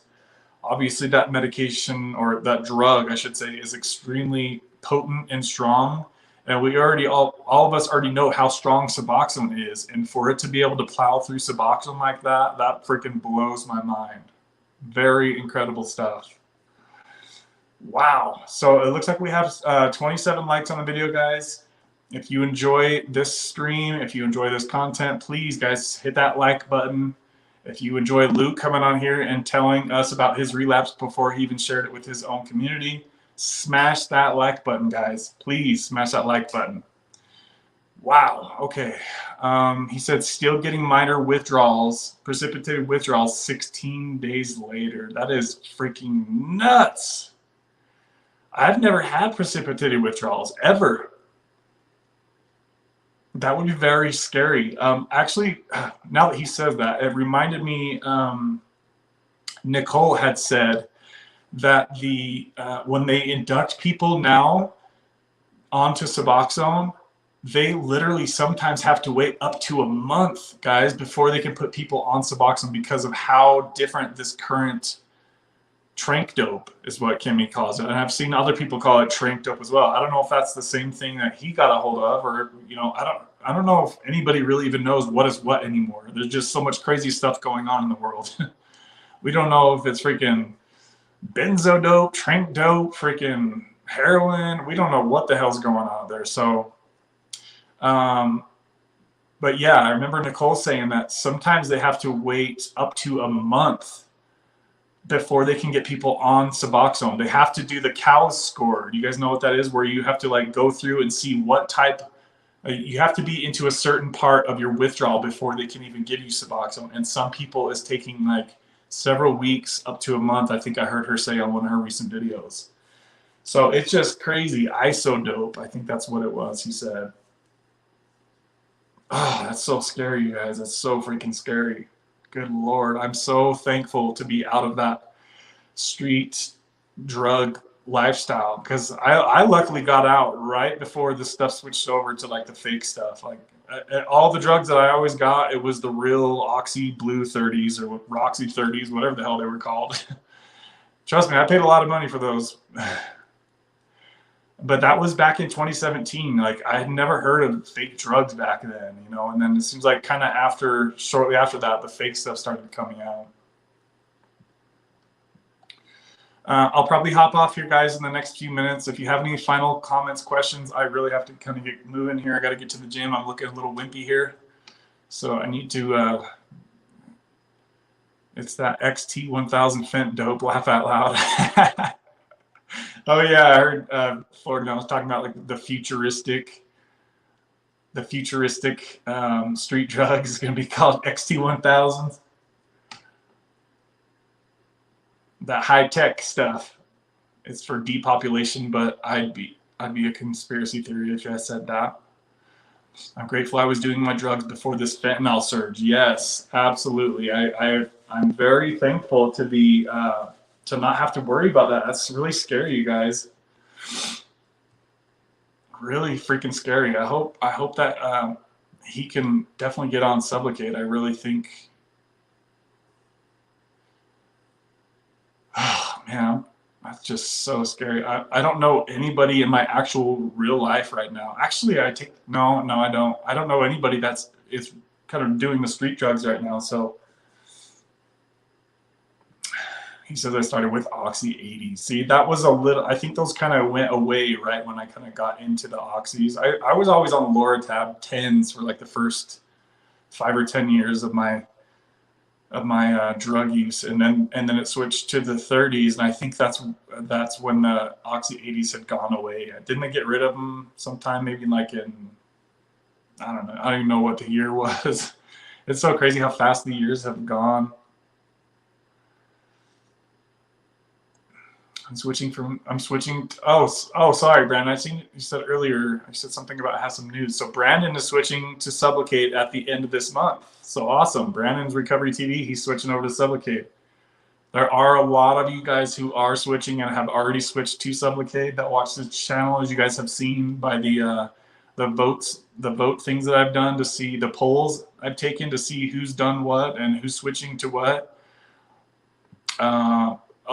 Obviously, that medication, or that drug, I should say, is extremely potent and strong. And we already, all of us already know how strong Suboxone is. And for it to be able to plow through Suboxone like that, that freaking blows my mind. Very incredible stuff. Wow. So it looks like we have 27 likes on the video, guys. If you enjoy this stream, if you enjoy this content, please, guys, hit that like button. If you enjoy Luke coming on here and telling us about his relapse before he even shared it with his own community, smash that like button, guys. Please smash that like button. Wow. Okay. He said still getting minor withdrawals, precipitated withdrawals 16 days later. That is freaking nuts. I've never had precipitated withdrawals ever. That would be very scary. Actually, now that he says that, it reminded me, Nicole had said that when they induct people now onto Suboxone, they literally sometimes have to wait up to a month, guys, before they can put people on Suboxone, because of how different this current trank dope is, what Kimmy calls it. And I've seen other people call it trank dope as well. I don't know if that's the same thing that he got a hold of, or, you know, I don't know if anybody really even knows what is what anymore. There's just so much crazy stuff going on in the world. We don't know if it's freaking benzo dope, trank dope, freaking heroin. We don't know what the hell's going on there. So, but yeah, I remember Nicole saying that sometimes they have to wait up to a month before they can get people on Suboxone. They have to do the COWS score. Do you guys know what that is? Where you have to like go through and see what type. You have to be into a certain part of your withdrawal before they can even give you Suboxone. And some people is taking like several weeks up to a month. I think I heard her say on one of her recent videos. So it's just crazy. ISO dope. I think that's what it was. He said. Oh, that's so scary, you guys. That's so freaking scary. Good Lord. I'm so thankful to be out of that street drug lifestyle, because I luckily got out right before this stuff switched over to like the fake stuff. Like all the drugs that I always got, it was the real Oxy Blue 30s or Roxy 30s, whatever the hell they were called. Trust me, I paid a lot of money for those. But that was back in 2017. Like I had never heard of fake drugs back then, you know. And then it seems like kind of shortly after that, the fake stuff started coming out. I'll probably hop off here, guys, in the next few minutes. If you have any final comments, questions, I really have to kind of get moving here. I got to get to the gym. I'm looking a little wimpy here, so I need to. It's that XT1000 Fent dope. Laugh out loud. Oh yeah, I heard Florida. I was talking about like the futuristic street drugs is going to be called XT1000s. That high tech stuff. It's for depopulation, but I'd be a conspiracy theory if I said that. I'm grateful I was doing my drugs before this fentanyl surge. Yes, absolutely. I'm very thankful to be to not have to worry about that. That's really scary, you guys. Really freaking scary. I hope that he can definitely get on Sublocade. I really think. Oh man, that's just so scary. I don't know anybody in my actual real life right now. Actually, I don't know anybody is kind of doing the street drugs right now. So he says I started with Oxy 80. See, that was a little. I think those kind of went away right when I kind of got into the Oxys. I was always on Loratab 10s for like the first 5 or 10 years of my drug use, and then it switched to the 30s, and I think that's when the Oxy 80s had gone away. Didn't I get rid of them sometime, maybe like in, I don't know, I don't even know what the year was. It's so crazy how fast the years have gone. I'm switching. Oh, sorry, Brandon. I seen you said earlier. I said something about have some news. So Brandon is switching to Sublocade at the end of this month. So awesome. Brandon's Recovery TV. He's switching over to Sublocade. There are a lot of you guys who are switching and have already switched to Sublocade that watch this channel, as you guys have seen by the vote things that I've done to see the polls I've taken to see who's done what and who's switching to what.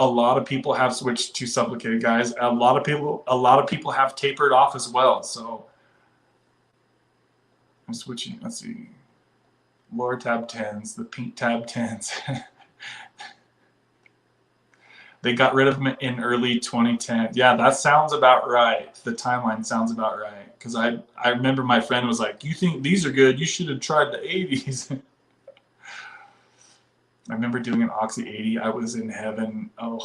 A lot of people have switched to Sublocade, guys. A lot of people have tapered off as well. So I'm switching. Let's see. Lower tab 10s, the pink tab 10s. They got rid of them in early 2010. Yeah, that sounds about right. The timeline sounds about right. Because I remember my friend was like, "You think these are good? You should have tried the 80s." I remember doing an Oxy 80. I was in heaven. Oh,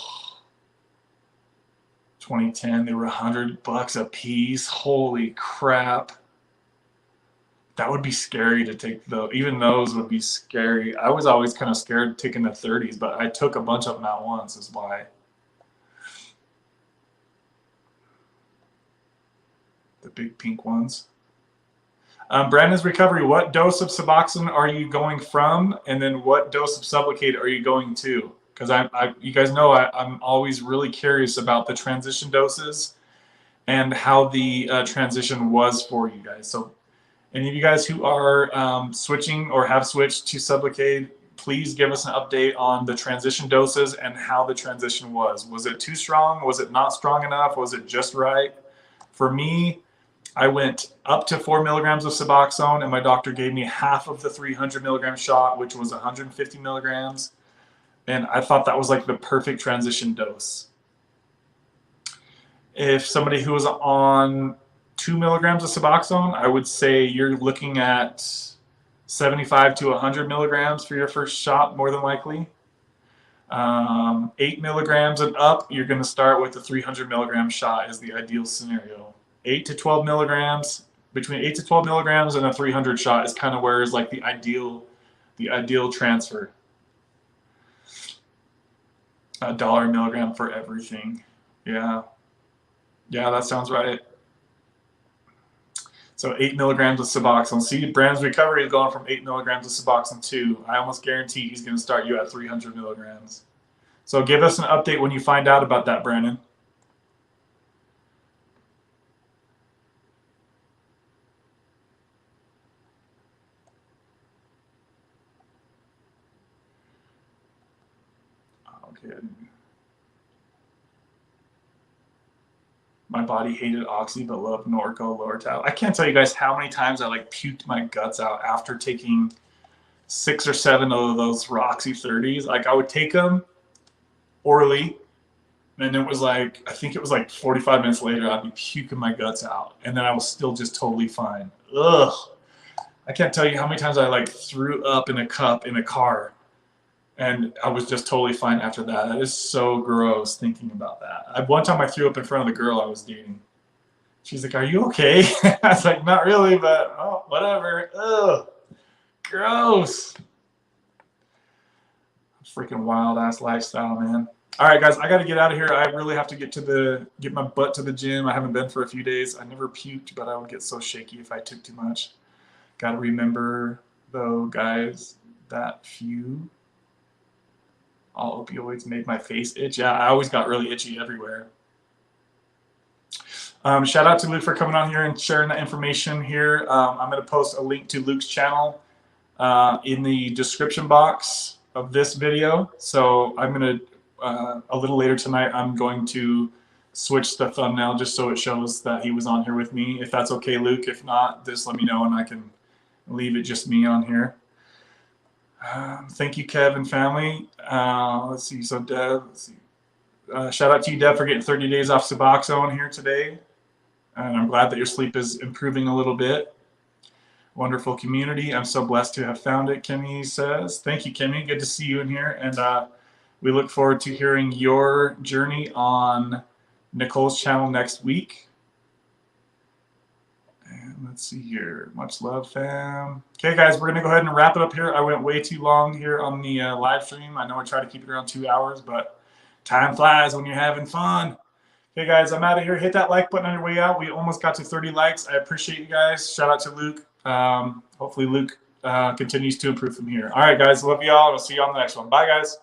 2010. They were $100 a piece. Holy crap. That would be scary to take, though. Even those would be scary. I was always kind of scared taking the 30s, but I took a bunch of them at once is why. The big pink ones. Brandon's Recovery, what dose of Suboxone are you going from? And then what dose of Sublocade are you going to? Because you guys know I'm always really curious about the transition doses and how the transition was for you guys. So any of you guys who are switching or have switched to Sublocade, please give us an update on the transition doses and how the transition was. Was it too strong? Was it not strong enough? Was it just right? For me, I went up to 4 milligrams of Suboxone, and my doctor gave me half of the 300 milligram shot, which was 150 milligrams. And I thought that was like the perfect transition dose. If somebody who was on 2 milligrams of Suboxone, I would say you're looking at 75 to 100 milligrams for your first shot, more than likely. 8 milligrams and up, you're going to start with the 300 milligram shot is the ideal scenario. 8 to 12 milligrams, between 8 to 12 milligrams and a 300 shot is kind of where is like the ideal transfer. $1 a milligram for everything. Yeah, that sounds right. So 8 milligrams of Suboxone. See, Brand's recovery is going from 8 milligrams of Suboxone to, I almost guarantee he's going to start you at 300 milligrams. So give us an update when you find out about that, Brandon. Oh, good. My body hated Oxy but loved Norco, Lortab. I can't tell you guys how many times I like puked my guts out after taking 6 or 7 of those Roxy 30s. Like I would take them orally, and it was like, I think it was like 45 minutes later, I'd be puking my guts out, and then I was still just totally fine. Ugh. I can't tell you how many times I like threw up in a cup in a car, and I was just totally fine after that. That is so gross thinking about that. One time I threw up in front of the girl I was dating. She's like, "Are you okay?" I was like, "Not really, but oh, whatever." Ugh. Gross. Freaking wild ass lifestyle, man. All right, guys, I got to get out of here. I really have to get my butt to the gym. I haven't been for a few days. I never puked, but I would get so shaky if I took too much. Got to remember, though, guys, that few. All opioids made my face itch. Yeah, I always got really itchy everywhere. Shout out to Luke for coming on here and sharing that information here. I'm going to post a link to Luke's channel in the description box of this video. So I'm going to, a little later tonight, I'm going to switch the thumbnail just so it shows that he was on here with me. If that's okay, Luke. If not, just let me know and I can leave it just me on here. Thank you, Kev and family. Let's see. So, Dev, let's see. Shout out to you, Dev, for getting 30 days off Suboxone here today. And I'm glad that your sleep is improving a little bit. Wonderful community. I'm so blessed to have found it, Kimmy says. Thank you, Kimmy. Good to see you in here. And we look forward to hearing your journey on Nicole's channel next week. And let's see here. Much love, fam. Okay, guys, we're going to go ahead and wrap it up here. I went way too long here on the live stream. I know I try to keep it around 2 hours, but time flies when you're having fun. Okay, guys, I'm out of here. Hit that like button on your way out. We almost got to 30 likes. I appreciate you guys. Shout out to Luke. Hopefully Luke continues to improve from here. All right, guys, love you all. We'll see you on the next one. Bye, guys.